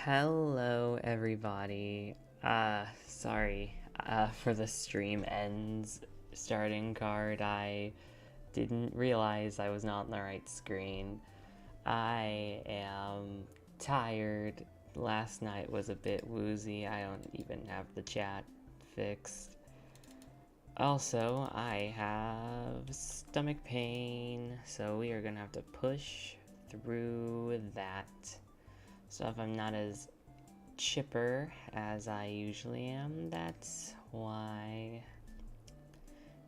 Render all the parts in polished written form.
Hello everybody. Sorry for the stream ends starting card. I didn't realize I was not on the right screen. I am tired. Last night was a bit woozy. I don't even have the chat fixed. Also, I have stomach pain, so we are gonna have to push through that. So if I'm not as chipper as I usually am, that's why.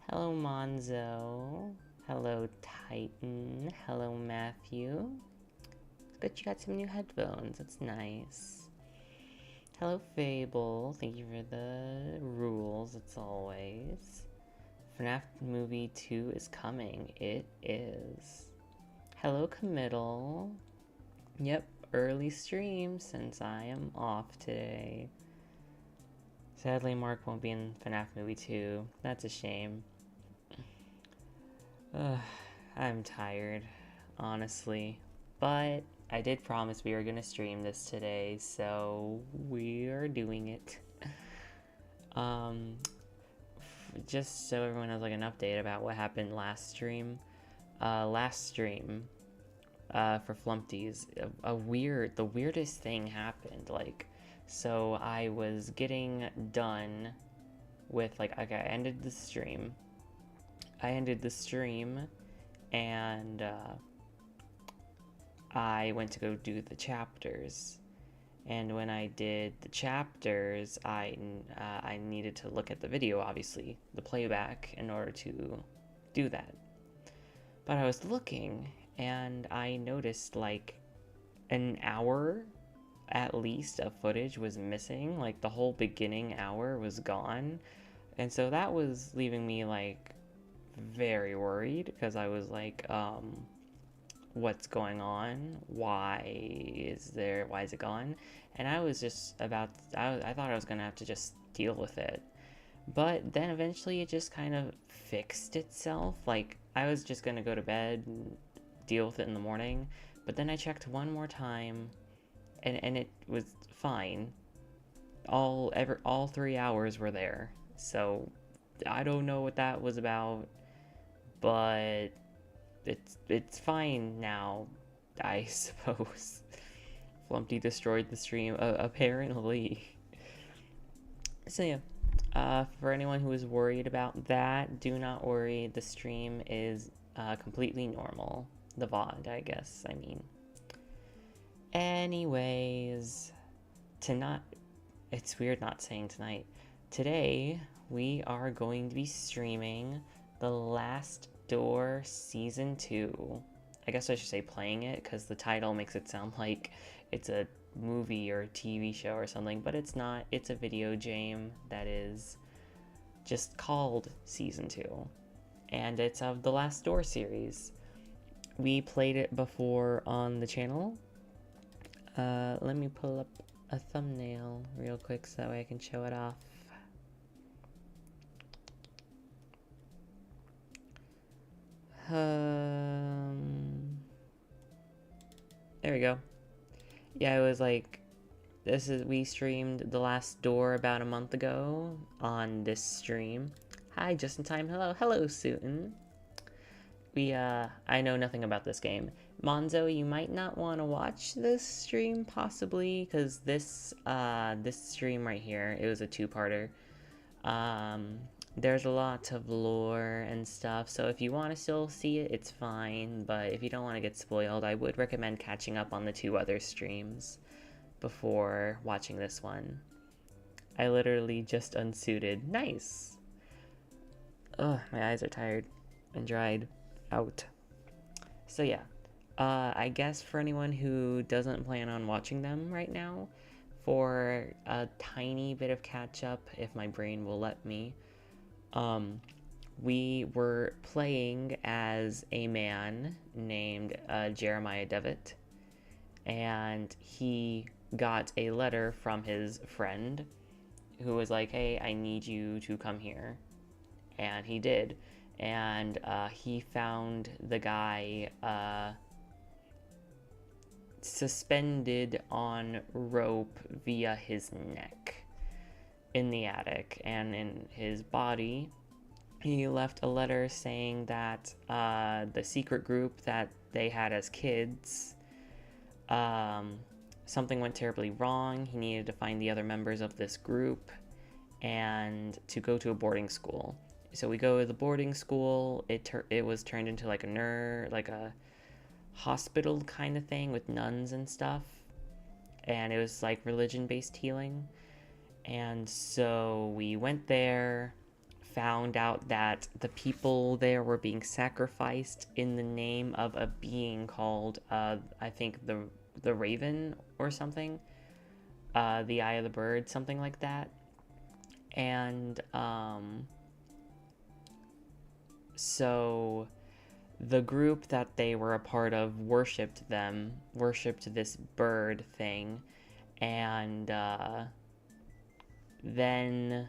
Hello Monzo. Hello Titan. Hello Matthew. Bet you got some new headphones. That's nice. Hello Fable. Thank you for the rules, as always. FNAF Movie 2 is coming. It is. Hello Committal. Yep, early stream since I am off today. Sadly, Mark won't be in FNAF Movie 2. That's a shame. I'm tired, honestly. But I did promise we were going to stream this today, so we are doing it. Just so everyone has like an update about what happened last stream. For Flumpties, the weirdest thing happened. So I was getting done with, I ended the stream. And I went to go do the chapters. And when I did the chapters, I needed to look at the video, obviously, the playback, in order to do that. But I was looking, and I noticed an hour at least of footage was missing. The whole beginning hour was gone. And so that was leaving me very worried, because I was what's going on? Why is it gone? And I was just I thought I was gonna have to just deal with it. But then eventually it just kind of fixed itself. I was just gonna go to bed and deal with it in the morning, but then I checked one more time, and it was fine. All 3 hours were there. So I don't know what that was about, but it's fine now, I suppose. Flumpty destroyed the stream, apparently. So yeah. For anyone who is worried about that, do not worry. The stream is completely normal. The VOD, I guess, I mean. Anyways, it's weird not saying tonight. Today, we are going to be streaming The Last Door Season 2. I guess I should say playing it, because the title makes it sound like it's a movie or a TV show or something, but it's not. It's a video game that is just called Season 2, and it's of the Last Door series. We played it before on the channel. Let me pull up a thumbnail real quick so that way I can show it off. There we go. Yeah, it was we streamed The Last Door about a month ago on this stream. Hi, just in time. Hello, Sueton. I know nothing about this game. Monzo, you might not want to watch this stream, possibly, because this stream right here, it was a two-parter. There's a lot of lore and stuff, so if you want to still see it, it's fine, but if you don't want to get spoiled, I would recommend catching up on the 2 other streams before watching this one. I literally just unsuited. Nice! Ugh, my eyes are tired and dried out. So yeah, I guess for anyone who doesn't plan on watching them right now, for a tiny bit of catch-up, if my brain will let me, we were playing as a man named Jeremiah Devitt, and he got a letter from his friend who was like, hey, I need you to come here. And he did. And he found the guy suspended on rope via his neck in the attic, and in his body he left a letter saying that the secret group that they had as kids, something went terribly wrong. He needed to find the other members of this group and to go to a boarding school. So we go to the boarding school. It was turned into like a hospital kind of thing with nuns and stuff, and it was like religion-based healing. And so we went there, found out that the people there were being sacrificed in the name of a being called I think the Raven or something, the Eye of the Bird, something like that. And so the group that they were a part of worshipped this bird thing, and then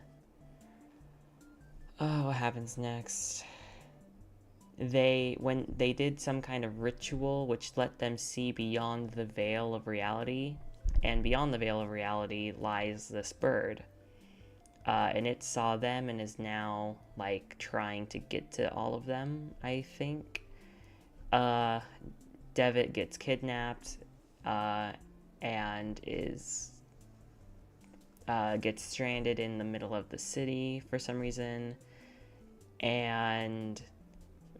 what happens next? When they did some kind of ritual which let them see beyond the veil of reality, and beyond the veil of reality lies this bird. And it saw them and is now like trying to get to all of them, I think. Devitt gets kidnapped and gets stranded in the middle of the city for some reason, and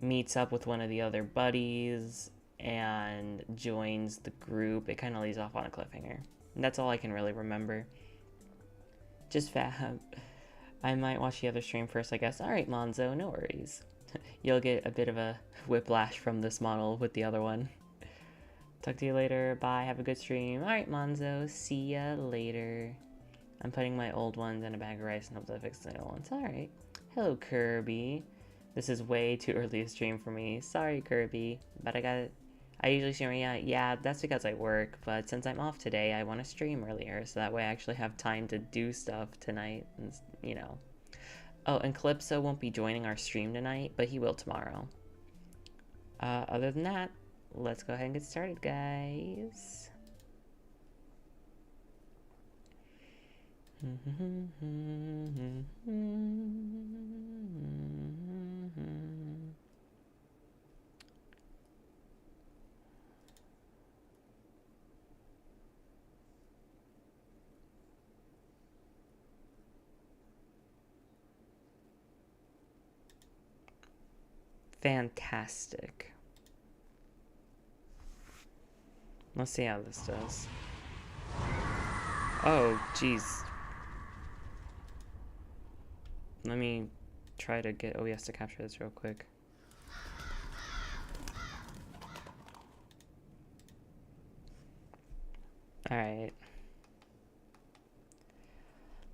meets up with one of the other buddies and joins the group. It kind of leaves off on a cliffhanger. And that's all I can really remember. Just fab. I might watch the other stream first, I guess. Alright, Monzo, no worries. You'll get a bit of a whiplash from this model with the other one. Talk to you later. Bye. Have a good stream. Alright, Monzo. See ya later. I'm putting my old ones in a bag of rice and hope that I fix the new ones. Alright. Hello, Kirby. This is way too early a stream for me. Sorry, Kirby. But I usually stream, yeah, that's because I work. But since I'm off today, I want to stream earlier. So that way I actually have time to do stuff tonight. And, you know. Oh, and Calypso won't be joining our stream tonight, but he will tomorrow. Other than that, let's go ahead and get started, guys. Fantastic. Let's see how this does. Oh, jeez. Let me try to get OBS to capture this real quick. Alright.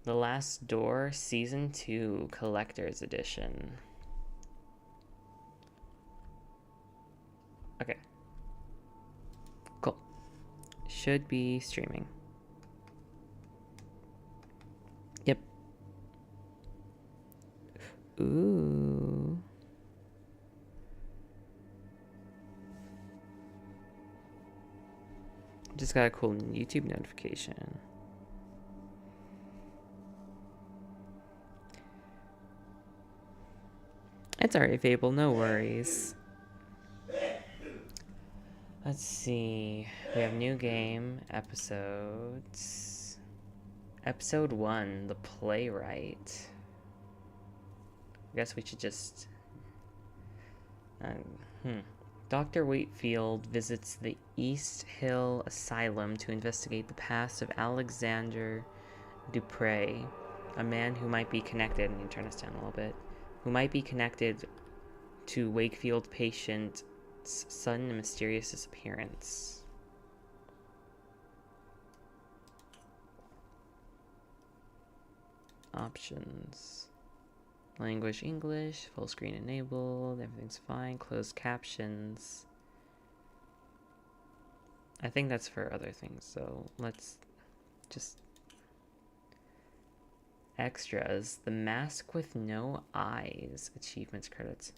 The Last Door, Season 2, Collector's Edition. Okay. Cool. Should be streaming. Yep. Ooh. Just got a cool YouTube notification. It's alright, Fable, no worries. Let's see. We have new game episodes. Episode 1, The Playwright. I guess we should just... Dr. Wakefield visits the East Hill Asylum to investigate the past of Alexander Dupre, a man who might be connected, and you turn this down a little bit, who might be connected to Wakefield patient's sudden mysterious disappearance. Options. Language English, full screen enabled, everything's fine, closed captions. I think that's for other things, so let's just... Extras, The Mask with No Eyes, achievements credits.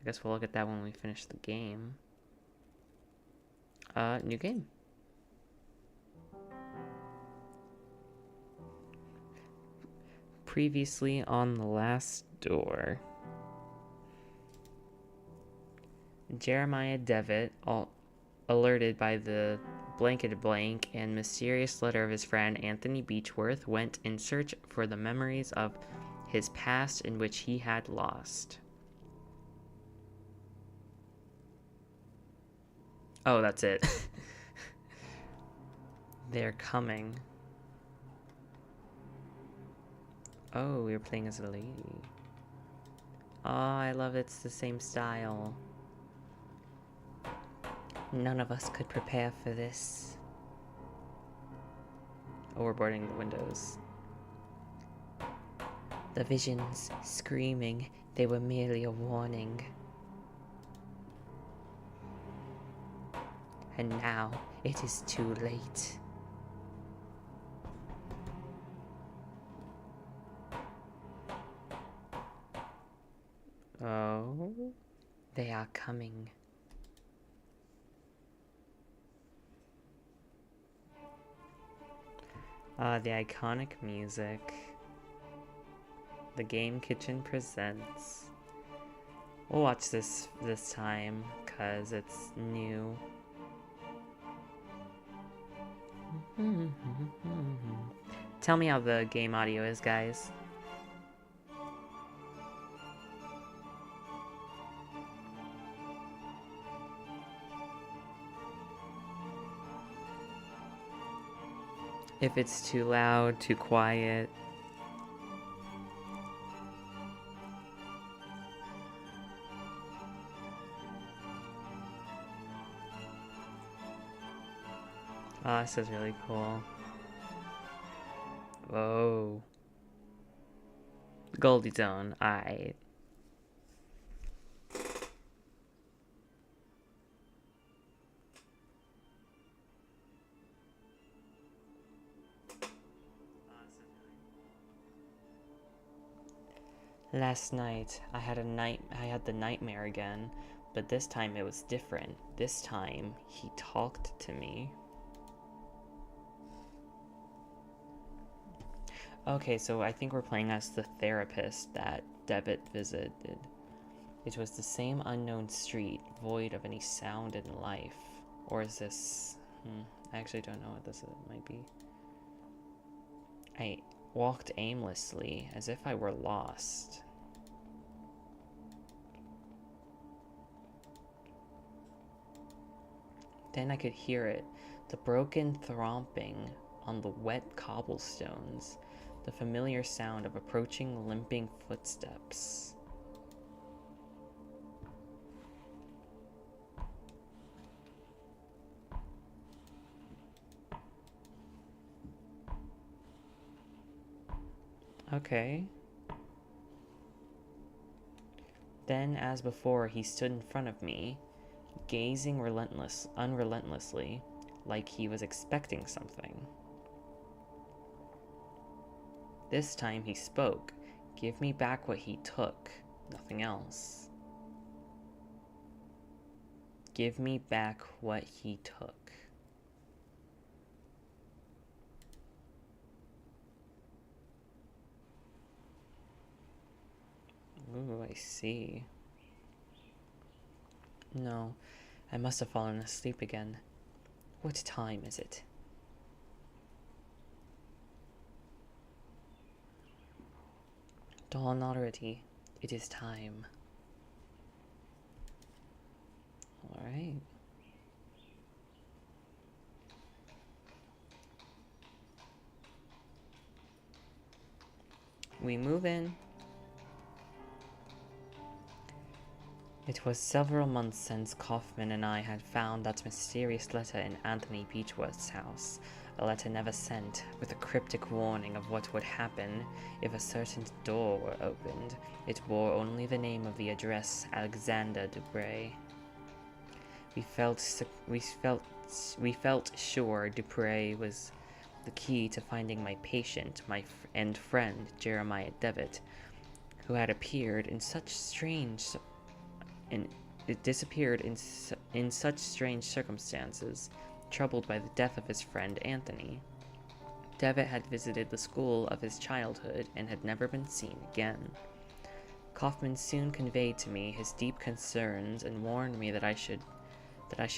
I guess we'll look at that when we finish the game. New game. Previously on the last door. Jeremiah Devitt, alerted by the blanketed blank and mysterious letter of his friend Anthony Beechworth, went in search for the memories of his past in which he had lost. Oh, that's it. They're coming. Oh, we were playing as a lady. Oh, I love it's the same style. None of us could prepare for this. Oh, we're boarding the windows. The visions, screaming, they were merely a warning. And now, it is too late. Oh, they are coming. The iconic music. The Game Kitchen presents. We'll watch this time, cause it's new. Tell me how the game audio is, guys. If it's too loud, too quiet. Oh, this is really cool. Whoa. Goldie Zone, aight. Last night, I had the nightmare again, but this time it was different. This time, he talked to me. Okay, so I think we're playing as the therapist that Devitt visited. It was the same unknown street, void of any sound and life. Or is this... I actually don't know what this might be. I walked aimlessly, as if I were lost. Then I could hear it, the broken thromping on the wet cobblestones, the familiar sound of approaching limping footsteps. Okay. Then, as before, he stood in front of me, gazing unrelentlessly, like he was expecting something. This time he spoke. Give me back what he took, nothing else. Give me back what he took. Ooh, I see. No, I must have fallen asleep again. What time is it? Dawn already. It is time. Alright. We move in. It was several months since Kaufman and I had found that mysterious letter in Anthony Beechworth's house, a letter never sent, with a cryptic warning of what would happen if a certain door were opened. It bore only the name of the address, Alexander Dupre. We felt sure Dupre was the key to finding my patient, and friend, Jeremiah Devitt, who had appeared in such strange... it disappeared in such strange circumstances, troubled by the death of his friend Anthony. Devitt had visited the school of his childhood and had never been seen again. Kaufman soon conveyed to me his deep concerns and warned me that I should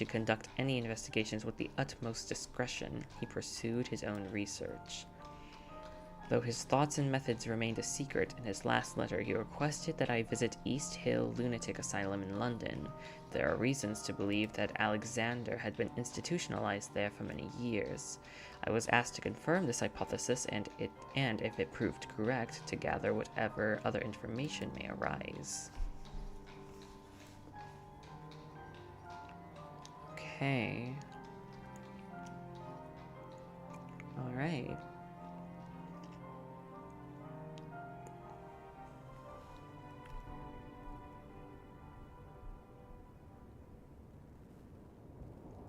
conduct any investigations with the utmost discretion. He pursued his own research. Though his thoughts and methods remained a secret, in his last letter he requested that I visit East Hill Lunatic Asylum in London. There are reasons to believe that Alexander had been institutionalized there for many years. I was asked to confirm this hypothesis and if it proved correct, to gather whatever other information may arise. Okay. All right.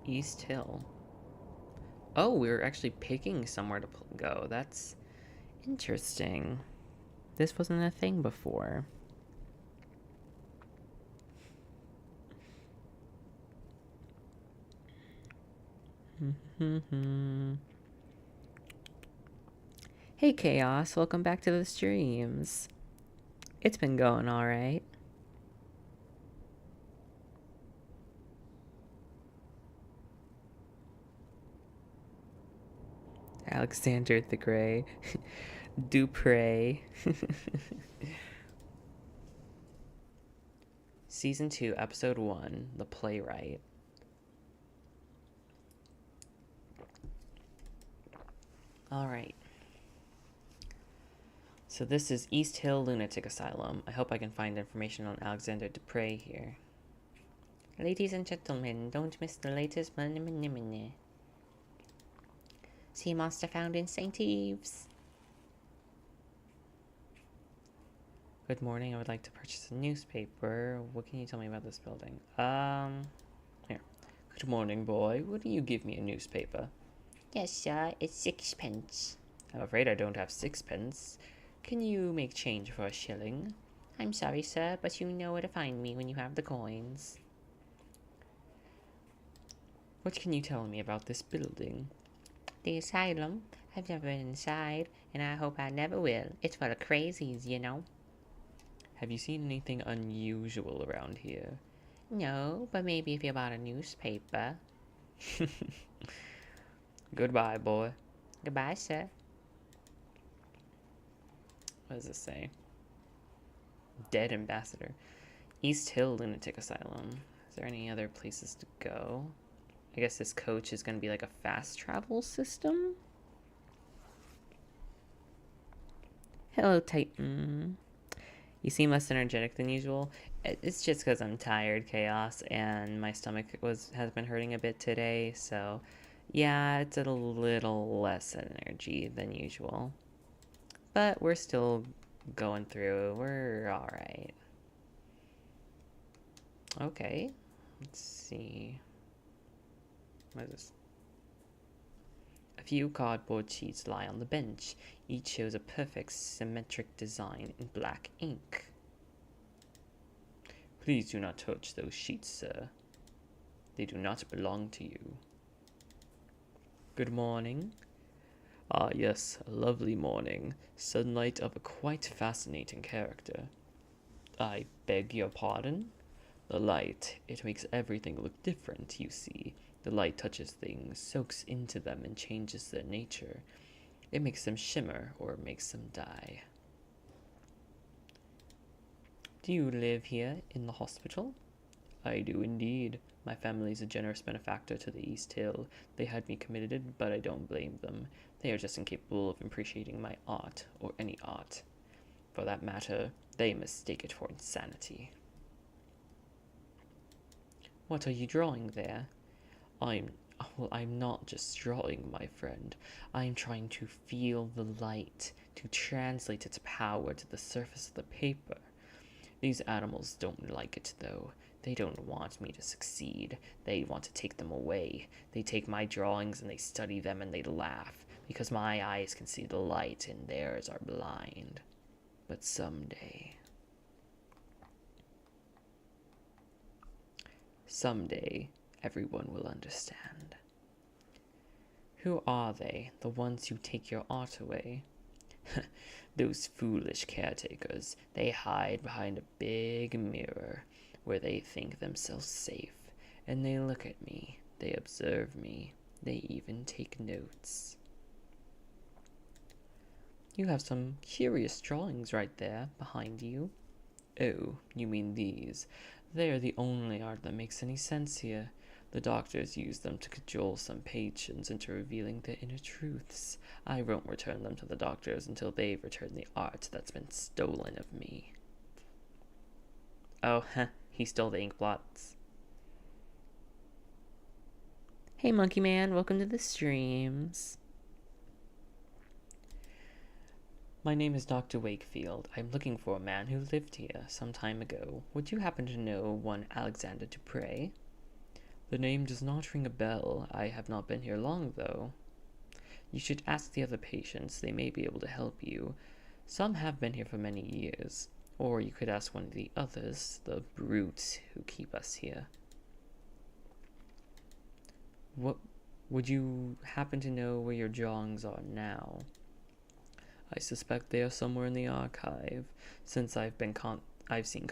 East Hill. Oh, we were actually picking somewhere to go. That's interesting. This wasn't a thing before. Hey Chaos, welcome back to the streams. It's been going alright. Alexander the Grey. Dupre. Season 2, Episode 1, The Playwright. Alright. So this is East Hill Lunatic Asylum. I hope I can find information on Alexander Dupre here. Ladies and gentlemen, don't miss the latest sea monster found in St. Eves. Good morning, I would like to purchase a newspaper. What can you tell me about this building? Here. Good morning, boy. Wouldn't you give me a newspaper? Yes, sir. It's 6 pence. I'm afraid I don't have 6 pence. Can you make change for a shilling? I'm sorry, sir, but you know where to find me when you have the coins. What can you tell me about this building? The asylum? I've never been inside, and I hope I never will. It's full of crazies, you know. Have you seen anything unusual around here? No, but maybe if you bought a newspaper. Goodbye, boy. Goodbye, sir. What does this say? Dead ambassador. East Hill Lunatic Asylum. Is there any other places to go? I guess this coach is going to be like a fast travel system? Hello, Titan. You seem less energetic than usual. It's just because I'm tired, Chaos, and my stomach has been hurting a bit today, so yeah, it's a little less energy than usual. But we're still going through. We're alright. Okay. Let's see. What is this? A few cardboard sheets lie on the bench. Each shows a perfect symmetric design in black ink. Please do not touch those sheets, sir. They do not belong to you. Good morning. Ah, yes, a lovely morning. Sunlight of a quite fascinating character. I beg your pardon? The light, it makes everything look different, you see. The light touches things, soaks into them, and changes their nature. It makes them shimmer, or makes them die. Do you live here in the hospital? I do indeed. My family is a generous benefactor to the East Hill. They had me committed, but I don't blame them. They are just incapable of appreciating my art, or any art. For that matter, they mistake it for insanity. What are you drawing there? I'm not just drawing, my friend. I'm trying to feel the light, to translate its power to the surface of the paper. These animals don't like it, though. They don't want me to succeed. They want to take them away. They take my drawings and they study them and they laugh, because my eyes can see the light and theirs are blind. But someday, everyone will understand. Who are they, the ones who take your art away? Those foolish caretakers. They hide behind a big mirror where they think themselves safe. And they look at me. They observe me. They even take notes. You have some curious drawings right there behind you. Oh, you mean these. They're the only art that makes any sense here. The doctors use them to cajole some patients into revealing their inner truths. I won't return them to the doctors until they've returned the art that's been stolen of me. Oh, he stole the ink blots. Hey, Monkey Man, welcome to the streams. My name is Dr. Wakefield. I'm looking for a man who lived here some time ago. Would you happen to know one Alexander Dupre? The name does not ring a bell. I have not been here long, though. You should ask the other patients. They may be able to help you. Some have been here for many years. Or you could ask one of the others, the brutes who keep us here. What would you happen to know where your drawings are now? I suspect they are somewhere in the archive, since I've seen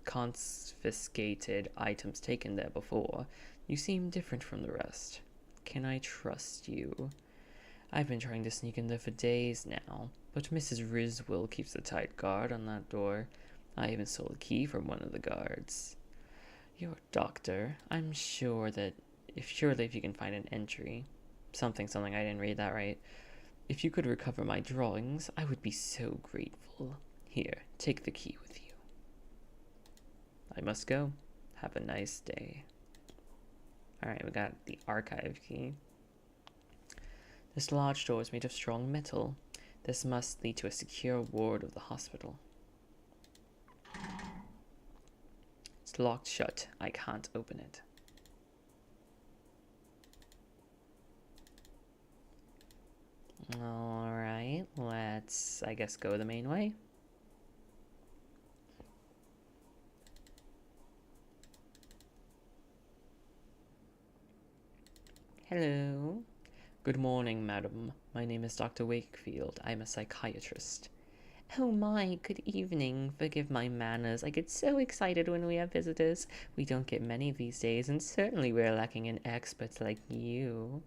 confiscated items taken there before. You seem different from the rest. Can I trust you? I've been trying to sneak in there for days now, but Mrs. Riswell keeps a tight guard on that door. I even stole a key from one of the guards. You're a doctor. I'm sure that if you can find an entry. Something, I didn't read that right. If you could recover my drawings, I would be so grateful. Here, take the key with you. I must go. Have a nice day. Alright, we got the archive key. This large door is made of strong metal. This must lead to a secure ward of the hospital. It's locked shut. I can't open it. Alright, let's, I guess, go the main way. Hello. Good morning, madam. My name is Dr. Wakefield. I'm a psychiatrist. Oh my, good evening. Forgive my manners. I get so excited when we have visitors. We don't get many these days, and certainly we're lacking in experts like you.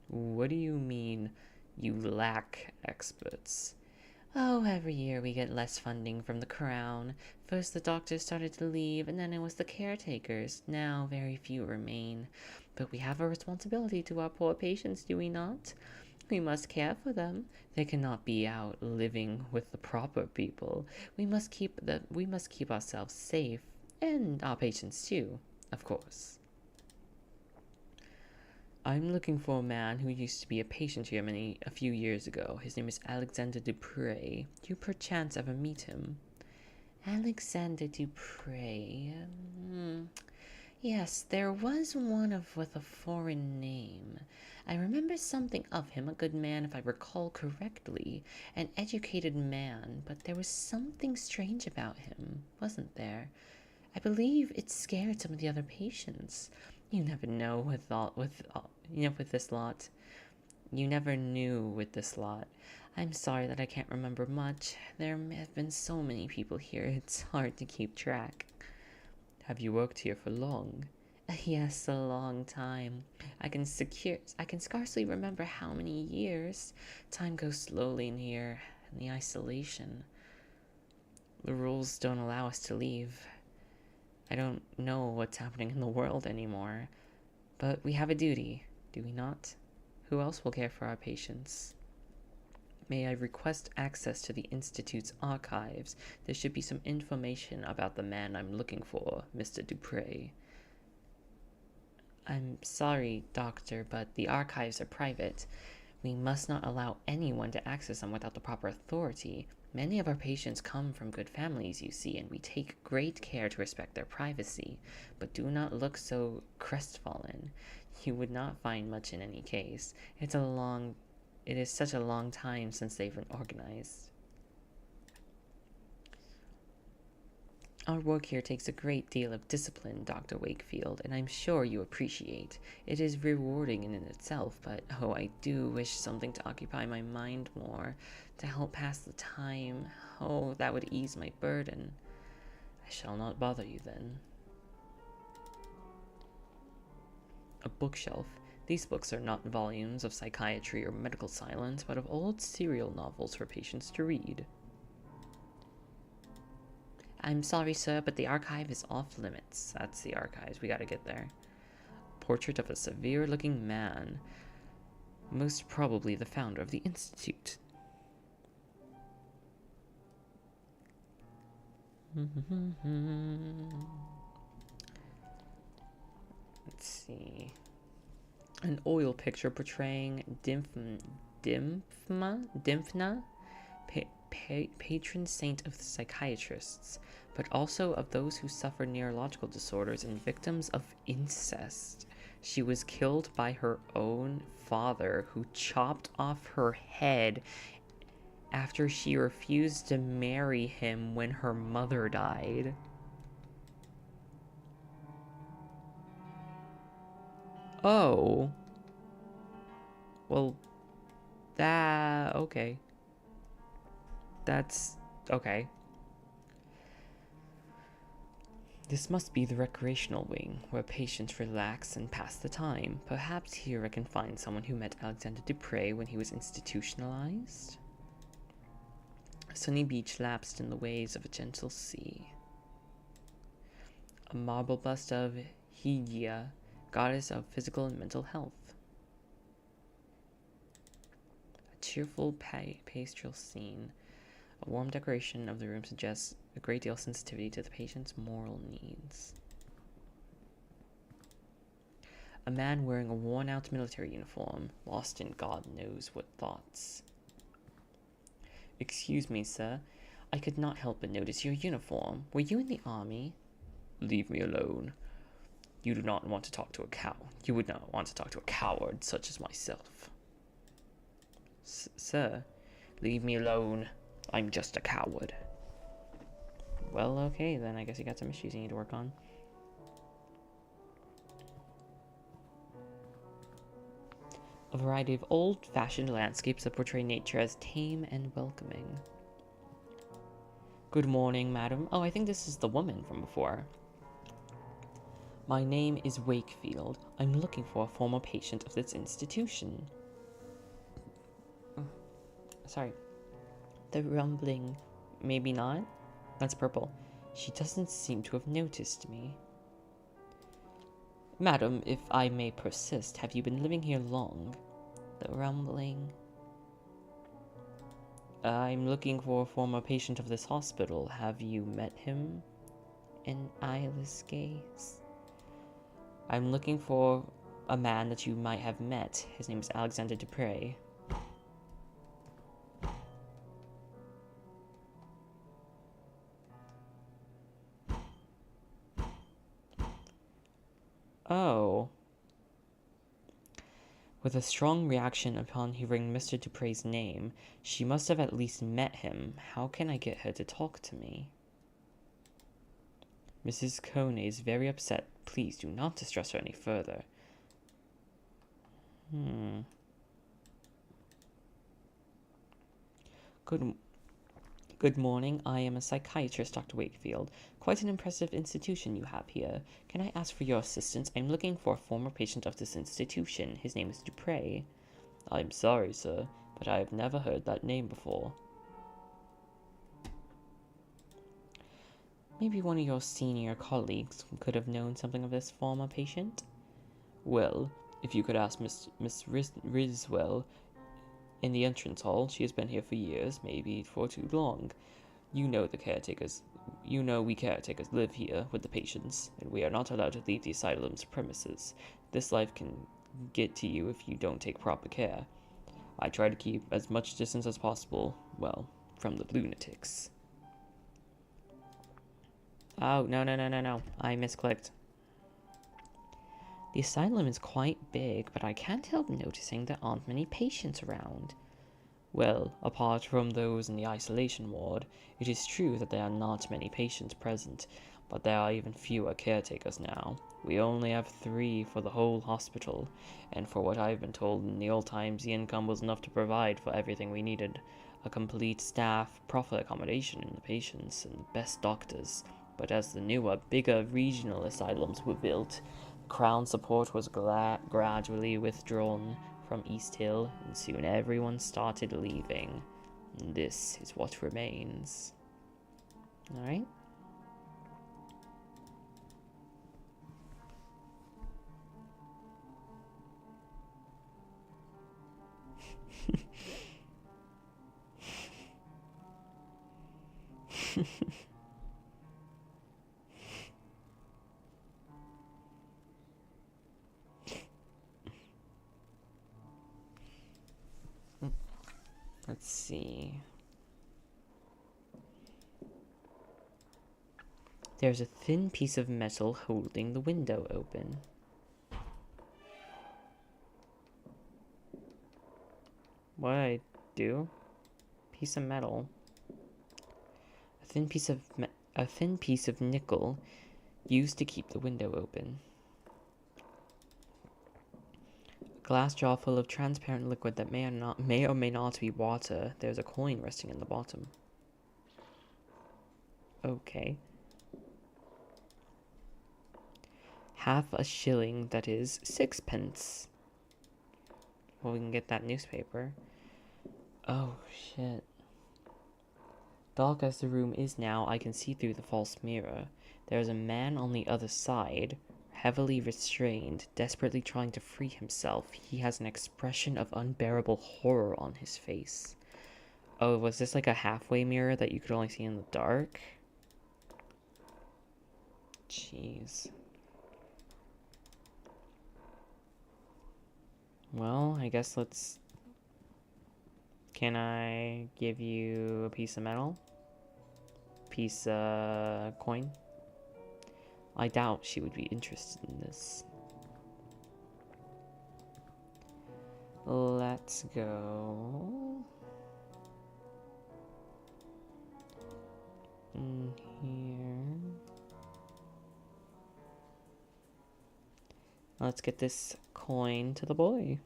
What do you mean, you lack experts? Oh, every year we get less funding from the Crown. First the doctors started to leave, and then it was the caretakers. Now very few remain. But we have a responsibility to our poor patients, do we not? We must care for them. They cannot be out living with the proper people. We must keep ourselves safe, and our patients too, of course. I'm looking for a man who used to be a patient here a few years ago. His name is Alexander Dupre. Do you perchance ever meet him? Alexander Dupre. Yes, there was one with a foreign name. I remember something of him, a good man if I recall correctly, an educated man, but there was something strange about him, wasn't there? I believe it scared some of the other patients. You never know with this lot. You never knew with this lot. I'm sorry that I can't remember much. There have been so many people here, it's hard to keep track. Have you worked here for long? Yes, a long time. I can scarcely remember how many years. Time goes slowly in here, in the isolation. The rules don't allow us to leave. I don't know what's happening in the world anymore. But we have a duty, do we not? Who else will care for our patients? May I request access to the Institute's archives? There should be some information about the man I'm looking for, Mr. Dupre. I'm sorry, Doctor, but the archives are private. We must not allow anyone to access them without the proper authority. Many of our patients come from good families, you see, and we take great care to respect their privacy. But do not look so crestfallen. You would not find much in any case. It is such a long time since they've been organized. Our work here takes a great deal of discipline, Dr. Wakefield, and I'm sure you appreciate. It is rewarding in itself, but oh, I do wish something to occupy my mind more, to help pass the time. Oh, that would ease my burden. I shall not bother you then. A bookshelf. These books are not volumes of psychiatry or medical science, but of old serial novels for patients to read. I'm sorry, sir, but the archive is off limits. That's the archives. We gotta get there. Portrait of a severe-looking man. Most probably the founder of the Institute. Let's see. An oil picture portraying Dymphna, patron saint of the psychiatrists, but also of those who suffer neurological disorders and victims of incest. She was killed by her own father, who chopped off her head after she refused to marry him when her mother died. Oh. Well, okay. That's okay. This must be the recreational wing, where patients relax and pass the time. Perhaps here I can find someone who met Alexander Dupre when he was institutionalized. A sunny beach lapsed in the waves of a gentle sea. A marble bust of Hygeia, goddess of physical and mental health. A cheerful pastoral scene. A warm decoration of the room suggests a great deal of sensitivity to the patient's moral needs. A man wearing a worn-out military uniform, lost in God knows what thoughts. Excuse me, sir. I could not help but notice your uniform. Were you in the army? Leave me alone. You do not want to talk to a cow. You would not want to talk to a coward such as myself. Sir, leave me alone. I'm just a coward. Well, okay, then I guess you got some issues you need to work on. A variety of old-fashioned landscapes that portray nature as tame and welcoming. Good morning, madam. Oh, I think this is the woman from before. My name is Wakefield. I'm looking for a former patient of this institution. Sorry. The rumbling. Maybe not? That's purple. She doesn't seem to have noticed me. Madam, if I may persist, have you been living here long? The rumbling. I'm looking for a former patient of this hospital. Have you met him? An eyeless gaze. I'm looking for a man that you might have met. His name is Alexander Dupre. Oh. With a strong reaction upon hearing Mr. Dupre's name, she must have at least met him. How can I get her to talk to me? Mrs. Cone is very upset. Please do not distress her any further. Good morning. I am a psychiatrist, Dr. Wakefield. Quite an impressive institution you have here. Can I ask for your assistance? I'm looking for a former patient of this institution. His name is Dupre. I'm sorry, sir, but I have never heard that name before. Maybe one of your senior colleagues could have known something of this former patient? Well, if you could ask Miss Riswell in the entrance hall. She has been here for years, maybe for too long. You know we caretakers live here with the patients, and we are not allowed to leave the asylum's premises. This life can get to you if you don't take proper care. I try to keep as much distance as possible, well, from the lunatics. Oh, no. I misclicked. The asylum is quite big, but I can't help noticing there aren't many patients around. Well, apart from those in the isolation ward, it is true that there are not many patients present, but there are even fewer caretakers now. We only have 3 for the whole hospital, and for what I've been told in the old times, the income was enough to provide for everything we needed. A complete staff, proper accommodation in the patients, and the best doctors. But as the newer, bigger regional asylums were built, Crown support was gradually withdrawn from East Hill, and soon everyone started leaving. And this is what remains. Alright? Let's see. There's a thin piece of metal holding the window open. What do I do? Piece of metal. A thin piece of nickel used to keep the window open. A glass jar full of transparent liquid that may or may not be water. There's a coin resting in the bottom. Okay. Half a shilling, that is 6 pence. Well, we can get that newspaper. Oh, shit. Dark as the room is now, I can see through the false mirror. There is a man on the other side, heavily restrained, desperately trying to free himself. He has an expression of unbearable horror on his face. Oh, was this like a halfway mirror that you could only see in the dark? Jeez. Well, I guess let's... Can I give you a piece of metal? Piece of coin? I doubt she would be interested in this. Let's go in here. Let's get this coin to the boy.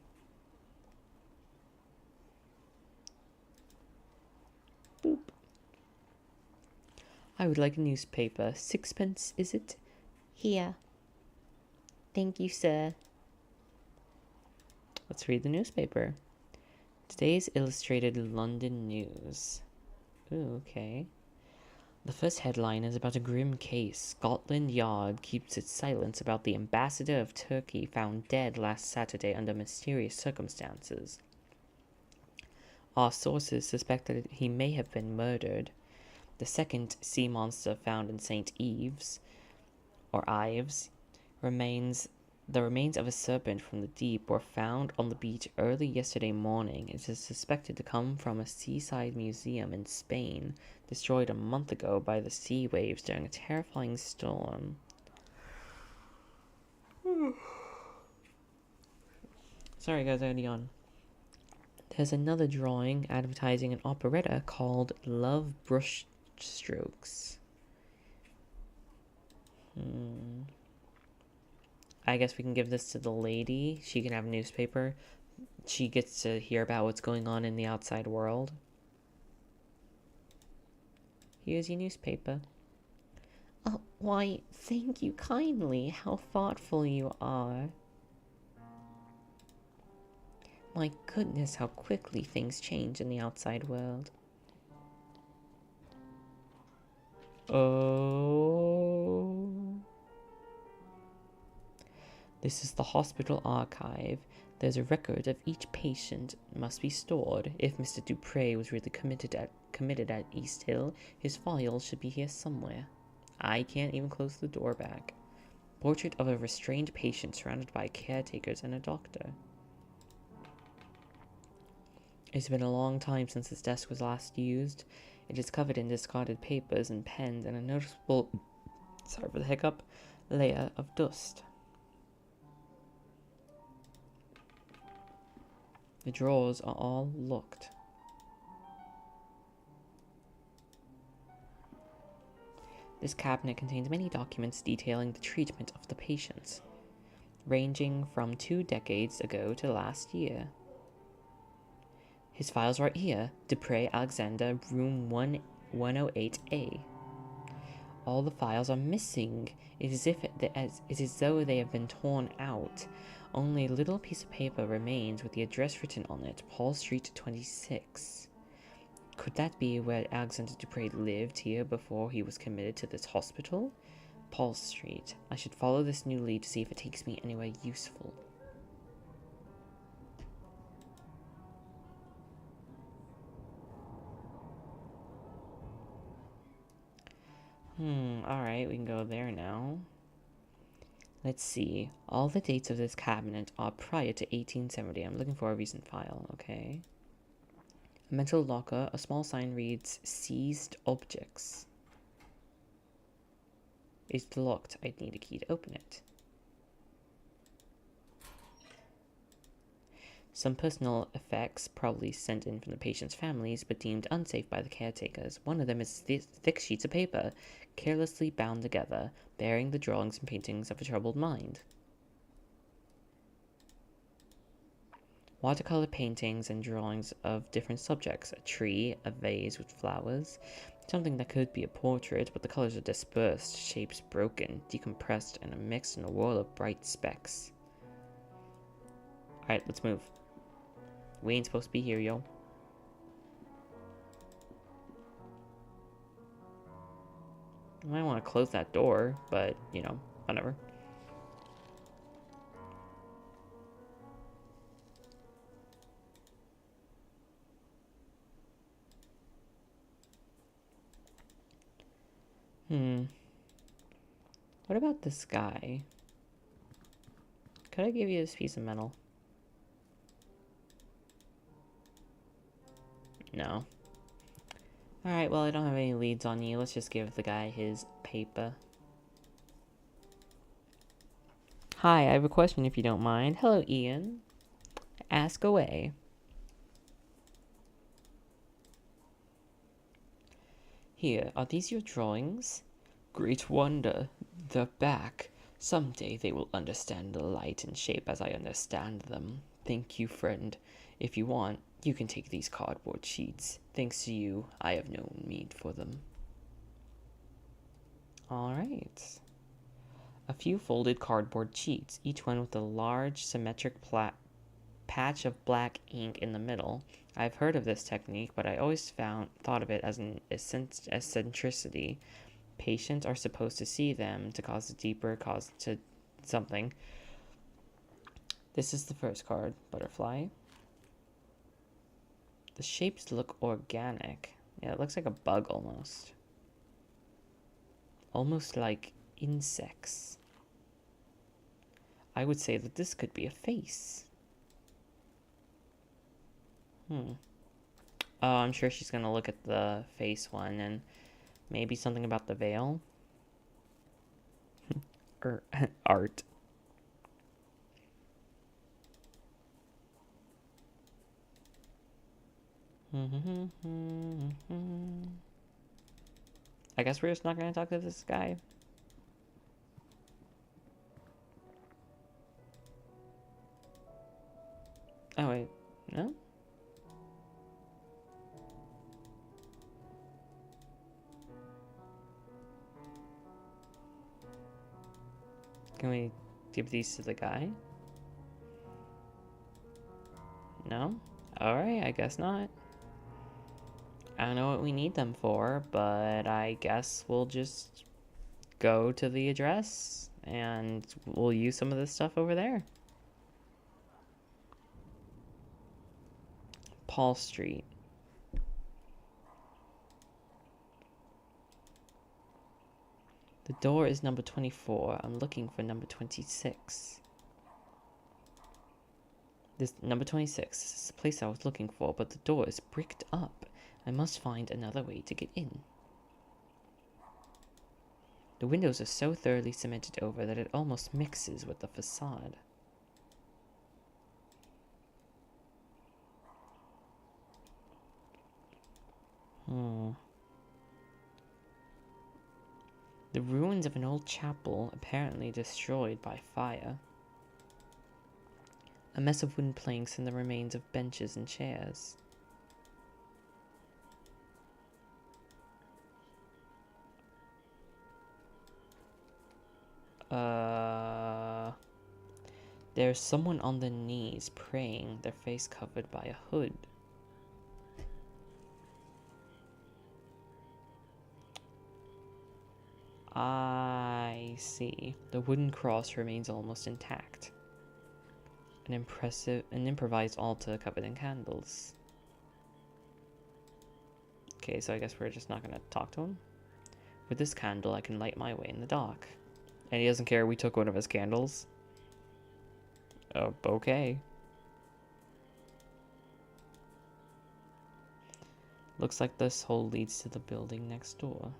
Boop. I would like a newspaper. 6 pence, is it? Here. Thank you, sir. Let's read the newspaper. Today's Illustrated London News. Ooh, okay. The first headline is about a grim case. Scotland Yard keeps its silence about the ambassador of Turkey found dead last Saturday under mysterious circumstances. Our sources suspect that he may have been murdered. The second sea monster found in St. Ives, the remains of a serpent from the deep were found on the beach early yesterday morning. It is suspected to come from a seaside museum in Spain, destroyed a month ago by the sea waves during a terrifying storm. Sorry guys, I had a yawn. There's another drawing advertising an operetta called Love Brushstrokes. I guess we can give this to the lady. She can have a newspaper. She gets to hear about what's going on in the outside world. Here's your newspaper. Oh, why, thank you kindly. How thoughtful you are. My goodness, how quickly things change in the outside world. Oh. This is the hospital archive. There's a record of each patient must be stored. If Mr. Dupre was really committed at East Hill, his file should be here somewhere. I can't even close the door back. Portrait of a restrained patient surrounded by caretakers and a doctor. It's been a long time since his desk was last used. It is covered in discarded papers and pens and a noticeable, sorry for the hiccup, layer of dust. The drawers are all locked. This cabinet contains many documents detailing the treatment of the patients, ranging from 2 decades ago to last year. His file's right here. Dupre Alexander, room 108A. All the files are missing. It is as though they have been torn out. Only a little piece of paper remains with the address written on it, Paul Street 26. Could that be where Alexander Dupre lived here before he was committed to this hospital? Paul Street. I should follow this new lead to see if it takes me anywhere useful. Alright, we can go there now. Let's see. All the dates of this cabinet are prior to 1870. I'm looking for a recent file, okay. A mental locker, a small sign reads, Seized Objects. It's locked. I'd need a key to open it. Some personal effects, probably sent in from the patient's families, but deemed unsafe by the caretakers. One of them is thick sheets of paper, carelessly bound together, bearing the drawings and paintings of a troubled mind. Watercolor paintings and drawings of different subjects. A tree, a vase with flowers, something that could be a portrait, but the colors are dispersed, shapes broken, decompressed, and mixed in a whirl of bright specks. Alright, let's move. We ain't supposed to be here, yo. I might want to close that door, but, you know, whatever. What about this guy? Could I give you this piece of metal? No. Alright, well, I don't have any leads on you. Let's just give the guy his paper. Hi, I have a question if you don't mind. Hello, Ian. Ask away. Here, are these your drawings? Great wonder. The back. Someday they will understand the light and shape as I understand them. Thank you, friend. If you want, you can take these cardboard sheets. Thanks to you, I have no need for them. Alright. A few folded cardboard sheets, each one with a large symmetric patch of black ink in the middle. I've heard of this technique, but I always thought of it as an eccentricity. Patients are supposed to see them to cause a deeper cause to something. This is the first card, butterfly. The shapes look organic. Yeah, it looks like a bug almost. Almost like insects. I would say that this could be a face. Oh, I'm sure she's gonna look at the face one and maybe something about the veil. Or art. I guess we're just not gonna talk to this guy. Oh wait, no? Can we give these to the guy? No? Alright, I guess not. I don't know what we need them for, but I guess we'll just go to the address and we'll use some of this stuff over there. Paul Street. The door is number 24. I'm looking for number 26. This number 26. This is the place I was looking for, but the door is bricked up. I must find another way to get in. The windows are so thoroughly cemented over that it almost mixes with the facade. The ruins of an old chapel, apparently destroyed by fire. A mess of wooden planks and the remains of benches and chairs. There's someone on their knees praying, their face covered by a hood. I see. The wooden cross remains almost intact. An improvised altar covered in candles. Okay, so I guess we're just not gonna talk to him. With this candle, I can light my way in the dark. And he doesn't care we took one of his candles. Oh, okay. Looks like this hole leads to the building next door.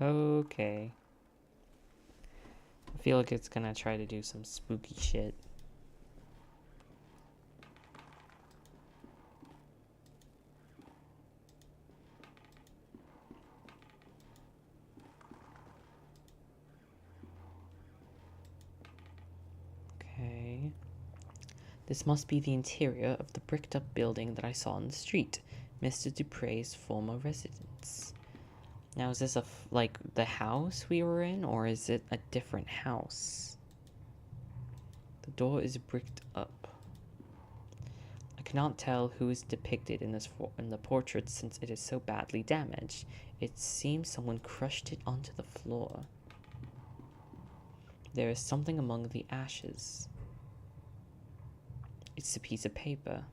Okay. I feel like it's gonna try to do some spooky shit. Okay. This must be the interior of the bricked up building that I saw on the street, Mr. Dupre's former residence. Now, is this like the house we were in, or is it a different house? The door is bricked up. I cannot tell who is depicted in the portrait since it is so badly damaged. It seems someone crushed it onto the floor. There is something among the ashes. It's a piece of paper.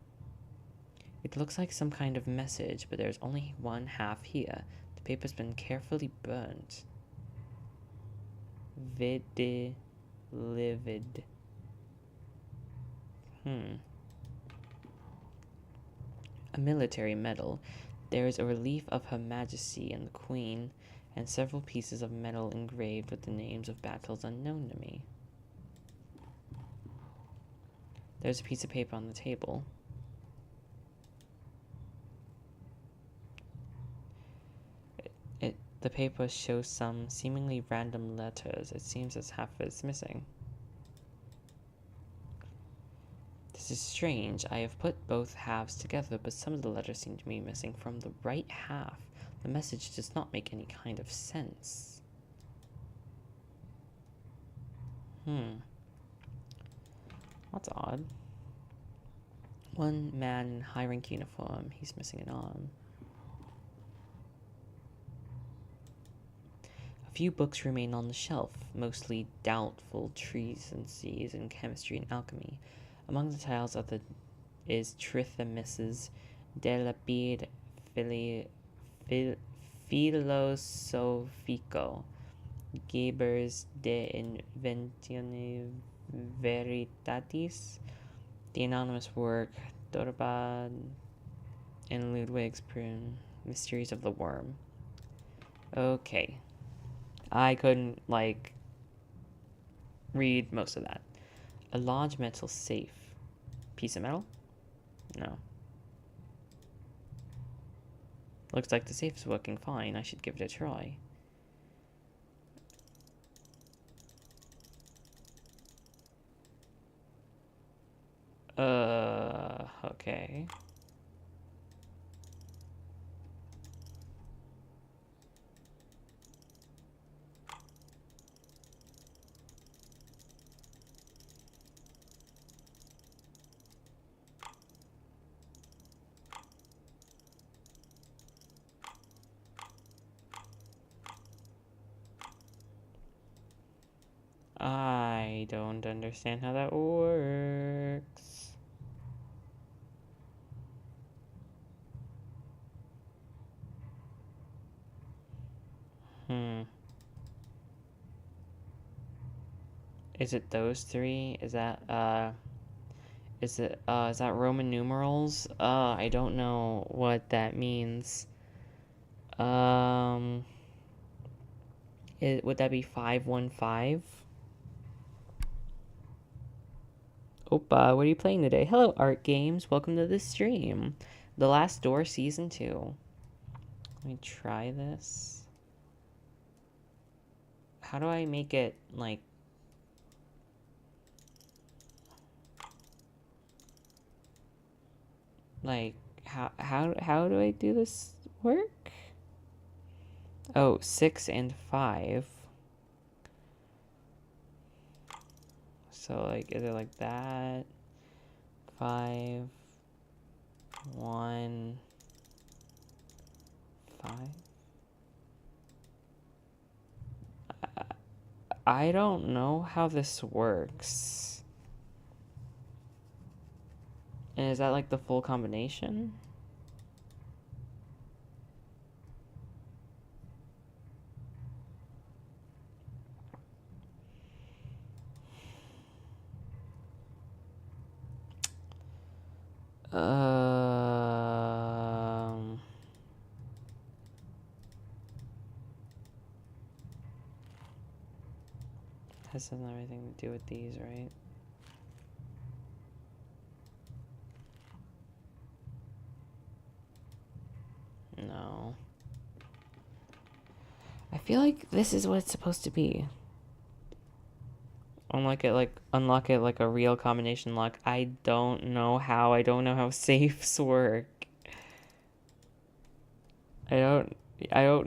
It looks like some kind of message, but there's only one half here. The paper's been carefully burnt. Vide livid. A military medal. There is a relief of Her Majesty and the Queen, and several pieces of metal engraved with the names of battles unknown to me. There's a piece of paper on the table. The paper shows some seemingly random letters. It seems as half is missing. This is strange. I have put both halves together, but some of the letters seem to be missing from the right half. The message does not make any kind of sense. That's odd. One man in high-rank uniform. He's missing an arm. A few books remain on the shelf, mostly doubtful treatises in chemistry and alchemy. Among the titles is Trithymis's De Lapide Philosophico, Geber's De Inventione Veritatis, the anonymous work Dorbad, and Ludwig's Prune, Mysteries of the Worm. Okay. I couldn't, read most of that. A large metal safe. Piece of metal? No. Looks like the safe is working fine. I should give it a try. Okay. I don't understand how that works. Is it those three? Is that is that Roman numerals? I don't know what that means. Would that be 515? Opa, what are you playing today? Hello, Art Games. Welcome to the stream. The Last Door Season 2. Let me try this. How do I make it, like... Like, how do I do this work? Oh, 6 and 5. So, like, is it like that? 5, 1, 5. I don't know how this works. And is that like the full combination? Has everything to do with these, right? No. I feel like this is what it's supposed to be. Unlock it like a real combination lock. I don't know how. I don't know how safes work. I don't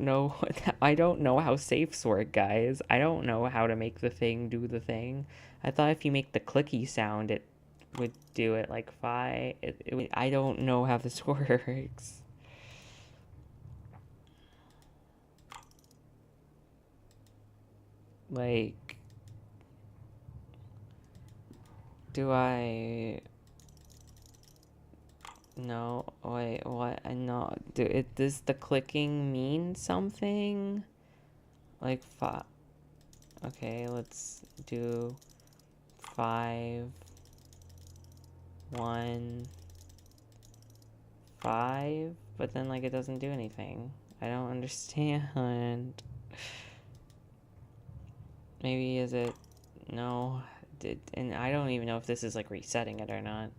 know. I don't know how safes work, guys. I don't know how to make the thing do the thing. I thought if you make the clicky sound, it would do it like 5. I don't know how this works. Like, do I... No, wait, what? I know. Does the clicking mean something? Like 5. Okay, let's do 5, 1, 5. But then, like, it doesn't do anything. I don't understand. Maybe is it... No. And I don't even know if this is, like, resetting it or not.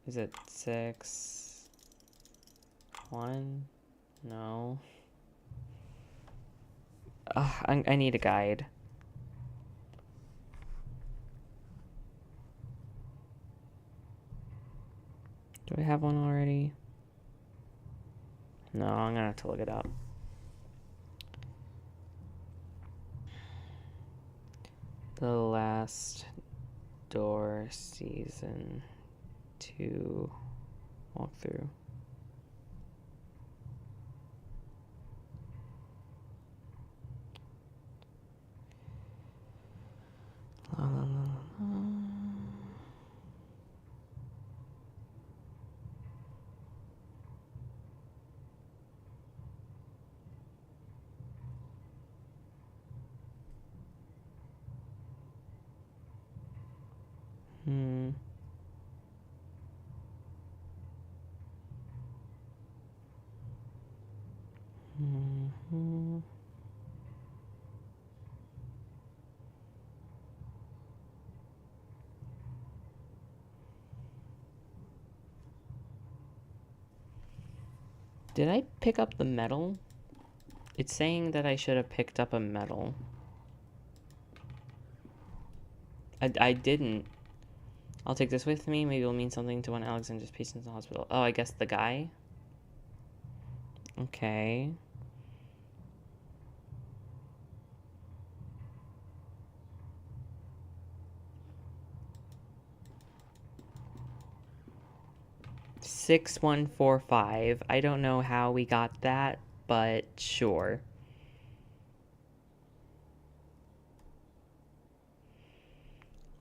Is it 6, 1? No. I need a guide. Do I have one already? No, I'm gonna have to look it up. The Last Door Season 2 walkthrough. La, la, la, la. Did I pick up the medal? It's saying that I should have picked up a medal. I didn't. I'll take this with me. Maybe it'll mean something to one Alexander's patients in the hospital. Oh, I guess the guy? Okay. Six, 1, 4, 5. I don't know how we got that, but sure.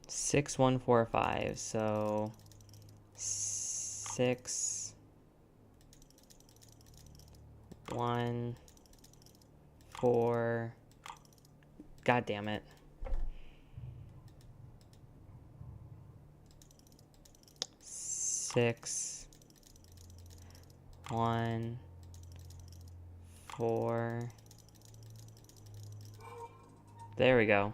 Six, 1, 4, 5. So 6, 1, 4. God damn it. 6, 1, 4. There we go.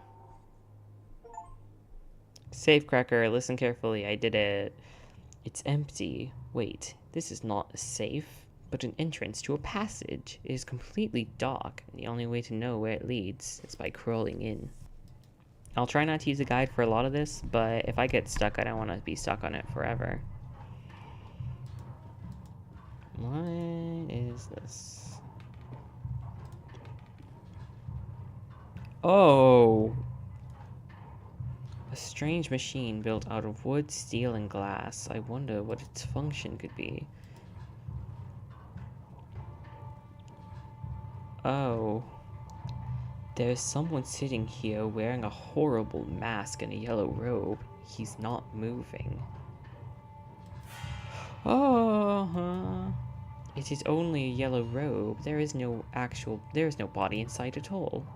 Safecracker, listen carefully. I did it. It's empty. Wait, this is not a safe. but an entrance to a passage. It is completely dark, and the only way to know where it leads is by crawling in. I'll try not to use a guide for a lot of this, but if I get stuck, I don't want to be stuck on it forever. What is this? Oh! A strange machine built out of wood, steel, and glass. I wonder what its function could be. Oh. There's someone sitting here wearing a horrible mask and a yellow robe. He's not moving. Oh, it is only a yellow robe. There is no body in sight at all.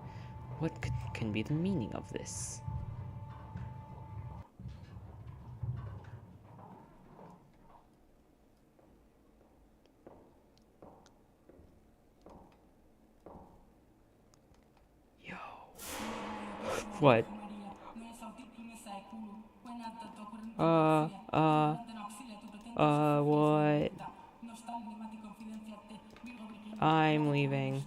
What can be the meaning of this? Yo. What? What? I'm leaving.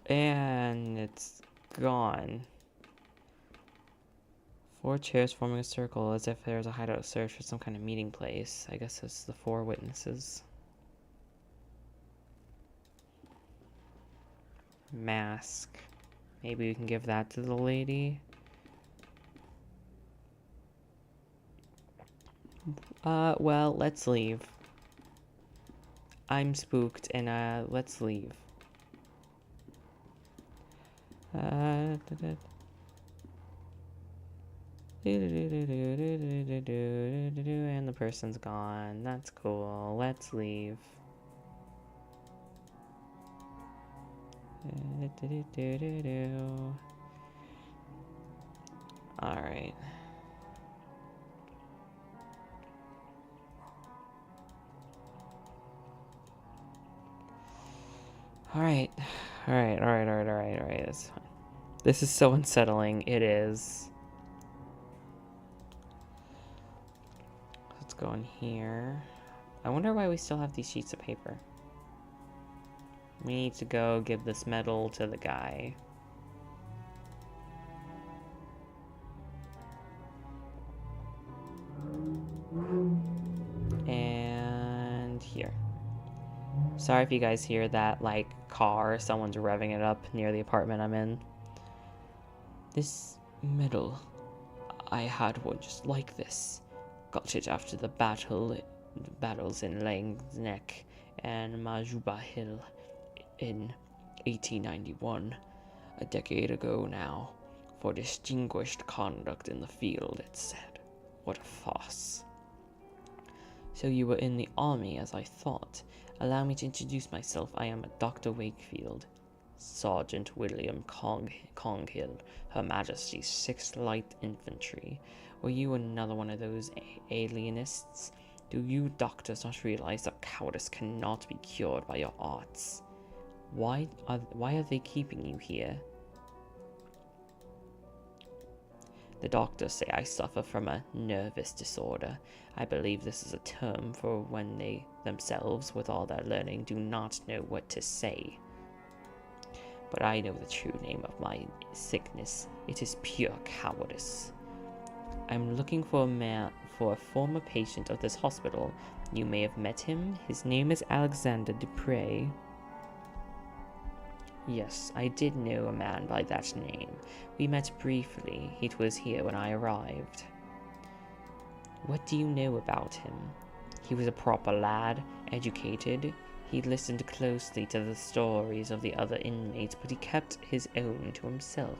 And it's gone. 4 chairs forming a circle as if there's a hideout search for some kind of meeting place. I guess it's the 4 witnesses. Mask. Maybe we can give that to the lady. Well, let's leave. I'm spooked, and, let's leave. And the person's gone. That's cool. Let's leave. Alright. Alright. That's fine. This is so unsettling. It is. Let's go in here. I wonder why we still have these sheets of paper. We need to go give this medal to the guy. And here. Sorry if you guys hear that, like, car. Someone's revving it up near the apartment I'm in. This medal, I had one just like this. Got it after the battles in Lang's Neck and Majuba Hill in 1891, a decade ago now, for distinguished conduct in the field, it said. What a farce. So you were in the army, as I thought. Allow me to introduce myself. I am Dr. Wakefield, Sergeant William Conghill, Her Majesty's 6th Light Infantry. Were you another one of those alienists? Do you doctors not realize that cowardice cannot be cured by your arts? Why are they keeping you here? The doctors say I suffer from a nervous disorder. I believe this is a term for when they themselves, with all their learning, do not know what to say. But I know the true name of my sickness. It is pure cowardice. I'm looking for a former patient of this hospital. You may have met him. His name is Alexander Dupre. Yes, I did know a man by that name. We met briefly. He was here when I arrived. What do you know about him? He was a proper lad, educated. He listened closely to the stories of the other inmates, but he kept his own to himself.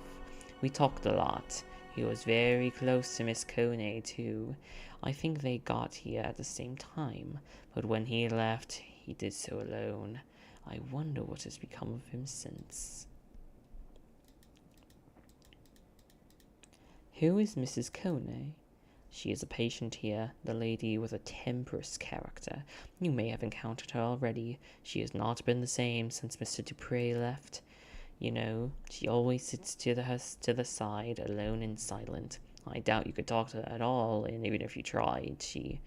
We talked a lot. He was very close to Miss Coney, too. I think they got here at the same time, but when he left, he did so alone. I wonder what has become of him since. Who is Mrs. Coney? She is a patient here, the lady with a temperous character. You may have encountered her already. She has not been the same since Mr. Dupre left. You know, she always sits to the side, alone and silent. I doubt you could talk to her at all, and even if you tried, she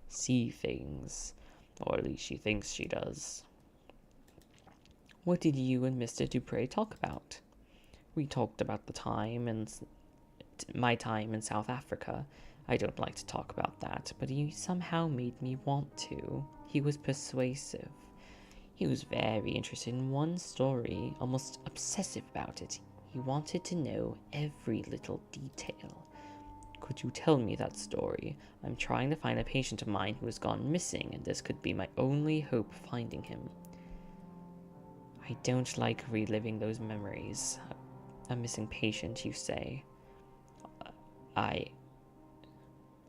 see things. Or at least she thinks she does. What did you and Mr. Dupre talk about? We talked about my time in South Africa. I don't like to talk about that, but he somehow made me want to. He was persuasive. He was very interested in one story, almost obsessive about it. He wanted to know every little detail. Could you tell me that story? I'm trying to find a patient of mine who has gone missing, and this could be my only hope of finding him. I don't like reliving those memories. A missing patient, you say?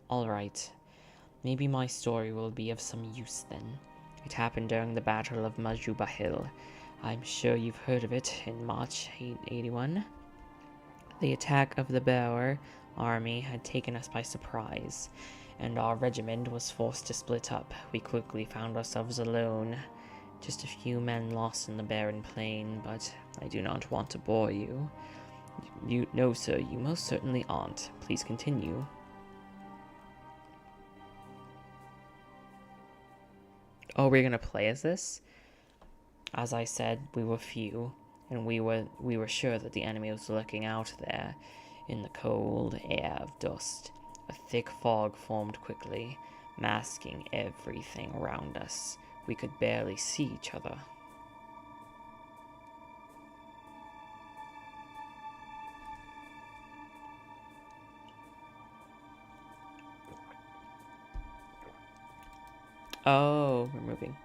Alright. Maybe my story will be of some use then. It happened during the Battle of Majuba Hill. I'm sure you've heard of it in March 881. The attack of the Boer army had taken us by surprise, and our regiment was forced to split up. We quickly found ourselves alone. Just a few men lost in the barren plain, but I do not want to bore you. No, sir, you most certainly aren't. Please continue. Oh, we're gonna play as this? As I said, we were few, and we were sure that the enemy was lurking out there in the cold air of dust. A thick fog formed quickly, masking everything around us. We could barely see each other. Oh, we're moving.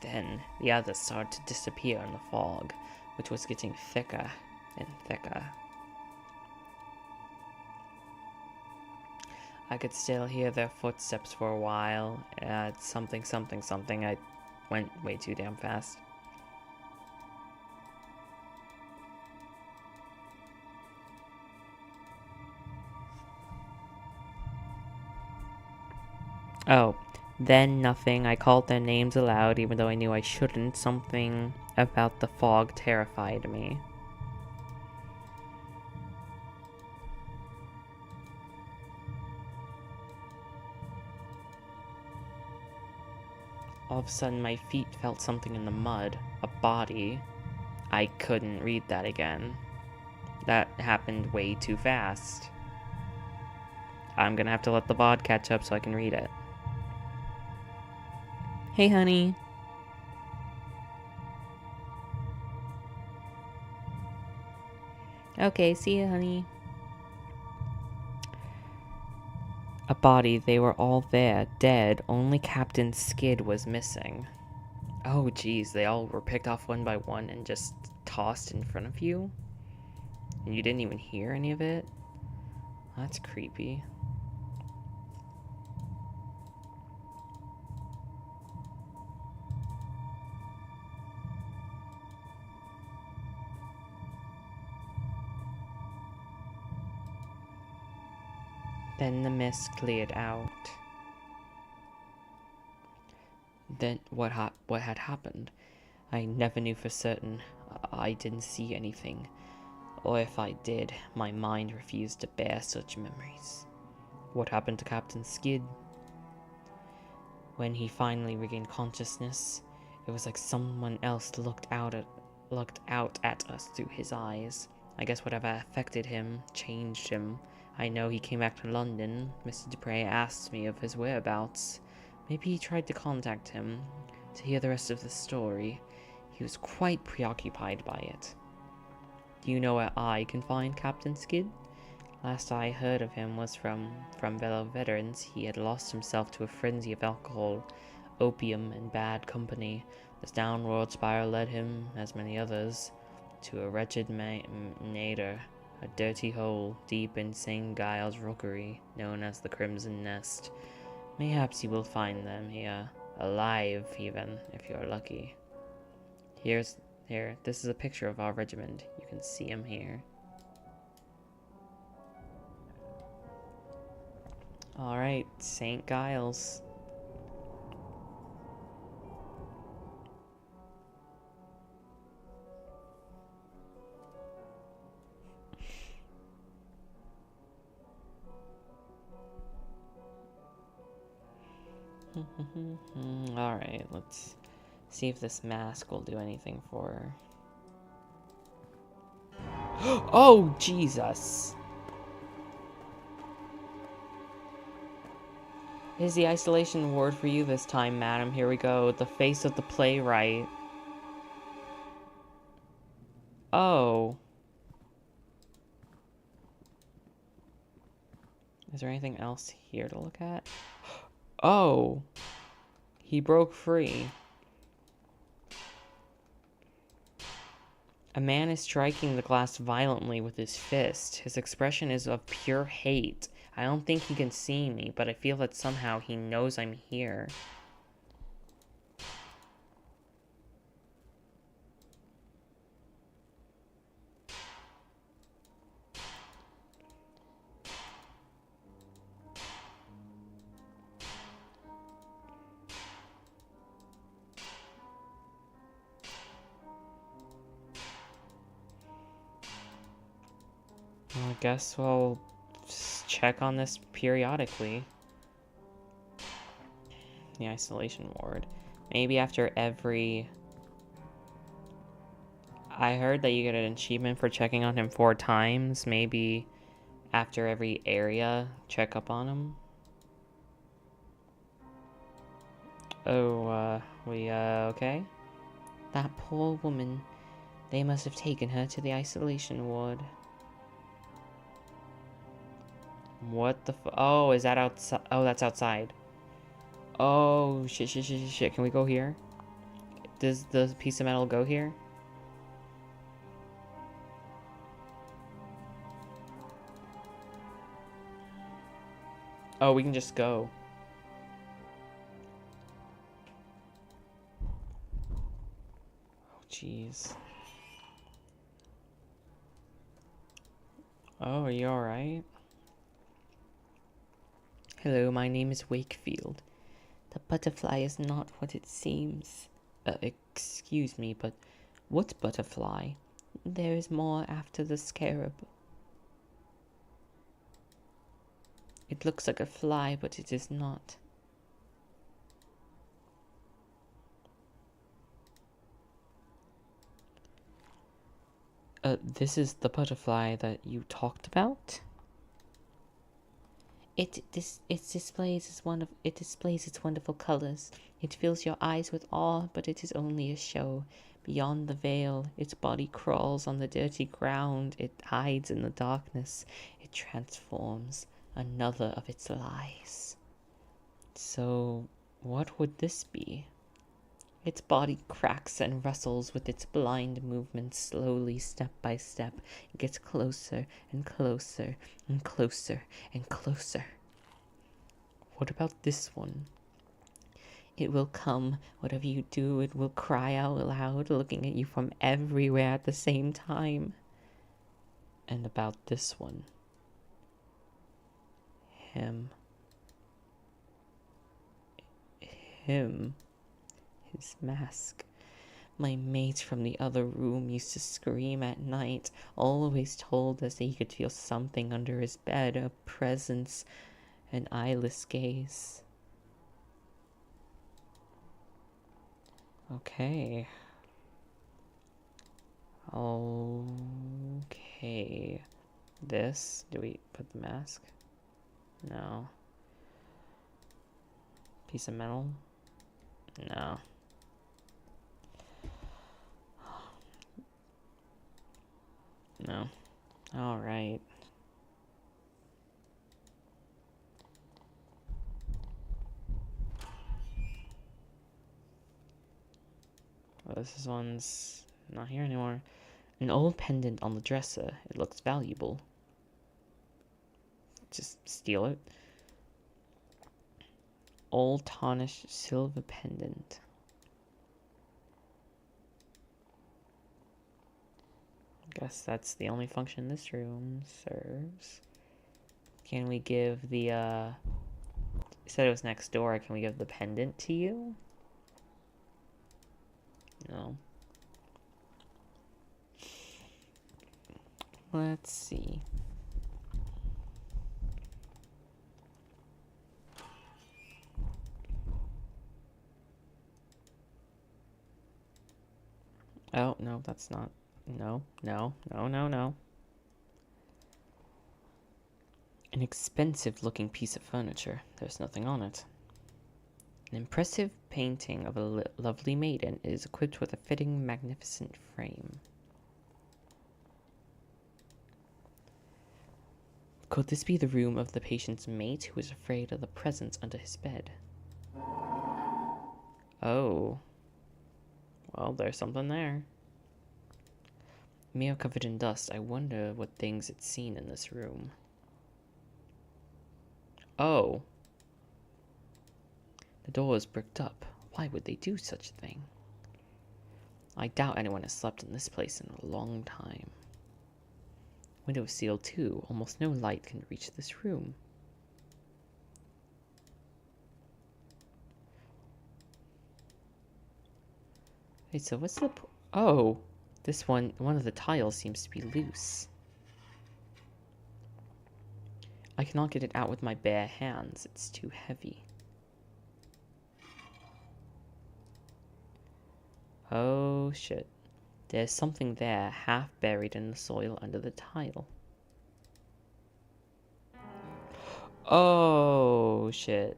Then the others started to disappear in the fog, which was getting thicker and thicker. I could still hear their footsteps for a while. Something. I went way too damn fast. Oh, then nothing. I called their names aloud, even though I knew I shouldn't. Something about the fog terrified me. All of a sudden, my feet felt something in the mud. A body. I couldn't read that again. That happened way too fast. I'm gonna have to let the VOD catch up so I can read it. Hey, honey. Okay, see you, honey. A body, they were all there, dead. Only Captain Skid was missing. Oh, geez, they all were picked off one by one and just tossed in front of you? And you didn't even hear any of it? That's creepy. Then the mist cleared out. Then what had happened? I never knew for certain. I didn't see anything. Or if I did, my mind refused to bear such memories. What happened to Captain Skid? When he finally regained consciousness, it was like someone else looked out at us through his eyes. I guess whatever affected him changed him. I know he came back to London. Mr. Dupre asked me of his whereabouts. Maybe he tried to contact him to hear the rest of the story. He was quite preoccupied by it. Do you know where I can find Captain Skid? Last I heard of him was from fellow veterans. He had lost himself to a frenzy of alcohol, opium, and bad company. This downward spiral led him, as many others, to a wretched nadir, a dirty hole deep in St. Giles' rookery, known as the Crimson Nest. Mayhaps you will find them here, alive even, if you're lucky. Here, this is a picture of our regiment. You can see him here. Alright, St. Giles. Alright, let's see if this mask will do anything for her. Oh, Jesus! It is the isolation ward for you this time, madam. Here we go. The face of the playwright. Oh. Is there anything else here to look at? Oh. He broke free. A man is striking the glass violently with his fist. His expression is of pure hate. I don't think he can see me, but I feel that somehow he knows I'm here. Well, I guess we'll check on this periodically. The isolation ward. Maybe after every... I heard that you get an achievement for checking on him 4 times. Maybe after every area, check up on him. Oh, we, okay? That poor woman. They must have taken her to the isolation ward. What the oh, is that outside? Oh, that's outside. Oh, shit. Can we go here? Does the piece of metal go here? Oh, we can just go. Oh, jeez. Oh, are you alright? Hello, my name is Wakefield. The butterfly is not what it seems. Excuse me, but what butterfly? There is more after the scarab. It looks like a fly, but it is not. This is the butterfly that you talked about? It displays its wonderful colors. It fills your eyes with awe, but it is only a show. Beyond the veil, its body crawls on the dirty ground. It hides in the darkness. It transforms, another of its lies. So, what would this be? Its body cracks and wrestles with its blind movements slowly, step by step. It gets closer and closer and closer and closer. What about this one? It will come, whatever you do, it will cry out loud, looking at you from everywhere at the same time. And about this one? Him. His mask. My mate from the other room used to scream at night, always told us that he could feel something under his bed, a presence, an eyeless gaze. Okay. Okay. This, do we put the mask? No. Piece of metal? No. No. Alright. Well, this one's not here anymore. An old pendant on the dresser. It looks valuable. Just steal it. Old tarnished silver pendant. Guess that's the only function this room serves. Can we give the, you said it was next door. Can we give the pendant to you? No. Let's see. Oh, no, that's not. No, no, no, no, no. An expensive-looking piece of furniture. There's nothing on it. An impressive painting of a lovely maiden is equipped with a fitting, magnificent frame. Could this be the room of the patient's mate who is afraid of the presence under his bed? Oh. Well, there's something there. Mirror covered in dust. I wonder what things it's seen in this room. Oh. The door is bricked up. Why would they do such a thing? I doubt anyone has slept in this place in a long time. Window is sealed too. Almost no light can reach this room. Wait, so what's the... Oh! This one of the tiles seems to be loose. I cannot get it out with my bare hands. It's too heavy. Oh, shit. There's something there, half buried in the soil under the tile. Oh, shit.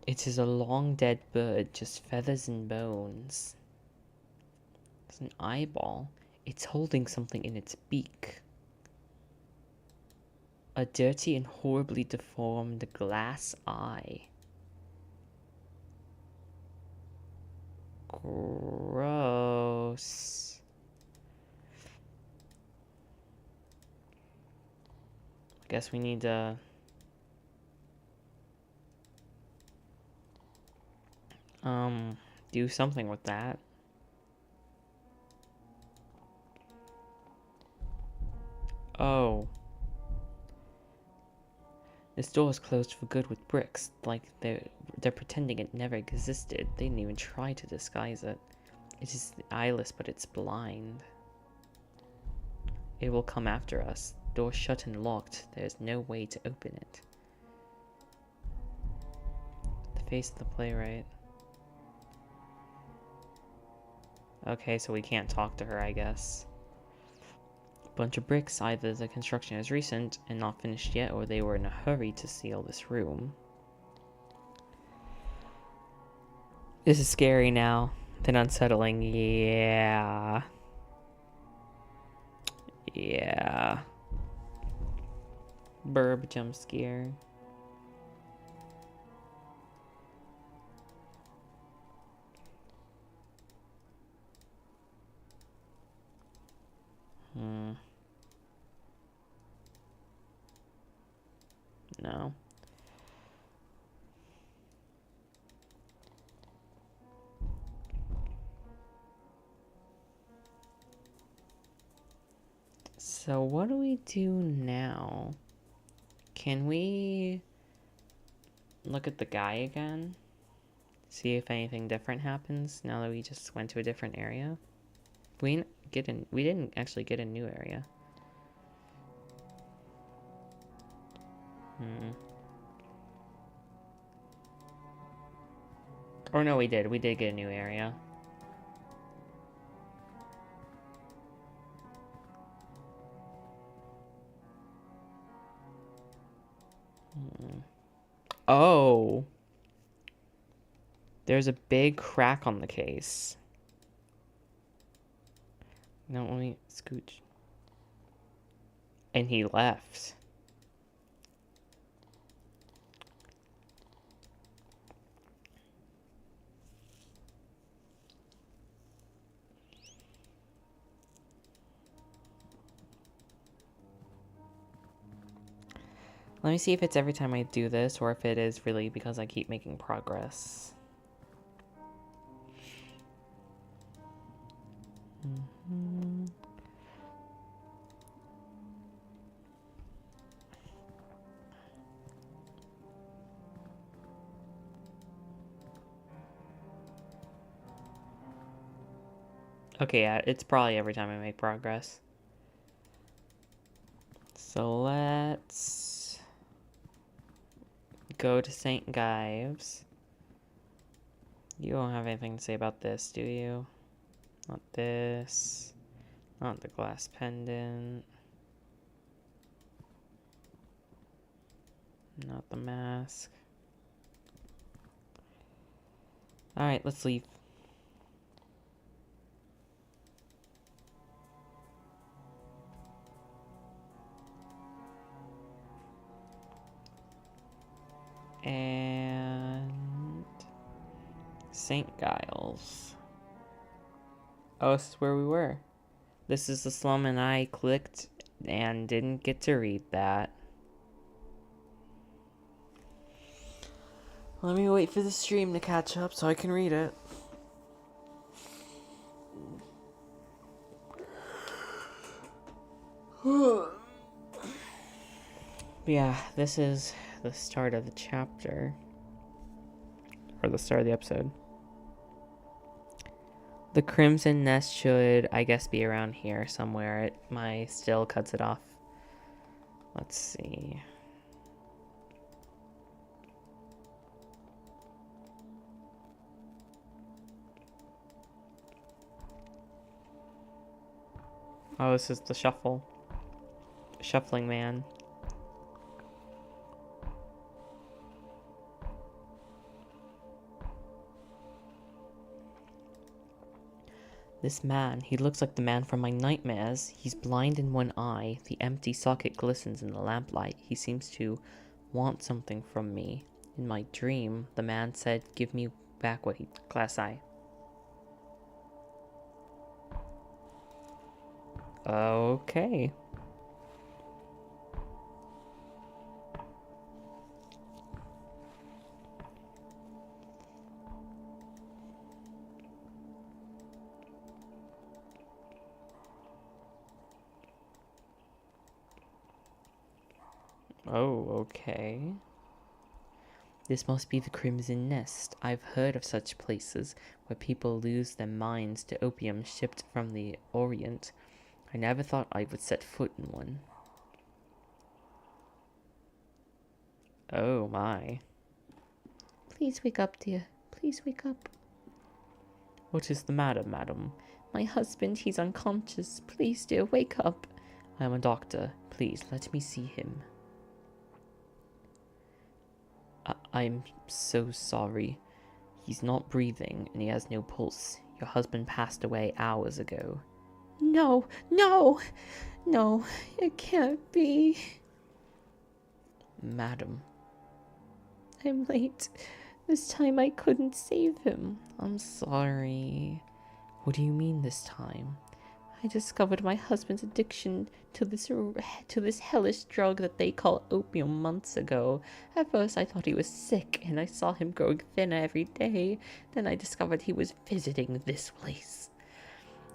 It is a long dead bird, just feathers and bones. It's an eyeball. It's holding something in its beak. A dirty and horribly deformed glass eye. Gross. I guess we need to... do something with that. Oh. This door is closed for good with bricks, like they're pretending it never existed. They didn't even try to disguise it. It is eyeless, but it's blind. It will come after us. Door shut and locked. There's no way to open it. The face of the playwright. Okay, so we can't talk to her, I guess. Bunch of bricks. Either the construction is recent and not finished yet, or they were in a hurry to seal this room. This is scary now, then unsettling. Yeah. Yeah. Burb jump scare. No. So what do we do now? Can we look at the guy again? See if anything different happens now that we just went to a different area? We didn't actually get a new area. Or no, we did. We did get a new area. Oh. There's a big crack on the case. No, let me scooch. And he left. Let me see if it's every time I do this, or if it is really because I keep making progress. Okay, yeah, it's probably every time I make progress. So let's go to St. Gives. You don't have anything to say about this, do you? Not this. Not the glass pendant. Not the mask. Alright, let's leave. And St. Giles. Oh, this is where we were. This is the slum, and I clicked and didn't get to read that. Let me wait for the stream to catch up so I can read it. Yeah, this is the start of the chapter. Or the start of the episode. The Crimson Nest should, I guess, be around here somewhere. My still cuts it off. Let's see. Oh, this is the shuffling man. This man, he looks like the man from my nightmares. He's blind in one eye. The empty socket glistens in the lamplight. He seems to want something from me. In my dream, the man said, "Give me back what he..." Class I. Okay. Oh, okay. This must be the Crimson Nest. I've heard of such places where people lose their minds to opium shipped from the Orient. I never thought I would set foot in one. Oh my. Please wake up, dear. Please wake up. What is the matter, madam? My husband, he's unconscious. Please, dear, wake up. I am a doctor. Please, let me see him. I'm so sorry. He's not breathing, and he has no pulse. Your husband passed away hours ago. No, no, no, it can't be. Madam. I'm late. This time I couldn't save him. I'm sorry. What do you mean this time? I discovered my husband's addiction to this hellish drug that they call opium months ago. At first I thought he was sick, and I saw him growing thinner every day. Then I discovered he was visiting this place.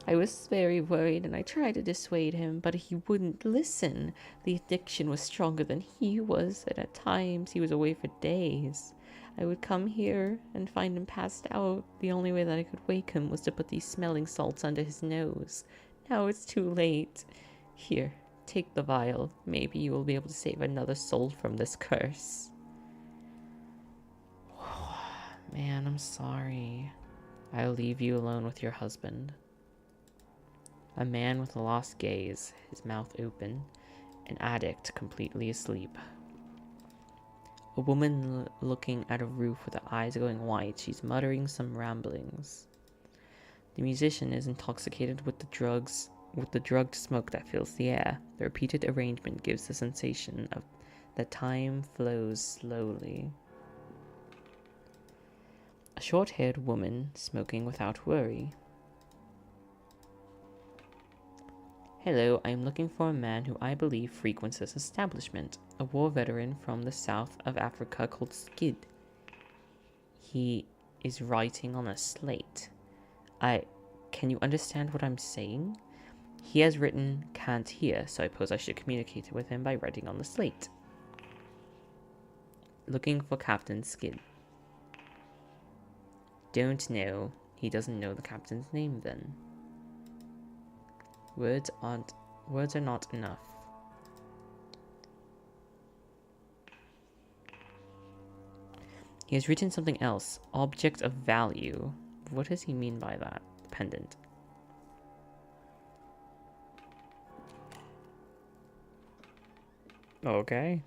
I was very worried, and I tried to dissuade him, but he wouldn't listen. The addiction was stronger than he was, and at times he was away for days. I would come here and find him passed out. The only way that I could wake him was to put these smelling salts under his nose. Now it's too late. Here, take the vial. Maybe you will be able to save another soul from this curse. Man, I'm sorry. I'll leave you alone with your husband. A man with a lost gaze, his mouth open, an addict completely asleep. A woman looking at a roof with her eyes going white. She's muttering some ramblings. The musician is intoxicated with the drugged smoke that fills the air. The repeated arrangement gives the sensation of that time flows slowly. A short-haired woman smoking without worry. Hello, I am looking for a man who I believe frequents this establishment. A war veteran from the south of Africa called Skid. He is writing on a slate. Can you understand what I'm saying? He has written "can't hear," so I suppose I should communicate with him by writing on the slate. Looking for Captain Skid. Don't know. He doesn't know the captain's name then. Words are not enough. He has written something else. Object of value. What does he mean by that? Pendant. Okay.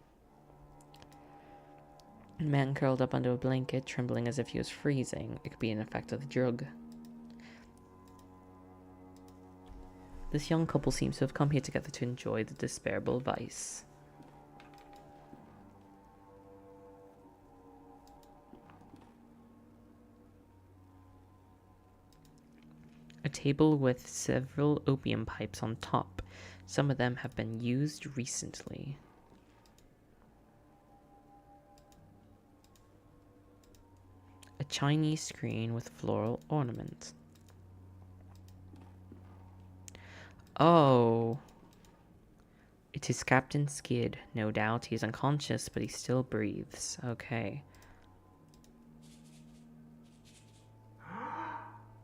The man curled up under a blanket, trembling as if he was freezing. It could be an effect of the drug. This young couple seems to have come here together to enjoy the despairable vice. A table with several opium pipes on top. Some of them have been used recently. A Chinese screen with floral ornament. Oh. It is Captain Skid. No doubt he is unconscious, but he still breathes. Okay.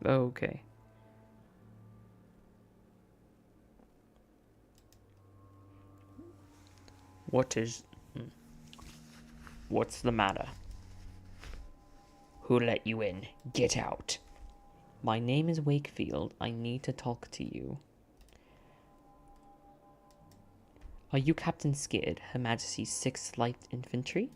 Okay. What's the matter? Who let you in? Get out. My name is Wakefield. I need to talk to you. Are you Captain Skid, Her Majesty's 6th Light Infantry?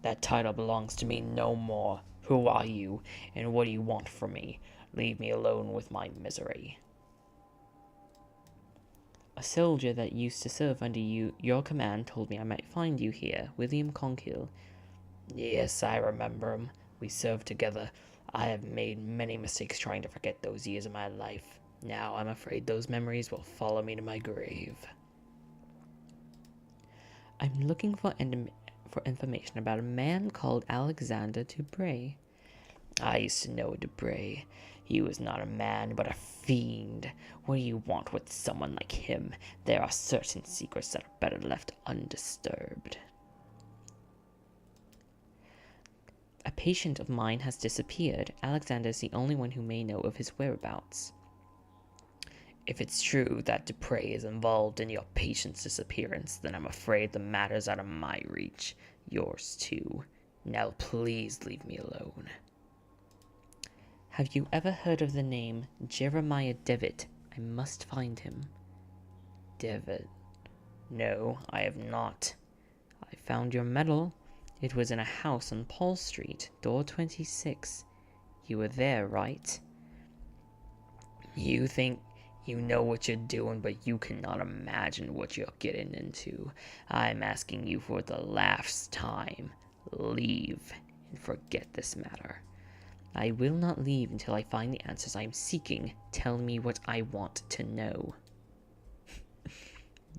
That title belongs to me no more. Who are you, and what do you want from me? Leave me alone with my misery. A soldier that used to serve under your command told me I might find you here, William Conkill. Yes, I remember him. We served together. I have made many mistakes trying to forget those years of my life. Now I'm afraid those memories will follow me to my grave. I'm looking for information about a man called Alexander Dupre. I used to know Dupre. He was not a man, but a fiend. What do you want with someone like him? There are certain secrets that are better left undisturbed. A patient of mine has disappeared. Alexander is the only one who may know of his whereabouts. If it's true that Dupre is involved in your patient's disappearance, then I'm afraid the matter's out of my reach. Yours too. Now please leave me alone. Have you ever heard of the name Jeremiah Devitt? I must find him. Devitt? No, I have not. I found your medal. It was in a house on Paul Street, door 26. You were there, right? You think you know what you're doing, but you cannot imagine what you're getting into. I'm asking you for the last time. Leave and forget this matter. I will not leave until I find the answers I am seeking. Tell me what I want to know.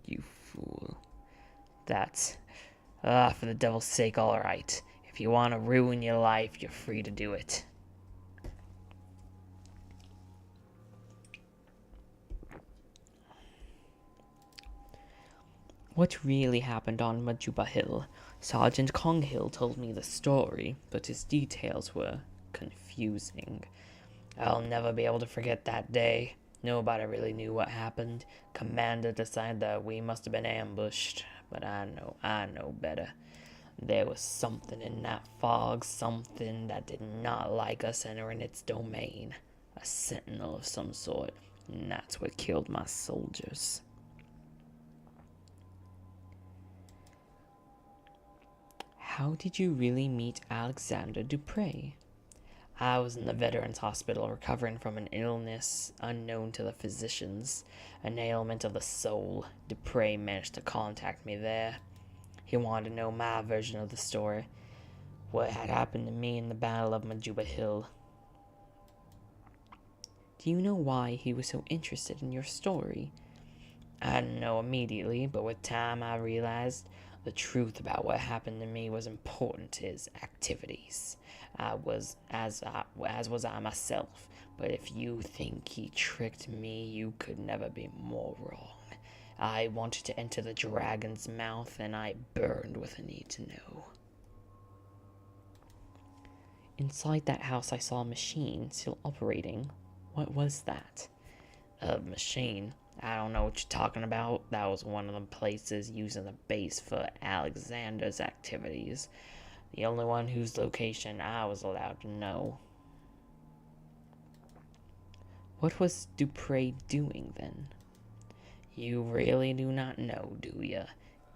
You fool. That's... for the devil's sake, all right. If you want to ruin your life, you're free to do it. What really happened on Majuba Hill? Sergeant Conghill told me the story, but his details were confusing. I'll never be able to forget that day. Nobody really knew what happened. Commander decided that we must have been ambushed, but I know better. There was something in that fog, something that did not like us entering its domain. A sentinel of some sort, and that's what killed my soldiers. How did you really meet Alexander Dupre? I was in the Veterans Hospital recovering from an illness unknown to the physicians, an ailment of the soul. Dupre managed to contact me there. He wanted to know my version of the story, what had happened to me in the Battle of Majuba Hill. Do you know why he was so interested in your story? I didn't know immediately, but with time I realized the truth about what happened to me was important to his activities. I was as was I myself, but if you think he tricked me, you could never be more wrong. I wanted to enter the dragon's mouth, and I burned with a need to know. Inside that house I saw a machine still operating. What was that? A machine? I don't know what you're talking about. That was one of the places used as a base for Alexander's activities. The only one whose location I was allowed to know. What was Dupre doing then? You really do not know, do you?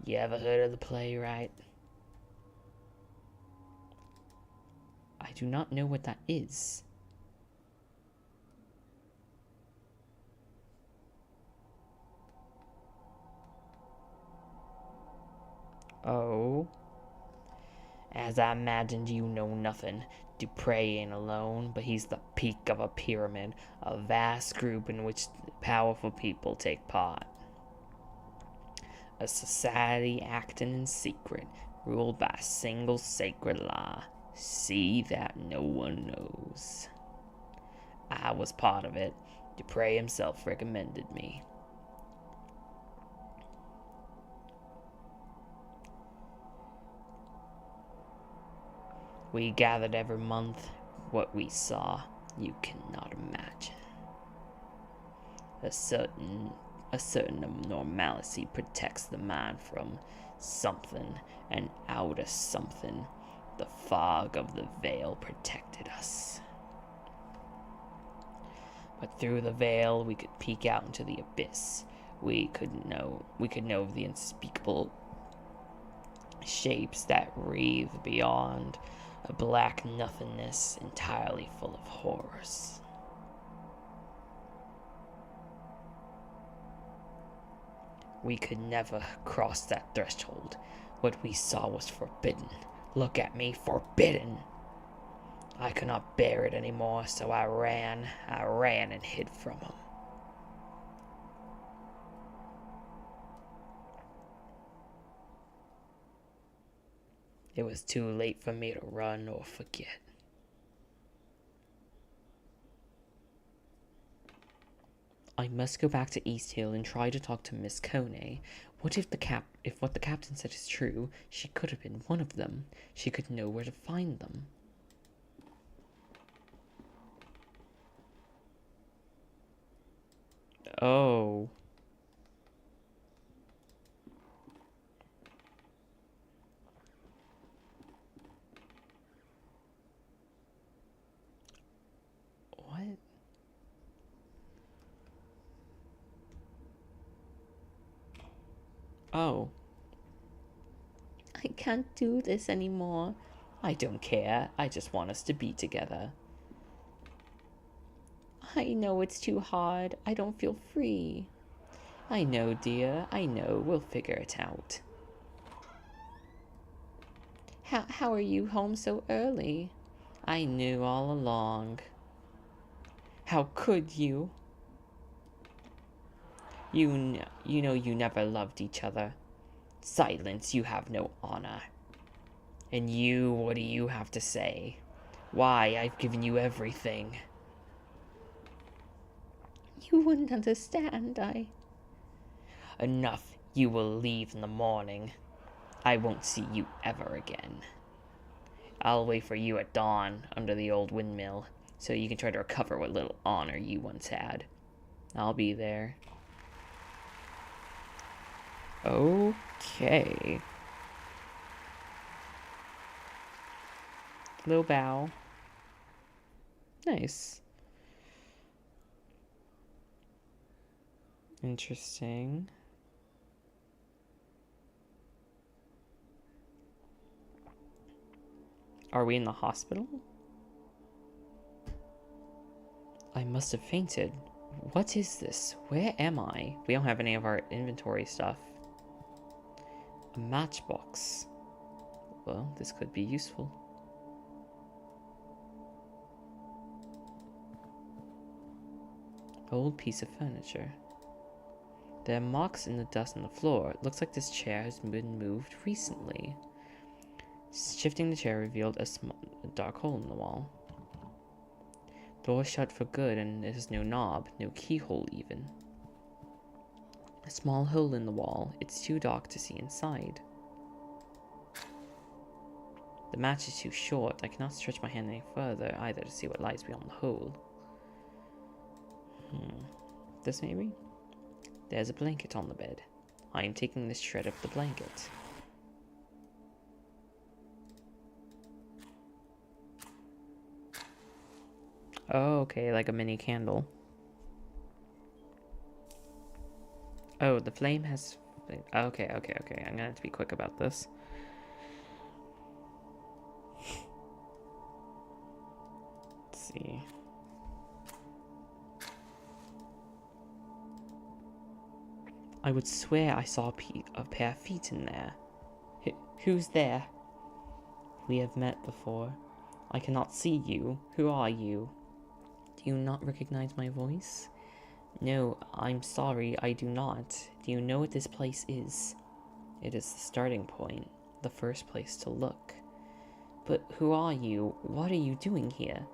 You ever heard of the Playwright? I do not know what that is. Oh. As I imagined, you know nothing. Dupre ain't alone, but he's the peak of a pyramid, a vast group in which powerful people take part. A society acting in secret, ruled by a single sacred law. See that no one knows. I was part of it. Dupre himself recommended me. We gathered every month. What we saw, you cannot imagine. A certain normalcy protects the mind from something, and out of something. The fog of the veil protected us. But through the veil, we could peek out into the abyss. We could know of the unspeakable shapes that wreathe beyond, a black nothingness entirely full of horrors. We could never cross that threshold. What we saw was forbidden. Look at me, forbidden! I could not bear it anymore, so I ran and hid from him. It was too late for me to run or forget. I must go back to East Hill and try to talk to Miss Coney. What if what the captain said is true? She could have been one of them. She could know where to find them. Oh. What? Oh. I can't do this anymore. I don't care. I just want us to be together. I know it's too hard. I don't feel free. I know, dear. I know. We'll figure it out. How are you home so early? I knew all along. How could you? You know you never loved each other. Silence, you have no honor. And you, what do you have to say? Why, I've given you everything. You wouldn't understand, Enough, you will leave in the morning. I won't see you ever again. I'll wait for you at dawn under the old windmill, so you can try to recover what little honor you once had. I'll be there. Okay. Little bow. Nice. Interesting. Are we in the hospital? I must have fainted. What is this? Where am I? We don't have any of our inventory stuff. A matchbox. Well, this could be useful. Old piece of furniture. There are marks in the dust on the floor. It looks like this chair has been moved recently. Shifting the chair revealed a dark hole in the wall. Door shut for good, and there's no knob, no keyhole even. A small hole in the wall. It's too dark to see inside. The match is too short. I cannot stretch my hand any further either to see what lies beyond the hole. This maybe? There's a blanket on the bed. I am taking this shred of the blanket. Oh, okay, like a mini candle. Oh, the flame has Okay. I'm gonna have to be quick about this. Let's see. I would swear I saw a pair of feet in there. Who's there? We have met before. I cannot see you. Who are you? Do you not recognize my voice? No, I'm sorry, I do not. Do you know what this place is? It is the starting point, the first place to look. But who are you? What are you doing here?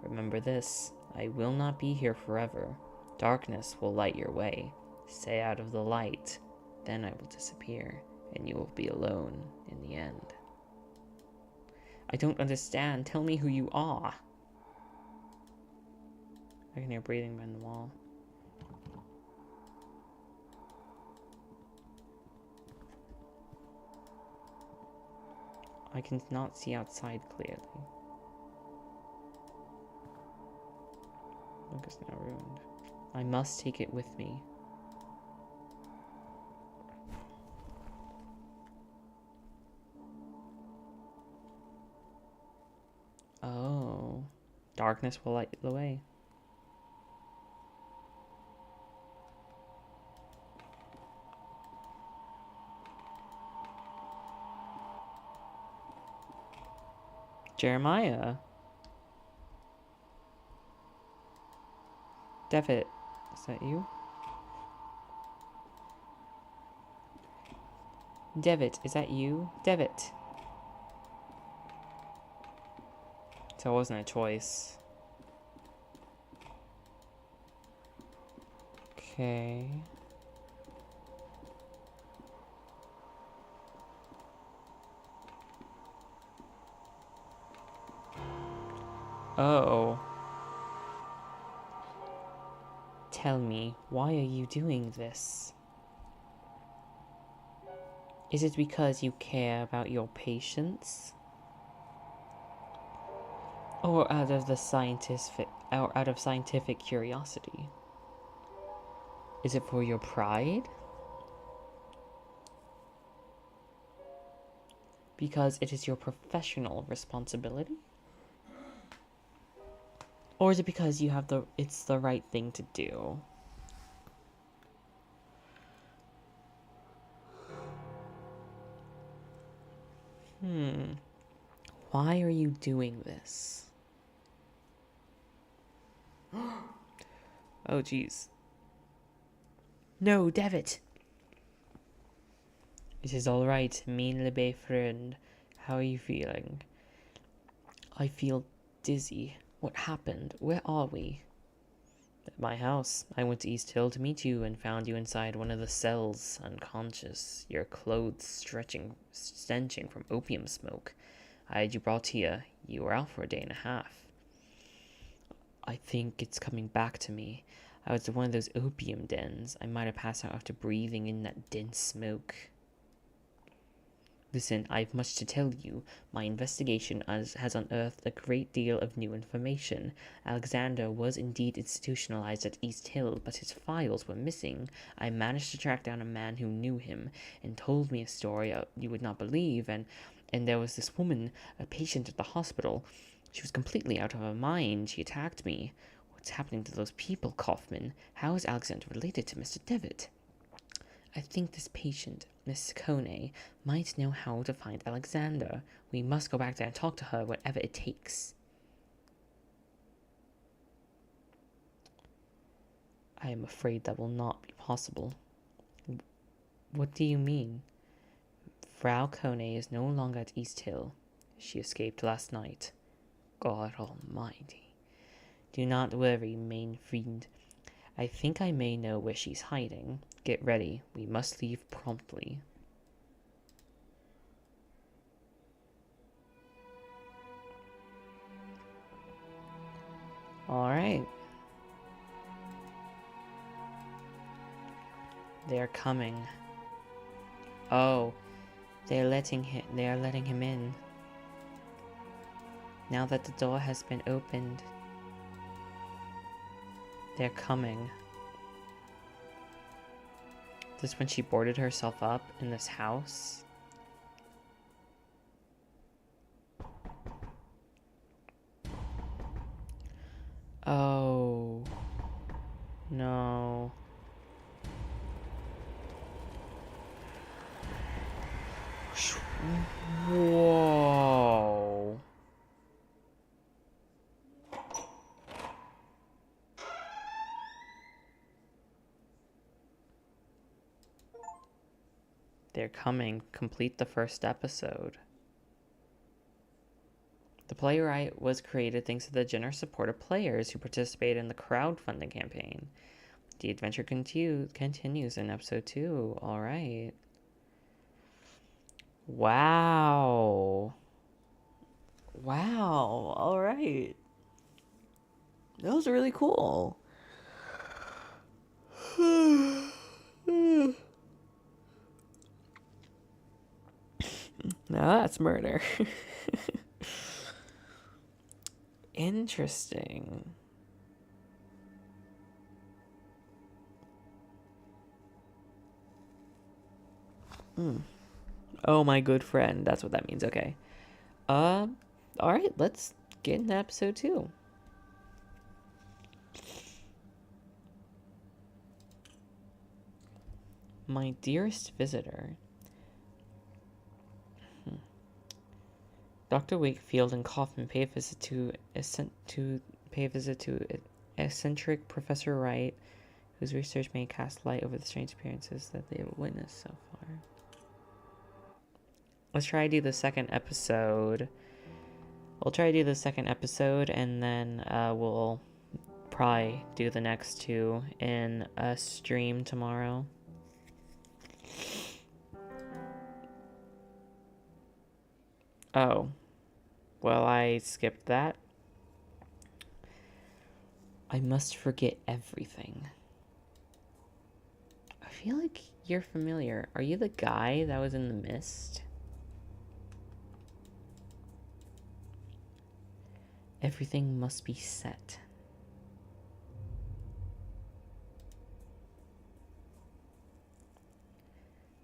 Remember this, I will not be here forever. Darkness will light your way. Stay out of the light, then I will disappear, and you will be alone in the end. I don't understand. Tell me who you are. I can hear breathing behind the wall. I cannot see outside clearly. Look is now ruined. I must take it with me. Oh. Darkness will light the way. Jeremiah. Devitt, is that you? Devitt, is that you? Devitt. So it wasn't a choice. Okay. Oh. Tell me, why are you doing this? Is it because you care about your patients? Or out of scientific curiosity? Is it for your pride? Because it is your professional responsibility? Or is it because you have it's the right thing to do? Why are you doing this? Oh, jeez. No, Devitt! It is alright, mein liebe friend. How are you feeling? I feel dizzy. What happened? Where are we? At my house. I went to East Hill to meet you and found you inside one of the cells, unconscious, your clothes stenching from opium smoke. I had you brought here. You were out for a day and a half. I think it's coming back to me. I was in one of those opium dens. I might have passed out after breathing in that dense smoke. Listen, I have much to tell you. My investigation has unearthed a great deal of new information. Alexander was indeed institutionalized at East Hill, but his files were missing. I managed to track down a man who knew him and told me a story you would not believe, and there was this woman, a patient at the hospital. She was completely out of her mind. She attacked me. What's happening to those people, Kaufman? How is Alexander related to Mr. Devitt? I think this patient, Miss Kone, might know how to find Alexander. We must go back there and talk to her, whatever it takes. I am afraid that will not be possible. What do you mean? Frau Kone is no longer at East Hill. She escaped last night. God almighty. Do not worry, mein Freund. I think I may know where she's hiding. Get ready. We must leave promptly. Alright. They're coming. Oh, they are letting him in. Now that the door has been opened, they're coming. This when she boarded herself up in this house. Oh. No. Whoa. They're coming. Complete the first episode. The Playwright was created thanks to the generous support of players who participated in the crowdfunding campaign. The adventure continues in episode 2. All right. Wow. Wow. All right. That was really cool. Now that's murder. Interesting. Oh, my good friend. That's what that means. Okay. All right. Let's get into episode 2. My dearest visitor. Dr. Wakefield and Kaufman pay a visit to eccentric Professor Wright, whose research may cast light over the strange appearances that they have witnessed so far. Let's try to do the second episode. We'll try to do the second episode, and then we'll probably do the next 2 in a stream tomorrow. Oh. Well, I skipped that. I must forget everything. I feel like you're familiar. Are you the guy that was in the mist? Everything must be set.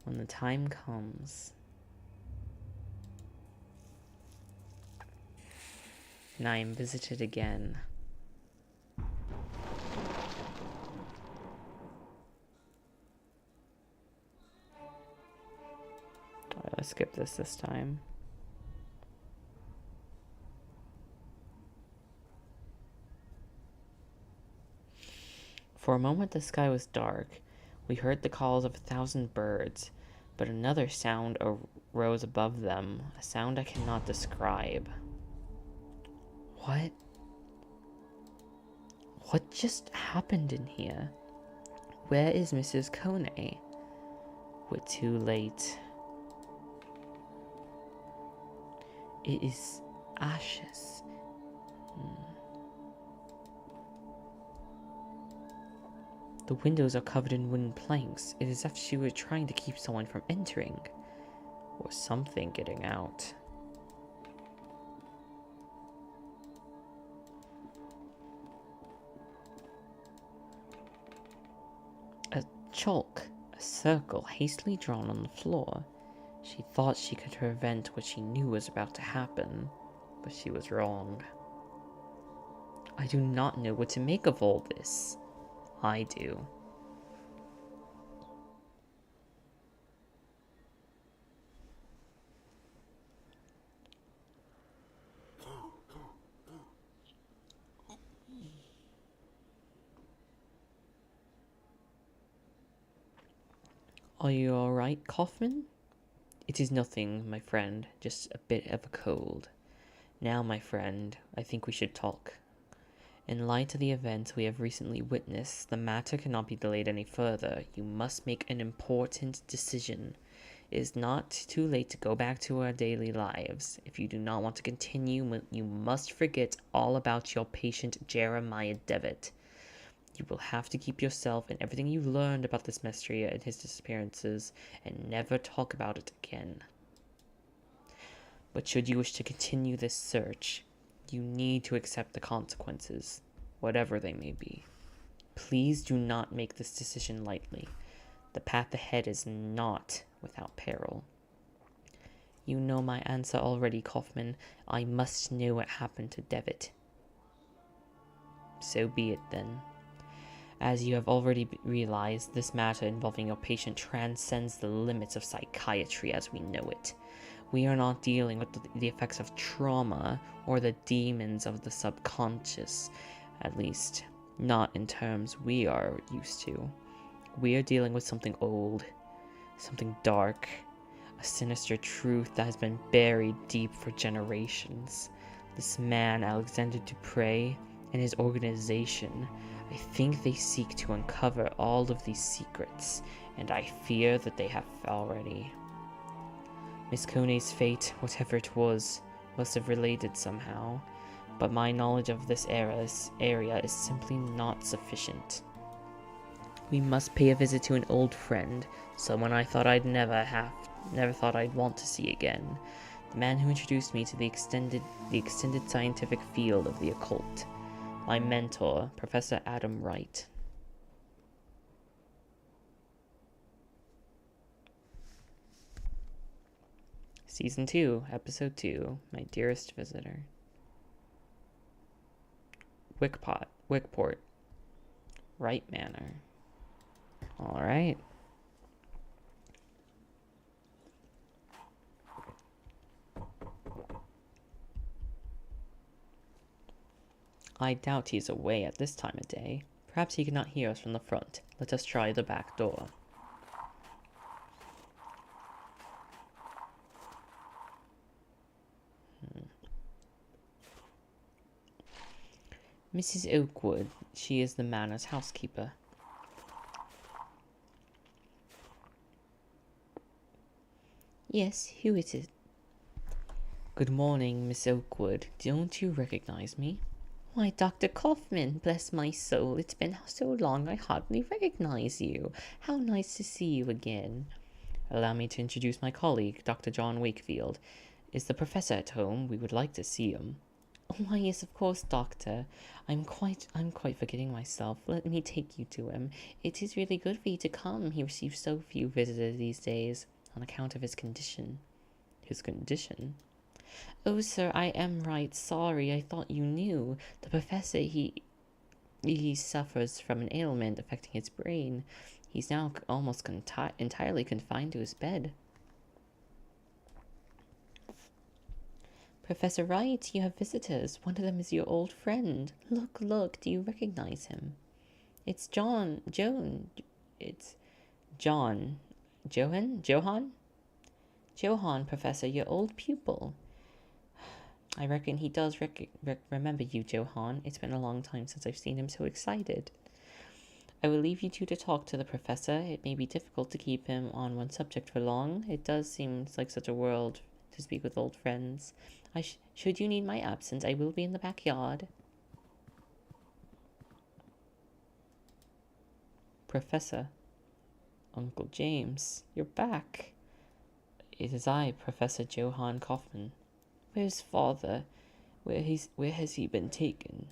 When the time comes, and I am visited again. Alright, let's skip this time. For a moment the sky was dark. We heard the calls of 1,000 birds, but another sound arose above them, a sound I cannot describe. What? What just happened in here? Where is Mrs. Kone? We're too late. It is ashes. The windows are covered in wooden planks. It is as if she were trying to keep someone from entering. Or something getting out. A chalk, a circle hastily drawn on the floor. She thought she could prevent what she knew was about to happen, but she was wrong. I do not know what to make of all this. I do. Are you alright, Kaufman? It is nothing, my friend, just a bit of a cold. Now, my friend, I think we should talk. In light of the events we have recently witnessed, the matter cannot be delayed any further. You must make an important decision. It is not too late to go back to our daily lives. If you do not want to continue, you must forget all about your patient Jeremiah Devitt. You will have to keep yourself and everything you learned about this mystery and his disappearances, and never talk about it again. But should you wish to continue this search, you need to accept the consequences, whatever they may be. Please do not make this decision lightly. The path ahead is not without peril. You know my answer already, Kaufman. I must know what happened to Devitt. So be it then. As you have already realized, this matter involving your patient transcends the limits of psychiatry as we know it. We are not dealing with the effects of trauma or the demons of the subconscious, at least not in terms we are used to. We are dealing with something old, something dark, a sinister truth that has been buried deep for generations. This man, Alexander Dupre, and his organization, I think they seek to uncover all of these secrets, and I fear that they have already. Miss Kone's fate, whatever it was, must have related somehow, but my knowledge of this area is simply not sufficient. We must pay a visit to an old friend, someone I thought I'd never thought I'd want to see again. The man who introduced me to the extended scientific field of the occult. My mentor, Professor Adam Wright. Season 2, Episode 2, My Dearest Visitor. Wickport. Wright Manor. Alright. I doubt he's away at this time of day. Perhaps he cannot hear us from the front. Let us try the back door. Mrs. Oakwood. She is the manor's housekeeper. Yes, who is it? Good morning, Miss Oakwood. Don't you recognize me? Why, Dr. Kaufman, bless my soul, it's been so long I hardly recognize you. How nice to see you again. Allow me to introduce my colleague, Dr. John Wakefield. Is the professor at home? We would like to see him. Oh, why, yes, of course, Doctor. I'm quite forgetting myself. Let me take you to him. It is really good for you to come. He receives so few visitors these days, on account of his condition. His condition? Oh, sir, I am right sorry. I thought you knew. The professor, he suffers from an ailment affecting his brain. He's now almost entirely confined to his bed. Professor Wright, you have visitors. One of them is your old friend. Look, do you recognize him? It's Johan? Johan, Professor, your old pupil. I reckon he does remember you, Johan. It's been a long time since I've seen him so excited. I will leave you two to talk to the professor. It may be difficult to keep him on one subject for long. It does seem like such a world to speak with old friends. Should you need my absence, I will be in the backyard. Professor. Uncle James, you're back. It is I, Professor Johann Kaufman. Where's father? Where has he been taken?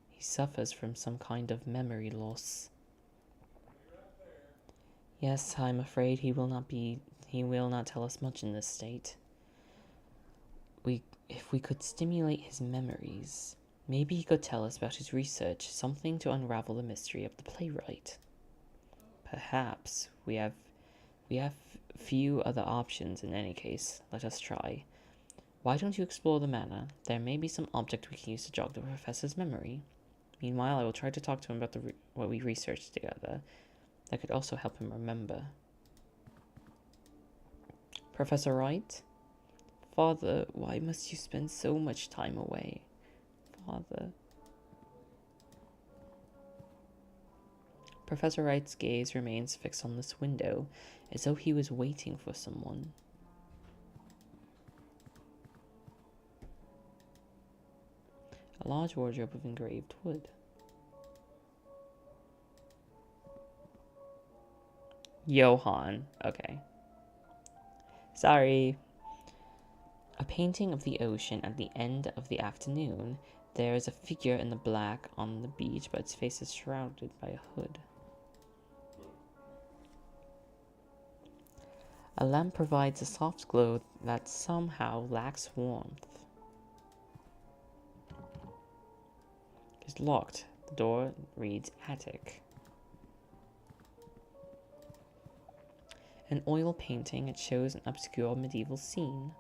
He suffers from some kind of memory loss. Yes, I'm afraid he will not tell us much in this state. If we could stimulate his memories, maybe he could tell us about his research, something to unravel the mystery of the playwright. Perhaps. We have few other options in any case. Let us try. Why don't you explore the manor? There may be some object we can use to jog the professor's memory. Meanwhile, I will try to talk to him about what we researched together. That could also help him remember. Professor Wright? Father, why must you spend so much time away? Father. Professor Wright's gaze remains fixed on this window, as though he was waiting for someone. A large wardrobe of engraved wood. Johann. Okay. Sorry. A painting of the ocean at the end of the afternoon. There is a figure in the black on the beach, but its face is shrouded by a hood. A lamp provides a soft glow that somehow lacks warmth. It's locked. The door reads attic. An oil painting, it shows an obscure medieval scene.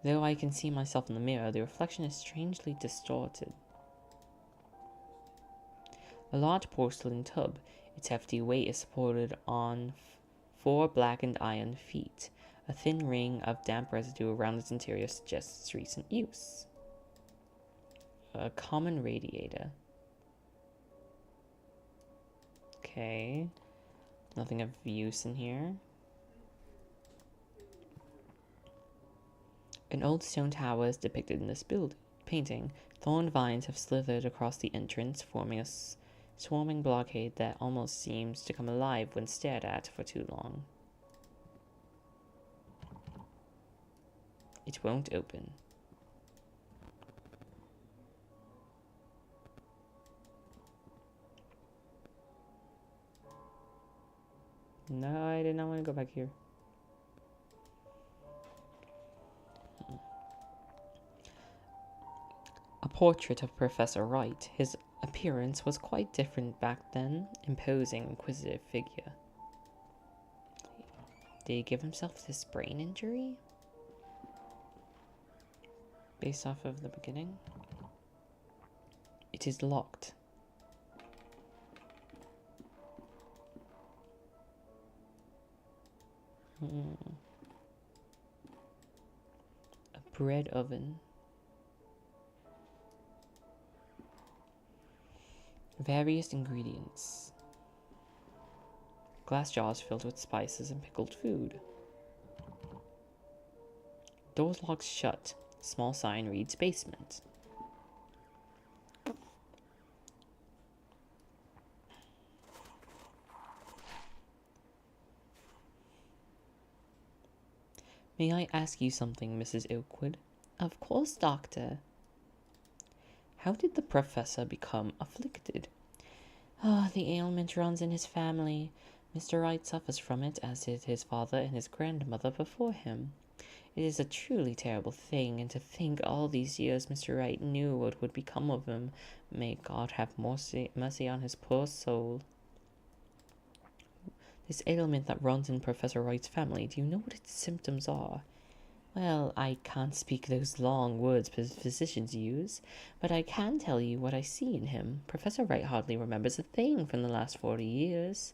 Though I can see myself in the mirror, the reflection is strangely distorted. A large porcelain tub. Its hefty weight is supported on 4 blackened iron feet. A thin ring of damp residue around its interior suggests recent use. A common radiator. Okay. Nothing of use in here. An old stone tower is depicted in this painting. Thorn vines have slithered across the entrance, forming a swarming blockade that almost seems to come alive when stared at for too long. It won't open. No, I did not want to go back here. A portrait of Professor Wright. His appearance was quite different back then. Imposing, inquisitive figure. Did he give himself this brain injury? Based off of the beginning? It is locked. A bread oven. Various ingredients. Glass jars filled with spices and pickled food. Doors locked shut. Small sign reads basement. May I ask you something, Mrs. Oakwood? Of course, Doctor. How did the professor become afflicted? The ailment runs in his family. Mr. Wright suffers from it, as did his father and his grandmother before him. It is a truly terrible thing, and to think all these years Mr. Wright knew what would become of him. May God have mercy on his poor soul. This ailment that runs in Professor Wright's family, do you know what its symptoms are? Well, I can't speak those long words physicians use, but I can tell you what I see in him. Professor Wright hardly remembers a thing from the last 40 years.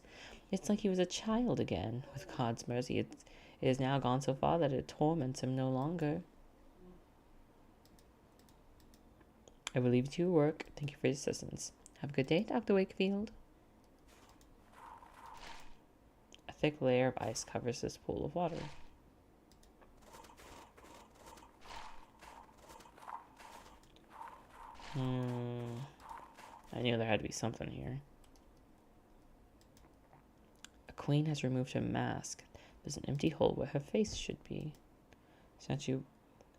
It's like he was a child again. With God's mercy, it is now gone so far that it torments him no longer. I will leave you to your work. Thank you for your assistance. Have a good day, Dr. Wakefield. A thick layer of ice covers this pool of water. I knew there had to be something here. A queen has removed her mask. There's an empty hole where her face should be. Statue,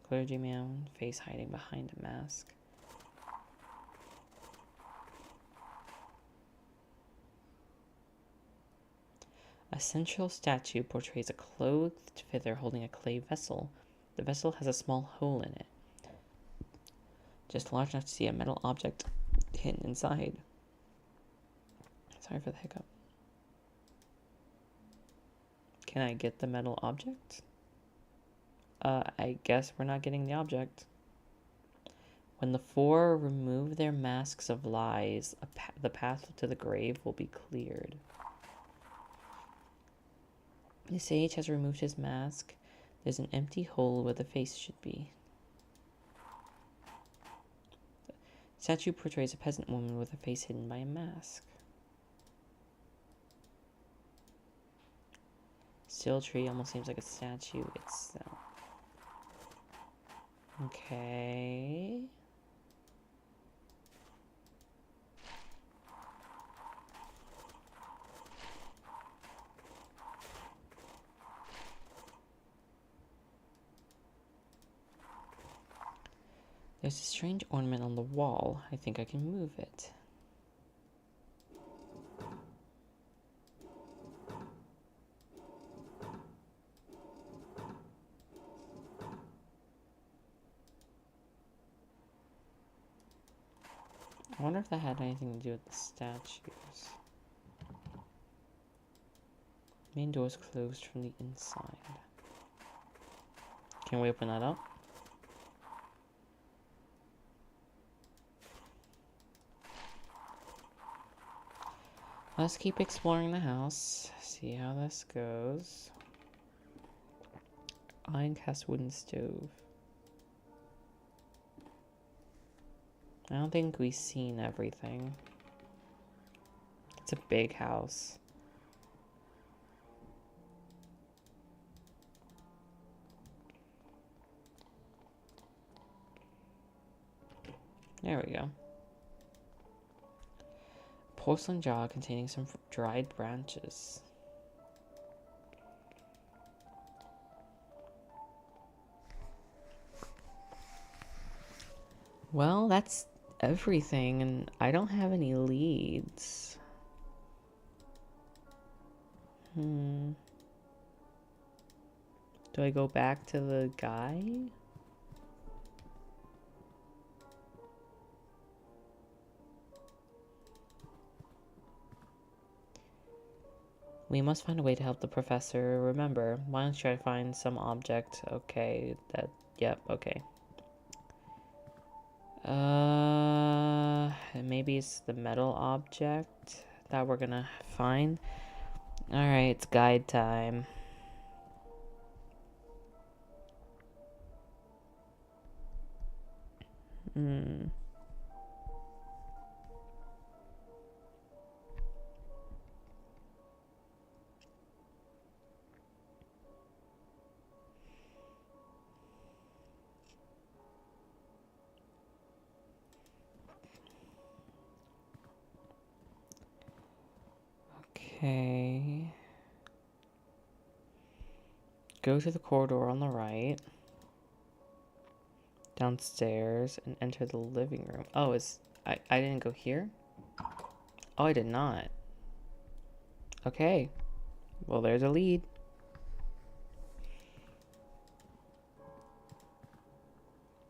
clergyman, face hiding behind a mask. A central statue portrays a clothed figure holding a clay vessel. The vessel has a small hole in it, just large enough to see a metal object hidden inside. Sorry for the hiccup. Can I get the metal object? I guess we're not getting the object. When the four remove their masks of lies, the path to the grave will be cleared. The sage has removed his mask. There's an empty hole where the face should be. The statue portrays a peasant woman with her face hidden by a mask. Still tree almost seems like a statue itself. Okay. There's a strange ornament on the wall. I think I can move it. I wonder if that had anything to do with the statues. Main door is closed from the inside. Can we open that up? Let's keep exploring the house. See how this goes. Iron cast wooden stove. I don't think we've seen everything. It's a big house. There we go. Porcelain jar containing some dried branches. Well, that's everything, and I don't have any leads. Do I go back to the guy? We must find a way to help the professor remember. Why don't you try to find some object? Okay, yep, okay. Maybe it's the metal object that we're gonna find. Alright, it's guide time. Okay. Go to the corridor on the right. Downstairs and enter the living room. Oh, I didn't go here? Oh, I did not. Okay. Well, there's a lead.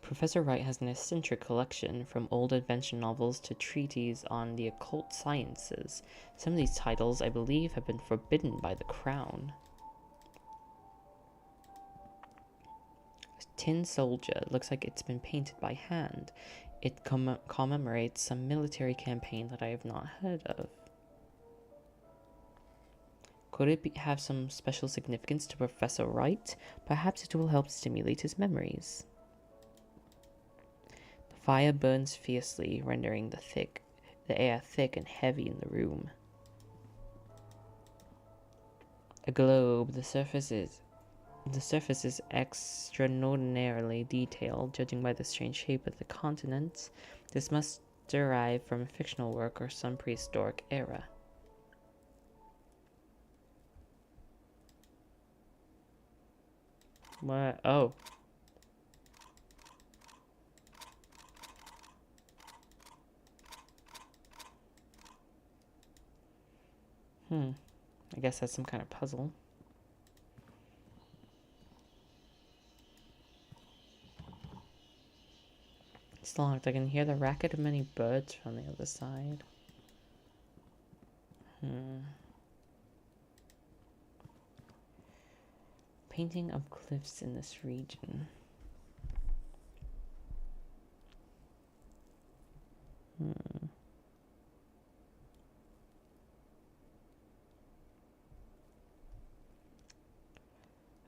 Professor Wright has an eccentric collection, from old adventure novels to treatises on the occult sciences. Some of these titles, I believe, have been forbidden by the Crown. Tin soldier. Looks like it's been painted by hand. It commemorates some military campaign that I have not heard of. Could it have some special significance to Professor Wright? Perhaps it will help stimulate his memories. The fire burns fiercely, rendering the air thick and heavy in the room. A globe. The surface is extraordinarily detailed, judging by the strange shape of the continent. This must derive from a fictional work or some prehistoric era. What? Oh. I guess that's some kind of puzzle. It's locked. I can hear the racket of many birds from the other side. Painting of cliffs in this region.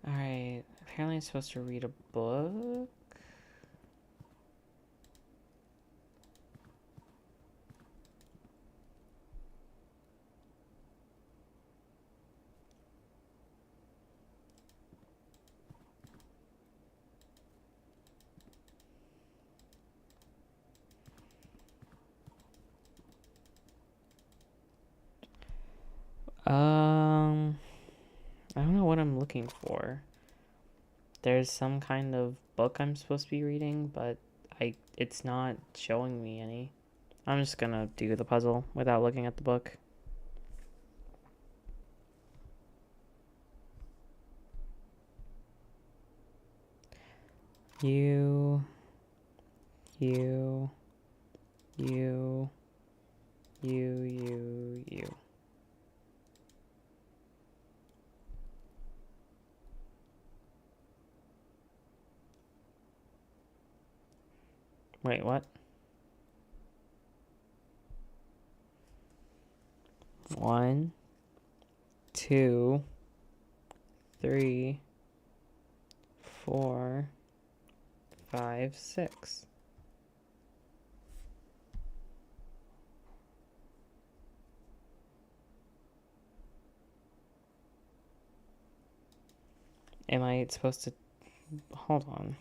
Alright, apparently I'm supposed to read a book. I don't know what I'm looking for. There's some kind of book I'm supposed to be reading, but it's not showing me any. I'm just gonna do the puzzle without looking at the book. You. You. You. Wait, what? 1, 2, 3, 4, 5, 6. Am I supposed to... Hold on.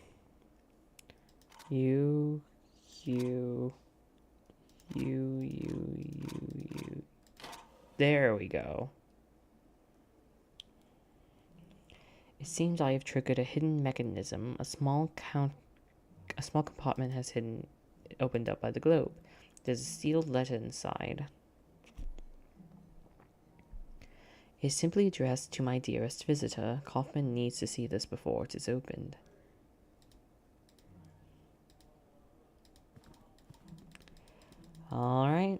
You. There we go. It seems I have triggered a hidden mechanism. A small compartment has opened up by the globe. There's a sealed letter inside. It's simply addressed to my dearest visitor. Kaufman needs to see this before it is opened. All right.